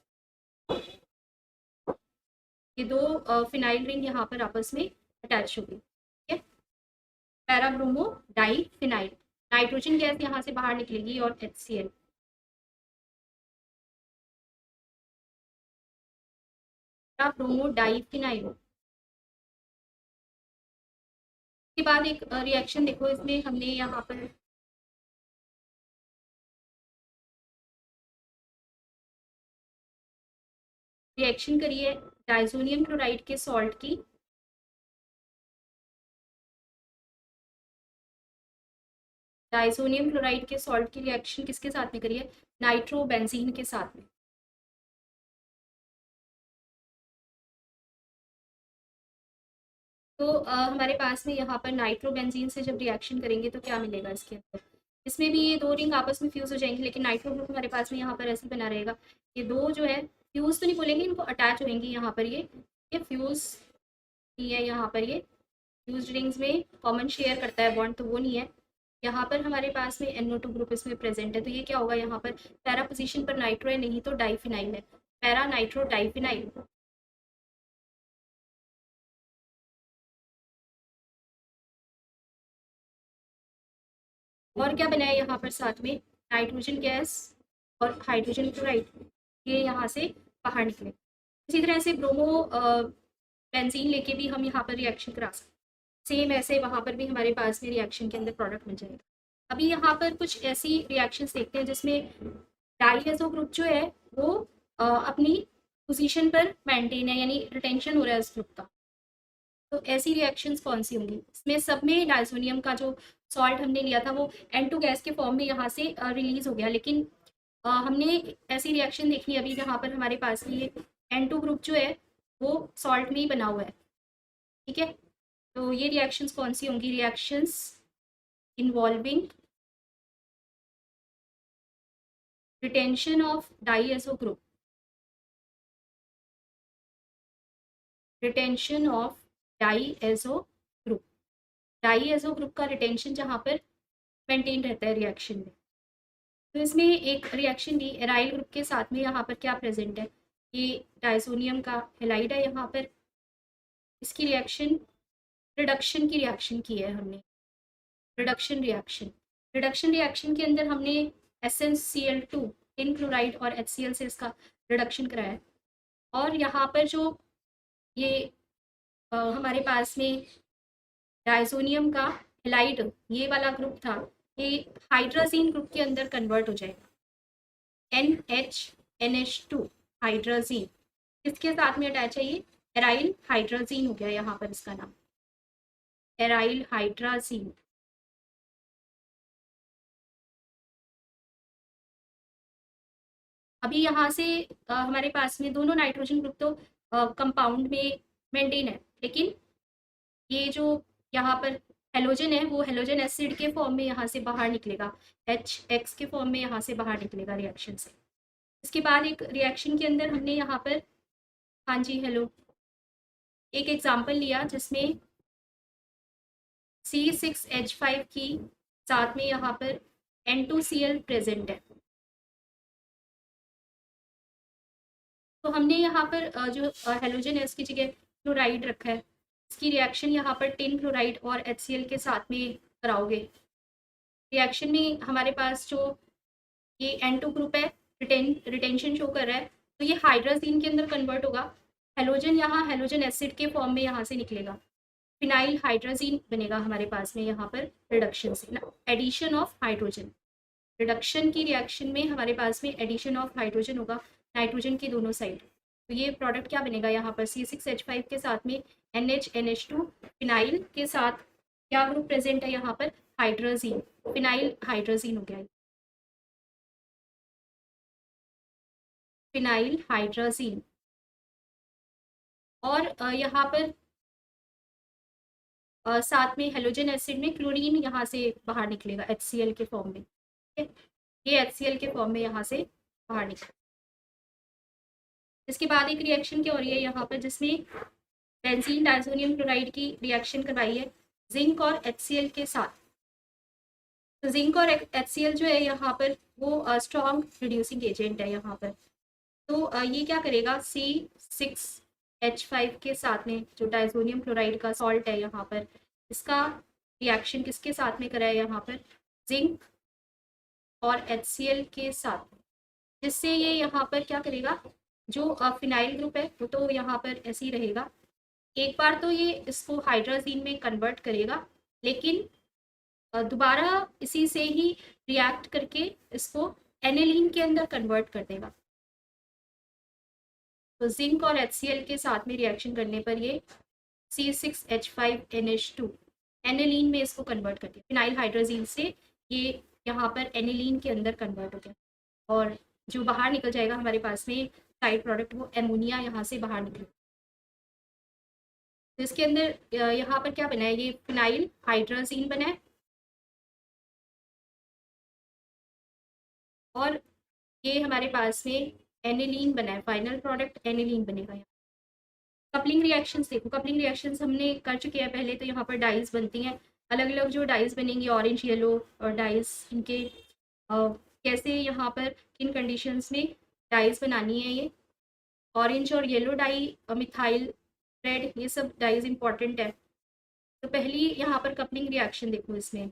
ये दो फिनाइल रिंग यहाँ पर आपस में अटैच होगी, ठीक है। पैराब्रोमो डाई फिनाइल, नाइट्रोजन गैस यहाँ से बाहर निकलेगी और HCl, पैराब्रोमो डाई फिनाइल। के बाद एक रिएक्शन देखो, इसमें हमने यहाँ पर रिएक्शन करी है डाइजोनियम क्लोराइड के सॉल्ट की, डाइजोनियम क्लोराइड के सॉल्ट की रिएक्शन किसके साथ में करी है? नाइट्रोबेंजीन के साथ में। तो हमारे पास में यहाँ पर नाइट्रोबेंजीन से जब रिएक्शन करेंगे तो क्या मिलेगा इसके अंदर? इसमें भी ये दो रिंग आपस में फ्यूज हो जाएंगी, लेकिन नाइट्रो ग्रुप हमारे पास में यहाँ पर ऐसे बना रहेगा। ये दो जो है फ्यूज तो नहीं बोलेंगे, इनको अटैच होंगी यहाँ पर, ये फ्यूज नहीं है। यहाँ पर ये फ्यूज रिंग्स में कॉमन शेयर करता है बॉन्ड, तो वो नहीं है। यहाँ पर हमारे पास में NO2 ग्रुप इसमें प्रेजेंट है, तो ये क्या होगा? यहाँ पर पैरा पोजीशन पर नाइट्रो है, नहीं तो डाइफिनाइल है, पैरा नाइट्रो डाइफिनाइल। और क्या बनाया यहाँ पर साथ में? नाइट्रोजन गैस और हाइड्रोजन क्लोराइड, ये यहाँ से बाहर निकले। इसी तरह से ब्रोमो बेंजीन लेके भी हम यहाँ पर रिएक्शन करा सकते, सेम ऐसे वहाँ पर भी हमारे पास में रिएक्शन के अंदर प्रोडक्ट बन जाएगा। अभी यहाँ पर कुछ ऐसी रिएक्शंस देखते हैं जिसमें डाईएसओ ग्रुप जो है वो अपनी पोजीशन पर मेंटेन है, यानी रिटेंशन हो रहा है इस ग्रुप का। तो ऐसी रिएक्शंस कौन सी होंगी? इसमें सब में डाइजोनियम का जो सॉल्ट हमने लिया था वो N2 गैस के फॉर्म में यहाँ से रिलीज हो गया, लेकिन हमने ऐसी रिएक्शन देखनी अभी जहाँ पर हमारे पास में ये N2 ग्रुप जो है वो सॉल्ट में ही बना हुआ है, ठीक है। तो ये रिएक्शंस कौन सी होंगी? Reactions involving retention of diazo group, retention of diazo group, diazo group का रिटेंशन जहाँ पर मेंटेन रहता है रिएक्शन में। तो इसमें एक रिएक्शन भी एराइल ग्रुप के साथ में यहाँ पर क्या प्रेजेंट है? ये डाइसोनियम का हेलाइड है यहाँ पर, इसकी रिएक्शन रिडक्शन की रिएक्शन की है हमने, रिडक्शन रिएक्शन। रिडक्शन रिएक्शन के अंदर हमने SnCl2 टिन क्लोराइड और HCl से इसका रिडक्शन कराया है। और यहाँ पर जो ये हमारे पास में डाइसोनियम का हेलाइड ये वाला ग्रुप था, ये हाइड्राजीन ग्रुप के अंदर कन्वर्ट हो जाएगा, NH NH2 हाइड्राजीन। किसके साथ में अटैच है? ये एराइल हाइड्राजीन हो गया यहाँ पर इसका नाम, एराइल हाइड्राजीन। अभी यहाँ से हमारे पास में दोनों नाइट्रोजन ग्रुप तो कंपाउंड में मेंटेन है, लेकिन ये जो यहाँ पर हेलोजन है वो हेलोजन एसिड के फॉर्म में यहाँ से बाहर निकलेगा, HX के फॉर्म में यहाँ से बाहर निकलेगा रिएक्शन से। इसके बाद एक रिएक्शन के अंदर हमने यहाँ पर, हाँ जी हेलो, एक एग्जाम्पल लिया जिसमें C6H5 की साथ में यहाँ पर N2Cl प्रेजेंट है। तो हमने यहाँ पर जो हेलोजन है उसकी जगह क्लोराइड रखा है, इसकी रिएक्शन यहाँ पर टिन क्लोराइड और HCl के साथ में कराओगे। रिएक्शन में हमारे पास जो ये N2 ग्रुप है रिटेंशन शो कर रहा है, तो ये हाइड्राजीन के अंदर कन्वर्ट होगा, हेलोजन यहाँ हेलोजन एसिड के फॉर्म में यहाँ से निकलेगा, फिनाइल हाइड्राजीन बनेगा हमारे पास में यहाँ पर रिडक्शन से ना, एडिशन ऑफ हाइड्रोजन। रिडक्शन की रिएक्शन में हमारे पास में एडिशन ऑफ हाइड्रोजन होगा नाइट्रोजन की दोनों साइड। तो ये प्रोडक्ट क्या बनेगा? यहाँ पर C6H5 के साथ में NH NH2 फिनाइल के साथ क्या ग्रुप प्रेजेंट है यहाँ पर? हाइड्रोजीन, फिनाइल हाइड्रोजीन हो गया। फिनाइल हाइड्राजीन, और यहाँ पर साथ में हेलोजन एसिड में क्लोरीन यहाँ से बाहर निकलेगा HCl के फॉर्म में, ठीक है, ये HCl के फॉर्म में यहाँ से बाहर निकलेगा। इसके बाद एक रिएक्शन क्या हो रही है यहाँ पर, जिसमें बेंजीन डाइजोनियम क्लोराइड की रिएक्शन करवाई है जिंक और HCl के साथ। तो जिंक और HCl जो है यहाँ पर वो स्ट्रॉन्ग रिड्यूसिंग एजेंट है यहाँ पर। तो ये क्या करेगा, C6H5 के साथ में जो डाइजोनियम क्लोराइड का सॉल्ट है यहाँ पर, इसका रिएक्शन किसके साथ में करा है यहाँ पर, जिंक और HCl के साथ, जिससे ये यहाँ पर क्या करेगा, जो फिनाइल ग्रुप है वो तो यहाँ पर ऐसे ही रहेगा। एक बार तो ये इसको हाइड्राजीन में कन्वर्ट करेगा, लेकिन दोबारा इसी से ही रिएक्ट करके इसको एनिलीन के अंदर कन्वर्ट कर देगा। तो जिंक और HCl के साथ में रिएक्शन करने पर ये C6H5NH2 एनिलीन में इसको कन्वर्ट कर दिया, फिनाइल हाइड्राजीन से ये यहाँ पर एनिलीन के अंदर कन्वर्ट हो गया, और जो बाहर निकल जाएगा हमारे पास में साइड प्रोडक्ट, वो एमोनिया यहाँ से बाहर निकले। तो इसके अंदर यहाँ पर क्या बना है, ये फिनाइल हाइड्राजीन बना है, और ये हमारे पास में एनिलीन बना है, फाइनल प्रोडक्ट एनिलीन बनेगा। यहाँ कपलिंग रिएक्शंस देखो, कपलिंग रिएक्शंस हमने कर चुके हैं पहले। तो यहाँ पर डाइज बनती हैं, अलग अलग जो डाइज बनेंगी, ऑरेंज येलो और डाइज, इनके कैसे यहाँ पर किन कंडीशंस में डाइज बनानी है। ये ऑरेंज और येलो डाई, मिथाइल रेड, ये सब डाइज इंपॉर्टेंट है। तो पहली यहाँ पर कपलिंग रिएक्शन देखो, इसमें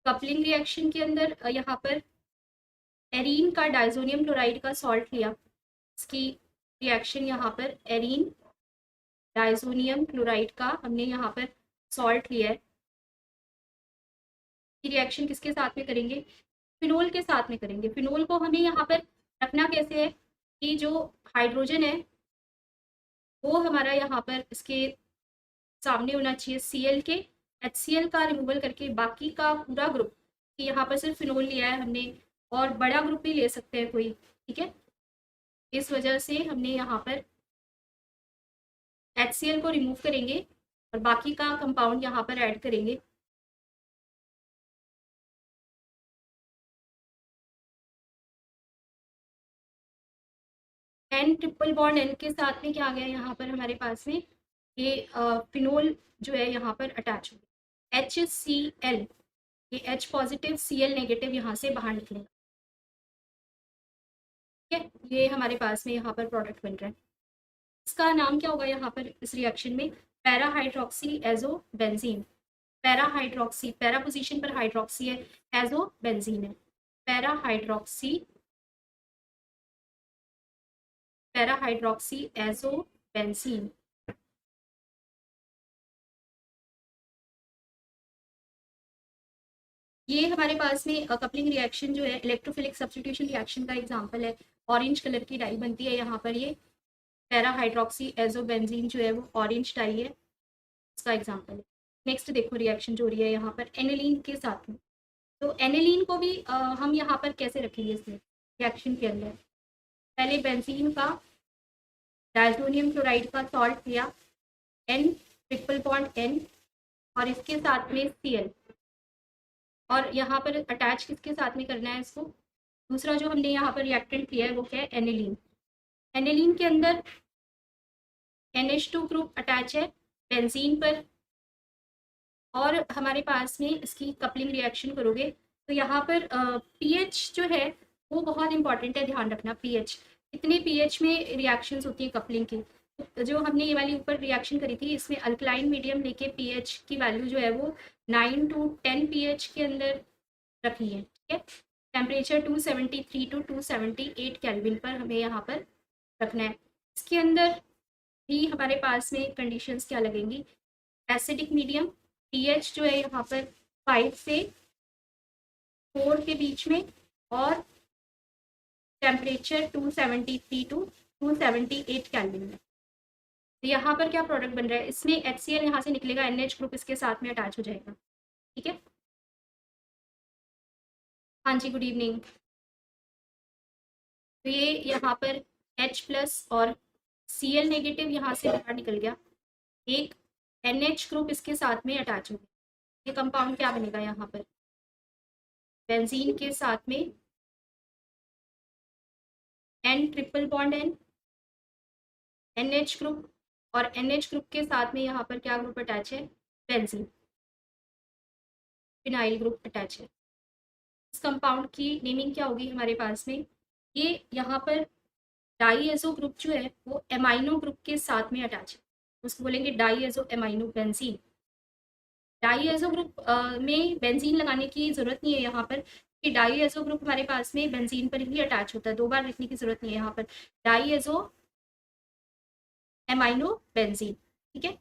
कपलिंग रिएक्शन के अंदर यहाँ पर एरीन का डाइजोनियम क्लोराइड का सॉल्ट लिया, इसकी रिएक्शन यहाँ पर एरीन डाइजोनियम क्लोराइड का हमने यहाँ पर सॉल्ट लिया है, रिएक्शन किसके साथ में करेंगे, फिनोल के साथ में करेंगे। फिनोल को हमें यहाँ पर रखना कैसे है कि जो हाइड्रोजन है वो हमारा यहाँ पर इसके सामने होना चाहिए Cl के, HCl का रिमूवल करके बाकी का पूरा ग्रुप, कि यहाँ पर सिर्फ फिनोल लिया है हमने, और बड़ा ग्रुप भी ले सकते हैं कोई, ठीक है। इस वजह से हमने यहाँ पर HCl को रिमूव करेंगे और बाकी का कंपाउंड यहाँ पर ऐड करेंगे। N ट्रिपल बॉन्ड N के साथ में क्या आ गया यहाँ पर हमारे पास में, ये फिनोल जो है यहाँ पर अटैच हो गया, HCl, ये H पॉजिटिव Cl नेगेटिव यहाँ से बाहर निकलेगा, ठीक है। ये हमारे पास में यहाँ पर प्रोडक्ट बन रहा है। इसका नाम क्या होगा यहाँ पर इस रिएक्शन में, para hydroxy azo benzene. Para hydroxy, para position पर हाइड्रोक्सी है, एजो बेंजीन है, para hydroxy, para hydroxy azo benzene. ये हमारे पास में कपलिंग रिएक्शन जो है इलेक्ट्रोफिलिक सब्स्टिट्यूशन रिएक्शन का एग्जांपल है। ऑरेंज कलर की डाई बनती है यहाँ पर, ये पैरा हाइड्रोक्सी एजोबेंजीन जो है वो ऑरेंज डाई है, इसका एग्जांपल है। नेक्स्ट देखो रिएक्शन जो हो रही है यहाँ पर एनिलीन के साथ में। तो एनिलीन को भी हम यहाँ पर कैसे रखेंगे इसमें रिएक्शन के अंदर, पहले बेंजीन का डाइजोनियम क्लोराइड का सॉल्ट लिया, N ट्रिपल बॉन्ड N, और इसके साथ में Cl, और यहाँ पर अटैच किसके साथ में करना है इसको, दूसरा जो हमने यहाँ पर रिएक्टेंट लिया है वो क्या है, एनिलीन। एनिलीन के अंदर NH2 ग्रुप अटैच है बेंजीन पर, और हमारे पास में इसकी कपलिंग रिएक्शन करोगे तो यहाँ पर pH जो है वो बहुत इंपॉर्टेंट है, ध्यान रखना pH, कितने pH में रिएक्शंस होती है कपलिंग की। जो हमने ये वाली ऊपर रिएक्शन करी थी, इसमें अल्कलाइन मीडियम लेके pH की वैल्यू जो है वो 9 to 10 pH के अंदर रखनी है, ठीक है। टेम्परेचर 273 to 278 केल्विन पर हमें यहाँ पर रखना है। इसके अंदर भी हमारे पास में कंडीशंस क्या लगेंगी, एसिडिक मीडियम, pH जो है यहाँ पर 5 से 4 के बीच में, और टेम्परेचर 273 to 278 केल्विन में। तो यहाँ पर क्या प्रोडक्ट बन रहा है, इसमें HCl यहाँ से निकलेगा, NH ग्रुप इसके साथ में अटैच हो जाएगा, ठीक है। हाँ जी, गुड इवनिंग। तो ये यहाँ पर H+ और Cl नेगेटिव यहाँ से बाहर निकल गया, एक NH ग्रुप इसके साथ में अटैच हो गया। ये कंपाउंड क्या बनेगा यहाँ पर, बेंजीन के साथ में N triple bond N, NH group, और NH ग्रुप के साथ में यहाँ पर क्या ग्रुप अटैच है, बेंजीन, फिनाइल ग्रुप अटैच है। इस कंपाउंड की नेमिंग क्या होगी हमारे पास में, ये यहाँ पर डाईएजो ग्रुप जो है वो एमाइनो ग्रुप के साथ में अटैच है, उसको बोलेंगे डाईएजो एमाइनो बेंजीन। डाईएजो ग्रुप में बेंजीन लगाने की जरूरत नहीं है यहाँ पर, कि डाईएजो ग्रुप हमारे पास में बेंजीन पर ही अटैच होता है, दो बार लिखने की जरूरत नहीं है यहाँ पर, डाईएजो एमाइनो बेंजीन। ठीक है,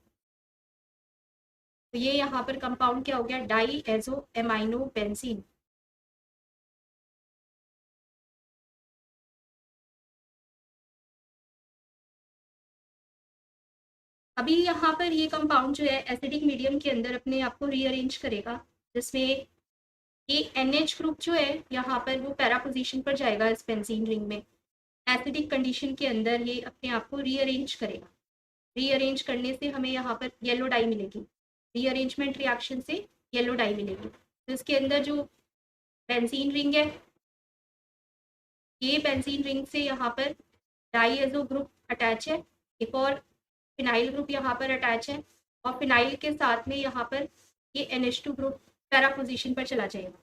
तो ये यहाँ पर कंपाउंड क्या हो गया, डाईएजो एमाइनो बेंजीन। अभी यहाँ पर ये कंपाउंड जो है एसिडिक मीडियम के अंदर अपने आप को रीअरेंज करेगा, जिसमें ये NH ग्रुप जो है यहाँ पर वो पैरा पोजीशन पर जाएगा इस बेंजीन रिंग में। एसिडिक कंडीशन के अंदर ये अपने आप को रीअरेंज करेगा, रीअरेंज करने से हमें यहाँ पर येलो डाई मिलेगी, रीअरेंजमेंट रिएक्शन से येलो डाई मिलेगी। तो इसके अंदर जो बेंजीन रिंग है, ये बेंजीन रिंग से यहाँ पर डाईएजो ग्रुप अटैच है, एक और फिनाइल ग्रुप यहाँ पर अटैच है, और फिनाइल के साथ में यहाँ पर ये NH2 ग्रुप पैरा पोजीशन पर चला जाएगा।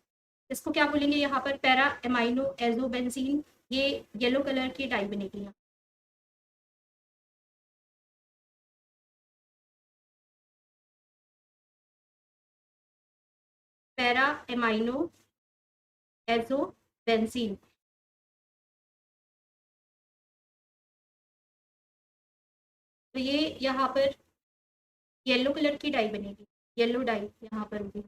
इसको क्या बोलेंगे यहाँ पर, पैरा एमाइनो एजो बेंजीन। ये येलो कलर की डाई बनेगी यहाँ। Para amino azo benzene. तो ये यहाँ पर येलो कलर की डाई बनेगी, येलो डाई यहाँ पर होगी।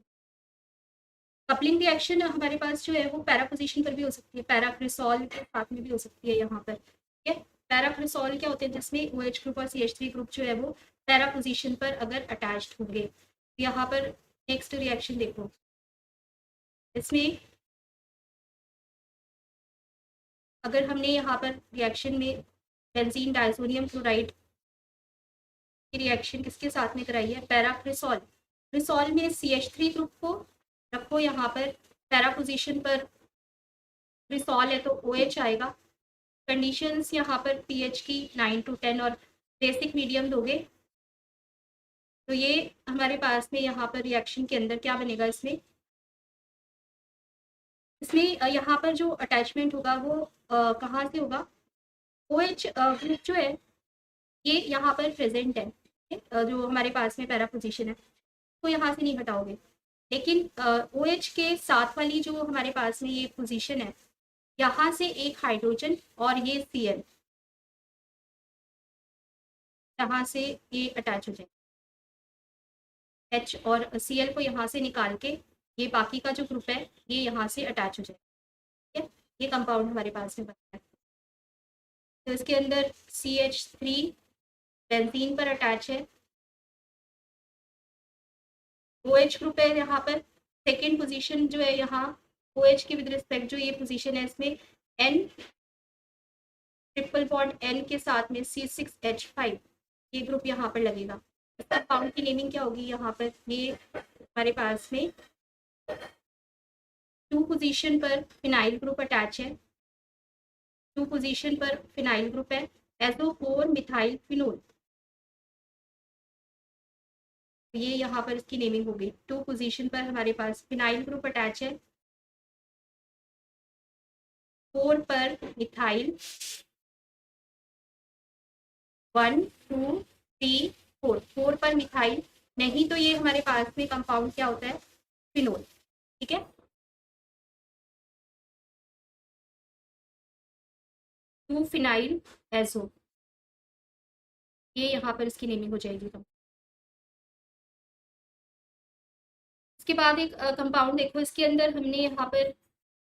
कपलिंग रिएक्शन हमारे पास जो है वो पैरा पोजीशन पर भी हो सकती है, पैराक्रिसॉल के साथ में भी हो सकती है यहाँ पर। ठीक है, पैराक्रिसॉल क्या होते हैं, जिसमें OH ग्रुप और CH3 ग्रुप जो है वो पैरा पोजीशन पर अगर अटैच्ड होंगे। यहाँ पर नेक्स्ट रिएक्शन देखो, इसमें अगर हमने यहाँ पर रिएक्शन में बेंजीन डाइसोनियम क्लोराइड की रिएक्शन किसके साथ में कराई है, पैराक्रिसॉल। क्रिसॉल में CH3 ग्रुप को रखो यहाँ पर पैरा पोजीशन पर, क्रिसॉल है तो OH आएगा। कंडीशंस यहाँ पर pH की 9 to 10 और बेसिक मीडियम दोगे तो ये हमारे पास में यहाँ पर रिएक्शन के अंदर क्या बनेगा, इसमें यहाँ पर जो अटैचमेंट होगा वो कहाँ से होगा, OH ग्रुप जो है ये यहाँ पर प्रेजेंट है, जो हमारे पास में पैरा पोजीशन है तो यहाँ से नहीं हटाओगे। लेकिन OH के साथ वाली जो हमारे पास में ये पोजीशन है, यहाँ से एक हाइड्रोजन और ये Cl यहाँ से ये अटैच हो जाए, H और Cl को यहाँ से निकाल के ये बाकी का जो ग्रुप है ये यहाँ से अटैच हो जाए। ठीक है, ये कंपाउंड हमारे पास में बनता है। तो इसके अंदर CH3 बेंजीन पर अटैच है, OH ग्रुप है यहाँ पर, सेकेंड पोजीशन जो है यहाँ OH के विद रिस्पेक्ट जो ये पोजीशन है इसमें N ट्रिपल बॉन्ड N के साथ में C6H5 ये ग्रुप यहाँ पर लगेगा। इस कंपाउंड की नेमिंग क्या होगी यहाँ पर, ये हमारे पास में 2 पोजीशन पर फिनाइल ग्रुप अटैच है, 2 पोजीशन पर फिनाइल ग्रुप है, एजो 4 मिथाइल फिनोल। ये यहाँ पर इसकी नेमिंग होगी, 2 पोजीशन पर हमारे पास फिनाइल ग्रुप अटैच है, 4 पर मिथाइल, 1 2 3 4, 4 पर मिथाइल, नहीं तो ये हमारे पास में कंपाउंड क्या होता है, फिनोल। ठीक है, 2 फिनाइल एजो, ये यहाँ पर इसकी नेमिंग हो जाएगी। इसके बाद एक कंपाउंड देखो, इसके अंदर हमने यहाँ पर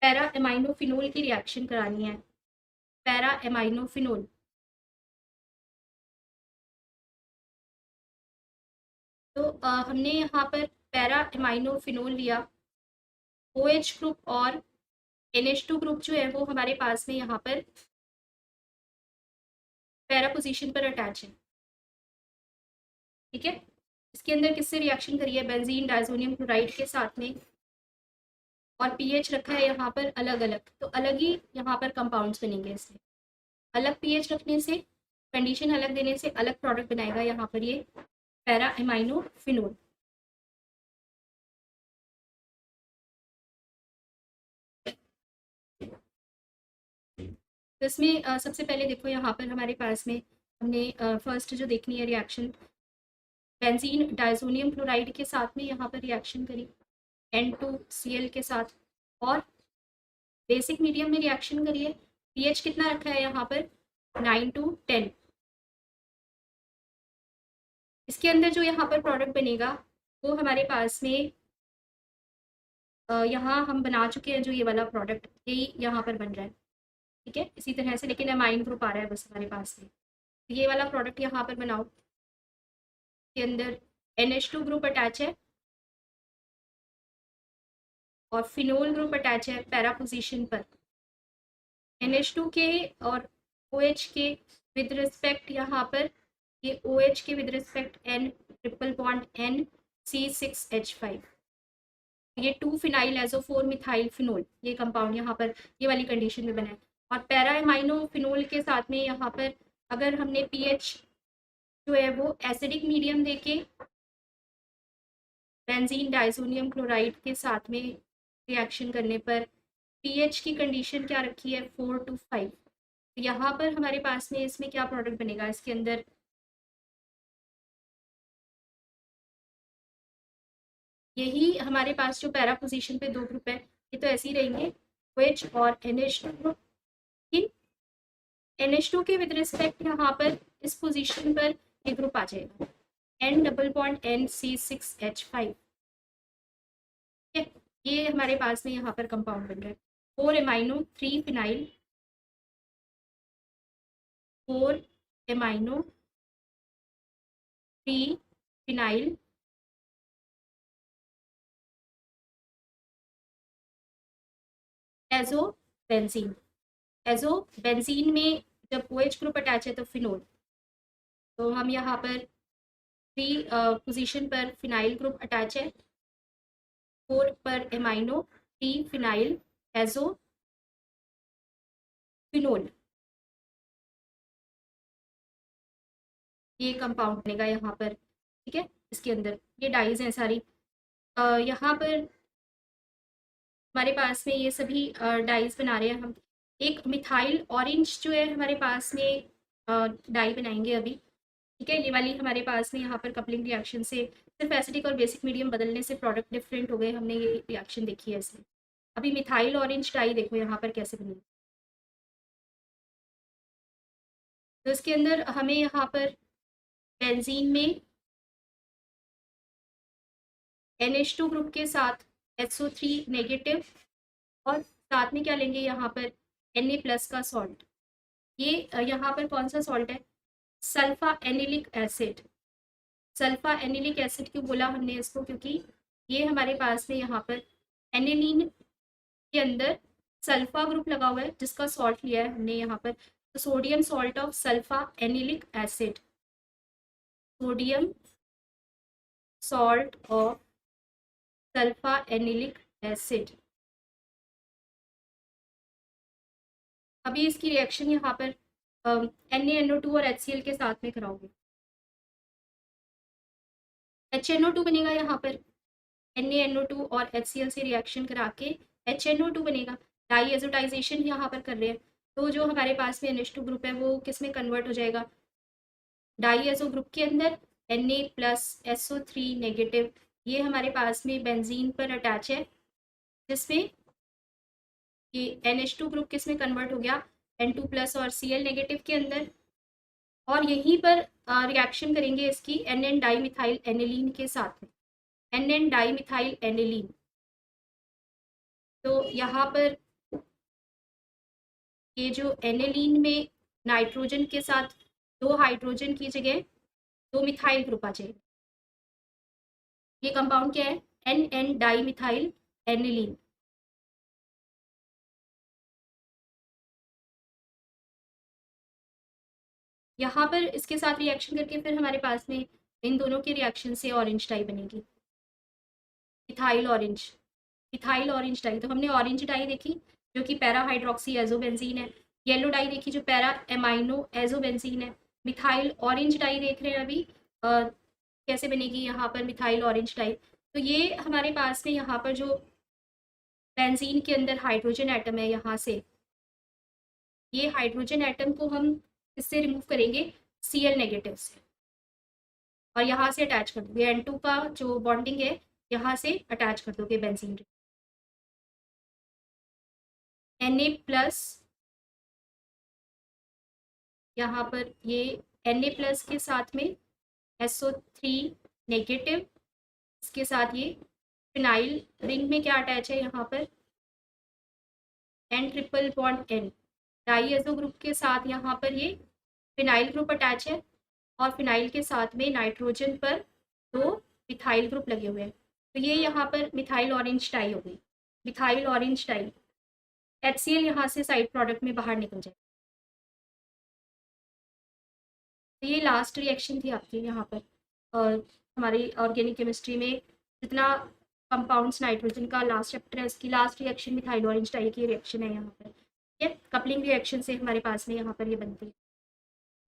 पैरा एमाइनोफिनोल की रिएक्शन करानी है, पैरा एमाइनोफिनोल। तो हमने यहाँ पर पैरा एमाइनो फिनोल लिया, OH ग्रुप और NH2 ग्रुप जो है वो हमारे पास में यहाँ पर पैरा पोजीशन पर अटैच है। ठीक है, इसके अंदर किससे रिएक्शन करी है, बेंजीन डायजोनियम क्लोराइड के साथ में, और पीएच रखा है यहाँ पर अलग अलग, तो अलग ही यहाँ पर कंपाउंड्स बनेंगे। इससे अलग पीएच रखने से, कंडीशन अलग देने से अलग प्रोडक्ट बनाएगा यहाँ पर ये पैरा एमाइनो फिनोल। तो इसमें सबसे पहले देखो यहाँ पर हमारे पास में हमने फर्स्ट जो देखनी है रिएक्शन, बेंजीन डायजोनियम क्लोराइड के साथ में यहाँ पर रिएक्शन करी N2Cl के साथ, और बेसिक मीडियम में रिएक्शन करिए। पीएच कितना रखा है यहाँ पर, 9 to 10। इसके अंदर जो यहाँ पर प्रोडक्ट बनेगा वो हमारे पास में यहाँ हम बना चुके हैं, जो ये वाला प्रोडक्ट यही यहाँ पर बन रहा है। ठीक है, इसी तरह से, लेकिन एमाइन ग्रुप आ रहा है बस हमारे पास में। तो ये वाला प्रोडक्ट यहाँ पर बनाओ, के अंदर NH2 ग्रुप अटैच है और फिनोल ग्रुप अटैच है पैरा पोजीशन पर। NH2 के और OH के विद रिस्पेक्ट यहाँ पर, ये OH के with respect N triple bond NC6H5, ये 2 फिनाइल एजोफोर मिथाइल फिनोल, ये कंपाउंड यहाँ पर ये वाली कंडीशन में बना है। और पैरा एमाइनो फिनोल के साथ में यहाँ पर अगर हमने पीएच जो है वो एसिडिक मीडियम देके बेंजीन डाइसोनियम क्लोराइड के साथ में रिएक्शन करने पर पीएच की कंडीशन क्या रखी है, 4 to 5। तो यहाँ पर हमारे पास में इसमें क्या प्रोडक्ट बनेगा, इसके अंदर यही हमारे पास जो पैरा पोजीशन पे दो ग्रुप है ये तो ऐसे ही रहेंगे, OH और NH2 ग्रुप। इन NH2 के विद रिस्पेक्ट यहाँ पर इस पोजीशन पर ये ग्रुप आ जाएगा N डबल बॉन्ड NC6H5। ठीक है, ये हमारे पास में यहाँ पर कंपाउंड बन रहा है 4 amino 3 phenyl, 4 amino 3 phenyl azo benzene. Azo benzene में जब OH ग्रुप अटैच है तो फिनोल, तो हम यहाँ पर 3 पोजीशन पर फिनाइल ग्रुप अटैच है, 4 पर एमाइनो 3 फिनाइल एजो फिनोल, ये कंपाउंड बनेगा यहाँ पर। ठीक है, इसके अंदर ये डाइज हैं सारी, यहाँ पर हमारे पास में ये सभी डाइज बना रहे हैं हम। एक मिथाइल ऑरेंज जो है हमारे पास में डाई बनाएंगे अभी। ठीक है, ये वाली हमारे पास में यहाँ पर कपलिंग रिएक्शन से सिर्फ एसिडिक और बेसिक मीडियम बदलने से प्रोडक्ट डिफरेंट हो गए, हमने ये रिएक्शन देखी है इसमें। अभी मिथाइल ऑरेंज डाई देखो यहाँ पर कैसे बनी। तो इसके अंदर हमें यहाँ पर बेंजीन में NH2 ग्रुप के साथ SO3 नेगेटिव और साथ में क्या लेंगे यहाँ पर Na+ का सॉल्ट। ये यहाँ पर कौन सा सॉल्ट है, सल्फा एनिलिक एसिड। सल्फा एनिलिक एसिड क्यों बोला हमने इसको, क्योंकि ये हमारे पास में यहाँ पर एनिलीन के अंदर सल्फा ग्रुप लगा हुआ है जिसका सॉल्ट लिया है हमने यहाँ पर, तो sodium salt of sulphanilic acid, sodium salt of sulphanilic acid. अभी इसकी रिएक्शन यहाँ पर NaNO2 और HCl के साथ में कराओगे, HNO2 बनेगा यहाँ पर, NaNO2 और HCl से रिएक्शन करा के HNO2 बनेगा। डाई एजोटाइजेशन यहाँ पर कर रहे हैं, तो जो हमारे पास में NH2 ग्रुप है वो किस में कन्वर्ट हो जाएगा, डाई एजो ग्रुप के अंदर Na+ SO3 नेगेटिव, ये हमारे पास में बेंजीन पर अटैच है, जिसमें ये NH2 ग्रुप किस में कन्वर्ट हो गया, N2+ और Cl नेगेटिव के अंदर, और यहीं पर रिएक्शन करेंगे इसकी NN डाईमिथाइल एनिलीन के साथ में, NN डाईमिथाइल एनिलीन। तो यहाँ पर ये जो एनिलीन में नाइट्रोजन के साथ 2 हाइड्रोजन की जगह 2 मिथाइल ग्रुप आ जाएगा। ये कंपाउंड क्या है, N N dimethyl aniline. यहाँ पर इसके साथ रिएक्शन करके फिर हमारे पास में इन दोनों के रिएक्शन से ऑरेंज डाई बनेगी, ethyl orange, ethyl orange dye. तो हमने ऑरेंज डाई देखी जो कि पैरा हाइड्रोक्सी एजोबेंजीन है, येलो डाई देखी जो पैरा एमाइनो एजोबेंजीन है, मिथाइल ऑरेंज डाई देख रहे हैं अभी कैसे बनेगी यहाँ पर मिथाइल ऑरेंज डाई। तो ये हमारे पास में यहाँ पर जो बेंजीन के अंदर हाइड्रोजन एटम है, यहाँ से ये हाइड्रोजन एटम को हम इससे रिमूव करेंगे Cl नेगेटिव से, और यहाँ से अटैच कर दोगे N2 का जो बॉन्डिंग है यहाँ से अटैच कर दोगे बेंजीन, Na प्लस, यहाँ पर ये Na प्लस के साथ में SO3 नेगेटिव, इसके साथ ये फिनाइल रिंग में क्या अटैच है यहाँ पर N triple bond N, diazo group के साथ यहाँ पर ये फिनाइल ग्रुप अटैच है, और फिनाइल के साथ में नाइट्रोजन पर दो मिथाइल ग्रुप लगे हुए हैं। तो ये यहाँ पर मिथाइल ऑरेंज डाई हो गई, मिथाइल ऑरेंज डाई। HCl यहाँ से साइड प्रोडक्ट में बाहर निकल जाए। तो ये लास्ट रिएक्शन थी आपकी यहाँ पर, और हमारी ऑर्गेनिक केमिस्ट्री में जितना कंपाउंड्स नाइट्रोजन का लास्ट चैप्टर है उसकी last reaction methyl orange dye की रिएक्शन है यहाँ पर। ठीक है, कपलिंग रिएक्शन से हमारे पास में यहाँ पर ये बनती है।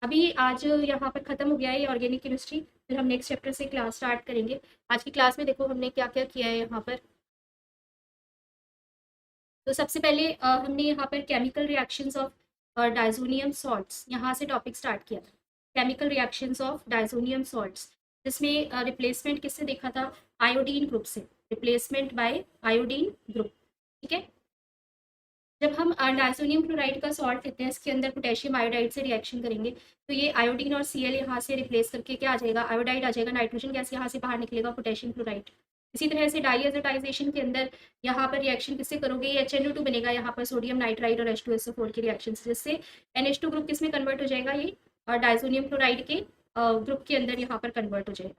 अभी आज यहाँ पर ख़त्म हो गया है ऑर्गेनिक केमिस्ट्री, फिर हम नेक्स्ट चैप्टर से क्लास स्टार्ट करेंगे। आज की क्लास में देखो हमने क्या क्या किया है यहाँ पर। तो सबसे पहले हमने यहाँ पर chemical reactions of diazonium salts, यहाँ से टॉपिक स्टार्ट किया था, chemical reactions of diazonium salts, जिसमें रिप्लेसमेंट किससे देखा था, आयोडीन ग्रुप से, रिप्लेसमेंट बाय आयोडीन ग्रुप। ठीक है, जब हम डाइसोनियम क्लोराइड का सॉल्ट लेते हैं, इसके अंदर पोटेशियम आयोडाइड से रिएक्शन करेंगे तो ये आयोडीन और Cl यहाँ से रिप्लेस करके क्या आ जाएगा, आयोडाइड आ जाएगा, नाइट्रोजन गैस यहाँ से बाहर निकलेगा, पोटेशियम क्लोराइड। इसी तरह से डाईएजोटाइजेशन के अंदर यहाँ पर रिएक्शन किससे करोगे, ये HNO2 बनेगा यहाँ पर सोडियम नाइट्राइड और H2SO4 के रिएक्शन से, जिससे NH2 ग्रुप किस में कन्वर्ट हो जाएगा, ये डाइसोनियम क्लोराइड के ग्रुप के अंदर यहाँ पर कन्वर्ट हो जाएगा,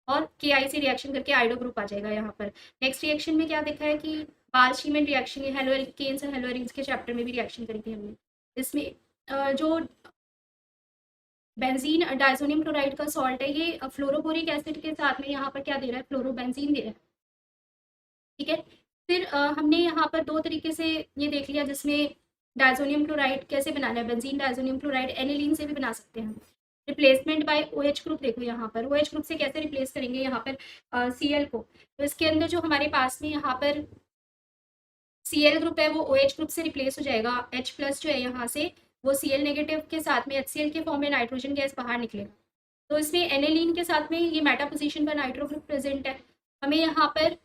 और KI से रिएक्शन करके आइडो ग्रुप आ जाएगा यहाँ पर। नेक्स्ट रिएक्शन में क्या देखा है कि बाल-शीमेन रिएक्शन, ये हेलोएल्केन्स और हेलोएरिन्स के चैप्टर में भी रिएक्शन करी थी हमने। इसमें जो बेंजीन डाइसोनियम क्लोराइड का सॉल्ट है, ये फ्लोरोबोरिक एसिड के साथ में यहाँ पर क्या दे रहा है, फ्लोरोबेंजीन दे रहा है। ठीक है, फिर हमने यहाँ पर दो तरीके से ये देख लिया जिसमें डाइसोनियम क्लोराइड कैसे बनाना है, बेंजीन डाइसोनियम क्लोराइड एनिलीन से भी बना सकते हैं। रिप्लेसमेंट बाय OH ग्रुप देखो यहाँ पर, OH ग्रुप से कैसे रिप्लेस करेंगे यहाँ पर Cl को, तो इसके अंदर जो हमारे पास में यहाँ पर Cl ग्रुप है वो OH ग्रुप से रिप्लेस हो जाएगा, H प्लस जो है यहाँ से वो Cl नेगेटिव के साथ में HCl के फॉर्म में नाइट्रोजन गैस बाहर निकलेगा। तो इसमें एनिलीन के साथ में ये मेटा पोजीशन पर नाइट्रो ग्रुप प्रेजेंट है, हमें यहाँ पर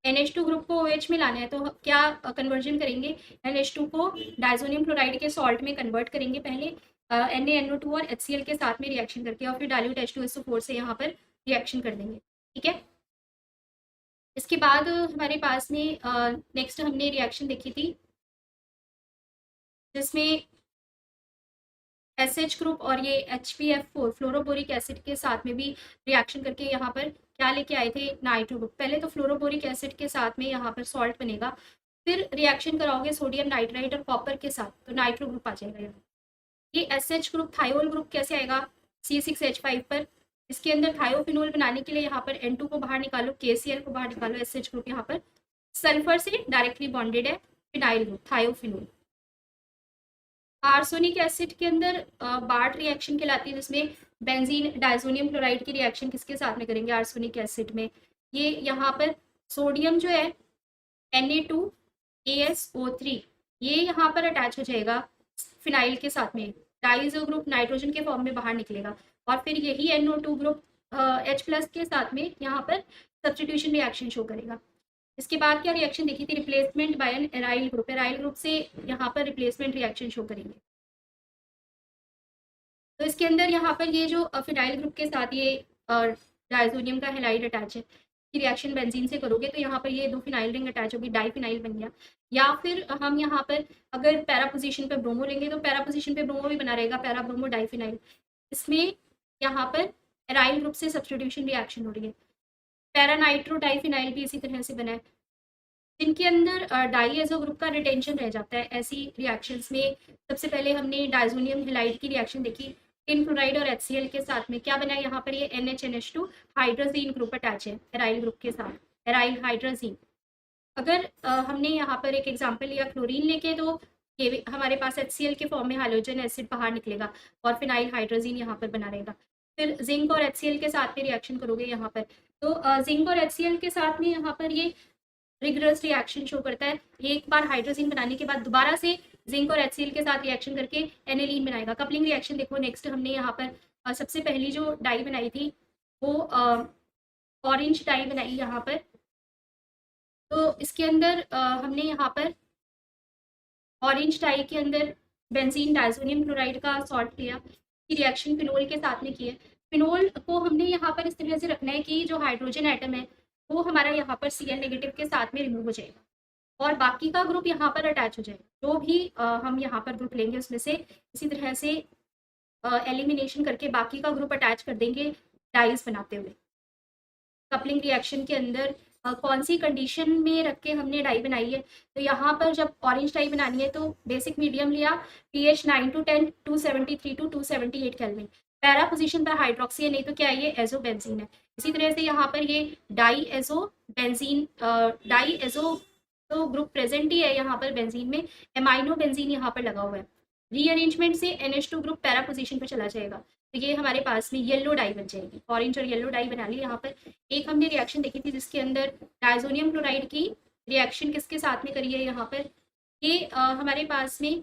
NH2 ग्रुप को OH में लाना है, तो क्या कन्वर्जन करेंगे, NH2 को डाइसोनियम क्लोराइड के सॉल्ट में कन्वर्ट करेंगे पहले NaNO2 और HCl के साथ में रिएक्शन करके, और फिर डाइल्यूट H2SO4 से यहाँ पर रिएक्शन कर देंगे। ठीक है, इसके बाद हमारे पास में नेक्स्ट हमने रिएक्शन देखी थी जिसमें SH ग्रुप और ये HPF4 फ्लोरोबोरिक एसिड के साथ में भी रिएक्शन करके यहाँ पर क्या लेके आए थे, नाइट्रो ग्रुप। पहले तो फ्लोरोबोरिक एसिड के साथ में यहाँ पर सॉल्ट बनेगा, फिर रिएक्शन कराओगे सोडियम नाइट्राइड और कॉपर के साथ, तो नाइट्रो ग्रुप आ जाएगा यहाँ। ये SH ग्रुप थायोल ग्रुप कैसे आएगा, C6H5 पर, इसके अंदर थायोफिनोल बनाने के लिए यहाँ पर N2 को बाहर निकालो, KCl को बाहर निकालो, SH ग्रुप यहाँ पर सल्फर से डायरेक्टली बॉन्डेड है, फिनाइल ग्रुप थायोफिनोल। आर्सेनिक एसिड के अंदर बार्ट रिएक्शन कहलाती है, जिसमें बेंजीन डाइसोनियम क्लोराइड की रिएक्शन किसके साथ में करेंगे, आर्सेनिक एसिड में, ये यहाँ पर सोडियम जो है Na2ASO3 ये यहाँ पर अटैच हो जाएगा फिनाइल के साथ में, डाइजो ग्रुप नाइट्रोजन के फॉर्म में बाहर निकलेगा, और फिर यही NO2 ग्रुप H प्लस के साथ में यहाँ पर सब्स्टिट्यूशन रिएक्शन शो करेगा। इसके बाद क्या रिएक्शन देखी थी, replacement by an aryl group, aryl group से यहाँ पर रिप्लेसमेंट रिएक्शन शो करेंगे। तो इसके अंदर यहाँ पर ये जो फिनाइल ग्रुप के साथ ये डाइसोनियम का हेलाइड अटैच है, की रिएक्शन बेंजीन से करोगे तो यहाँ पर ये दो फिनाइल रिंग अटैच होगी, डाइफिनाइल बन गया। या फिर हम यहाँ पर अगर पैरा पोजीशन पे ब्रोमो लेंगे तो पैरा पोजीशन पे ब्रोमो भी बना रहेगा, पैरा ब्रोमो डाइफिनाइल। इसमें यहाँ पर एराइल ग्रुप से सब्स्टिट्यूशन रिएक्शन हो रही है। पैरा नाइट्रो डाइफिनाइल भी इसी तरह से बना है, जिनके अंदर डाई एजो ग्रुप का रिटेंशन रह जाता है। ऐसी रिएक्शंस में सबसे पहले हमने डाइजोनियम हेलाइड की रिएक्शन देखी, टिन क्लोराइड और HCl के साथ में क्या बना है, यहाँ पर ये NHNH2 हाइड्रोजीन ग्रुप अटैच है एराइल ग्रुप के साथ, एराइल हाइड्रोजीन। अगर हमने यहाँ पर एक एग्जांपल लिया क्लोरीन लेके, तो ये हमारे पास HCl के फॉर्म में हाइड्रोजन एसिड बाहर निकलेगा और फिनाइल हाइड्रोजीन यहाँ पर बना रहेगा। फिर जिंक और HCl के साथ में रिएक्शन करोगे यहाँ पर, तो जिंक और HCl के साथ में यहाँ पर ये रिगरस रिएक्शन शो करता है। एक बार हाइड्रोजन बनाने के बाद दोबारा से जिंक और HCl के साथ रिएक्शन करके एनिलीन बनाएगा। कपलिंग रिएक्शन देखो नेक्स्ट हमने यहाँ पर सबसे पहली जो डाई बनाई थी वो ऑरेंज डाई बनाई यहाँ पर। तो इसके अंदर हमने यहाँ पर ऑरेंज डाई के अंदर बेंजीन डाइजोनियम क्लोराइड का सॉल्ट लिया, की रिएक्शन फिनोल के साथ में की है। फिनोल को हमने यहाँ पर इस तरह से रखना है कि जो हाइड्रोजन एटम है वो हमारा यहाँ पर Cl नेगेटिव के साथ में रिमूव हो जाएगा और बाकी का ग्रुप यहाँ पर अटैच हो जाएगा। जो भी हम यहाँ पर ग्रुप लेंगे उसमें से इसी तरह से एलिमिनेशन करके बाकी का ग्रुप अटैच कर देंगे डाइज बनाते हुए। कपलिंग रिएक्शन के अंदर कौन सी कंडीशन में रख के हमने डाई बनाई है, तो यहाँ पर जब ऑरेंज डाई बनानी है तो बेसिक मीडियम लिया, pH 9 to 10, 273 to 278 kelvin. Para position पर हाइड्रोक्सी है, नहीं तो क्या है ये एजो बेंजीन है। इसी तरह से यहाँ पर ये di azo benzene, di azo तो ग्रुप प्रेजेंट ही है यहाँ पर बेंजीन में, एमाइनो बेंजीन यहाँ पर लगा हुआ है। रीअरेंजमेंट से NH2 ग्रुप पैरा पोजीशन पर चला जाएगा, तो ये हमारे पास में येलो डाई बन जाएगी। ऑरेंज और येलो डाई बना ली। यहाँ पर एक हमने रिएक्शन देखी थी जिसके अंदर डाइजोनियम क्लोराइड की रिएक्शन किसके साथ में करी है, यहाँ पर ये हमारे पास में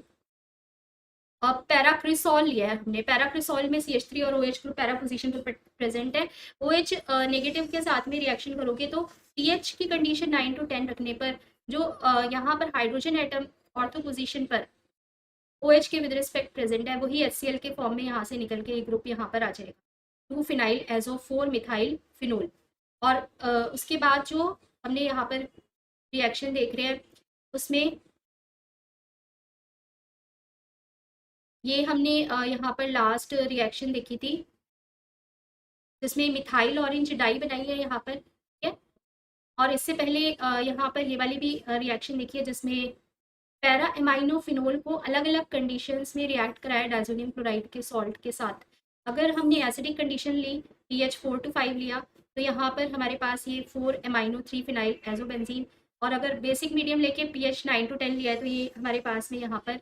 पैराक्रिसॉल लिया है हमने। पैराक्रिसॉल में CH3 और OH ग्रुप पैरा पोजीशन पर प्रेजेंट है। OH नेगेटिव के साथ में रिएक्शन करोगे तो pH की कंडीशन 9 to 10 रखने पर जो यहाँ पर हाइड्रोजन एटम ऑर्थो पोजीशन पर OH के विद रिस्पेक्ट प्रेजेंट है वही HCl के फॉर्म में यहाँ से निकल के एक ग्रुप यहाँ पर आ जाएगा, 2 फिनाइल एजो 4 मिथाइल फिनोल। और उसके बाद जो हमने यहाँ पर रिएक्शन देख रहे हैं उसमें ये हमने यहाँ पर लास्ट रिएक्शन देखी थी जिसमें मिथाइल ऑरेंज डाई बनाई है यहाँ पर, ठीक है। और इससे पहले यहाँ पर ये वाली भी रिएक्शन देखी है जिसमें पैरा एमाइनो फिनोल को अलग अलग कंडीशंस में रिएक्ट कराया डाइजोनियम क्लोराइड के सॉल्ट के साथ। अगर हमने एसिडिक कंडीशन ली, pH 4 to 5 लिया, तो यहाँ पर हमारे पास ये 4 एमाइनो 3 फिनाइल एजोबेंजीन। और अगर बेसिक मीडियम लेके pH 9 to 10 लिया है तो ये हमारे पास में यहाँ पर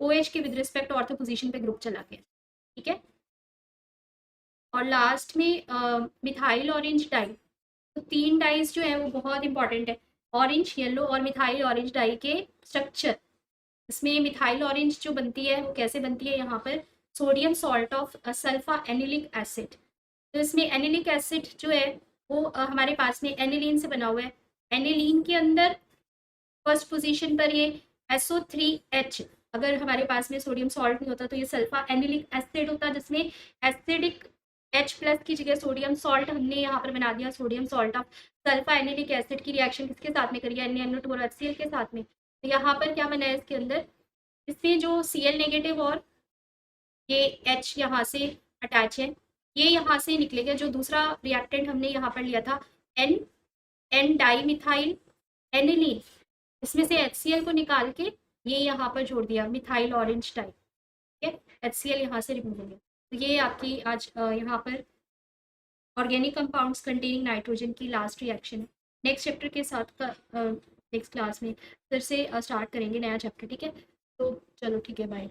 OH के विद रिस्पेक्ट ऑर्थो पोजीशन पे ग्रुप चला गया, ठीक है। और लास्ट में मिथाइल ऑरेंज डाई, तो 3 डाइज जो है वो बहुत इंपॉर्टेंट है, ऑरेंज, येलो और मिथाइल ऑरेंज डाई के स्ट्रक्चर। इसमें मिथाइल ऑरेंज जो बनती है वो कैसे बनती है, यहाँ पर sodium salt of sulphanilic acid. तो इसमें एनिलिक एसिड जो है वो हमारे पास में एनिलीन से बना हुआ है। एनिलीन के अंदर फर्स्ट पोजीशन पर ये SO3H, अगर हमारे पास में सोडियम सॉल्ट नहीं होता तो ये सल्फा एनिलिक एसिड होता, जिसमें एसिडिक H+ की जगह सोडियम सॉल्ट हमने यहाँ पर बना दिया, sodium salt of sulphanilic acid की रिएक्शन किसके साथ में करी है, NaNO2 और HCl के साथ में। तो यहाँ पर क्या बना है इसके अंदर, इसमें जो Cl नेगेटिव और ये H यहाँ से अटैच है, ये यहाँ से निकलेगा। जो दूसरा रिएक्टेंट हमने यहाँ पर लिया था N डाई मिथाइल एनिलीन, इसमें से HCl को निकाल के ये यहाँ पर जोड़ दिया, मिथाइल ऑरेंज डाई, ठीक है। HCl यहाँ से रिमूव हो गया। तो ये आपकी आज यहाँ पर ऑर्गेनिक कंपाउंड्स कंटेनिंग नाइट्रोजन की लास्ट रिएक्शन है। नेक्स्ट चैप्टर के साथ का नेक्स्ट क्लास में फिर से स्टार्ट करेंगे नया चैप्टर, ठीक है। तो चलो ठीक है, बाय।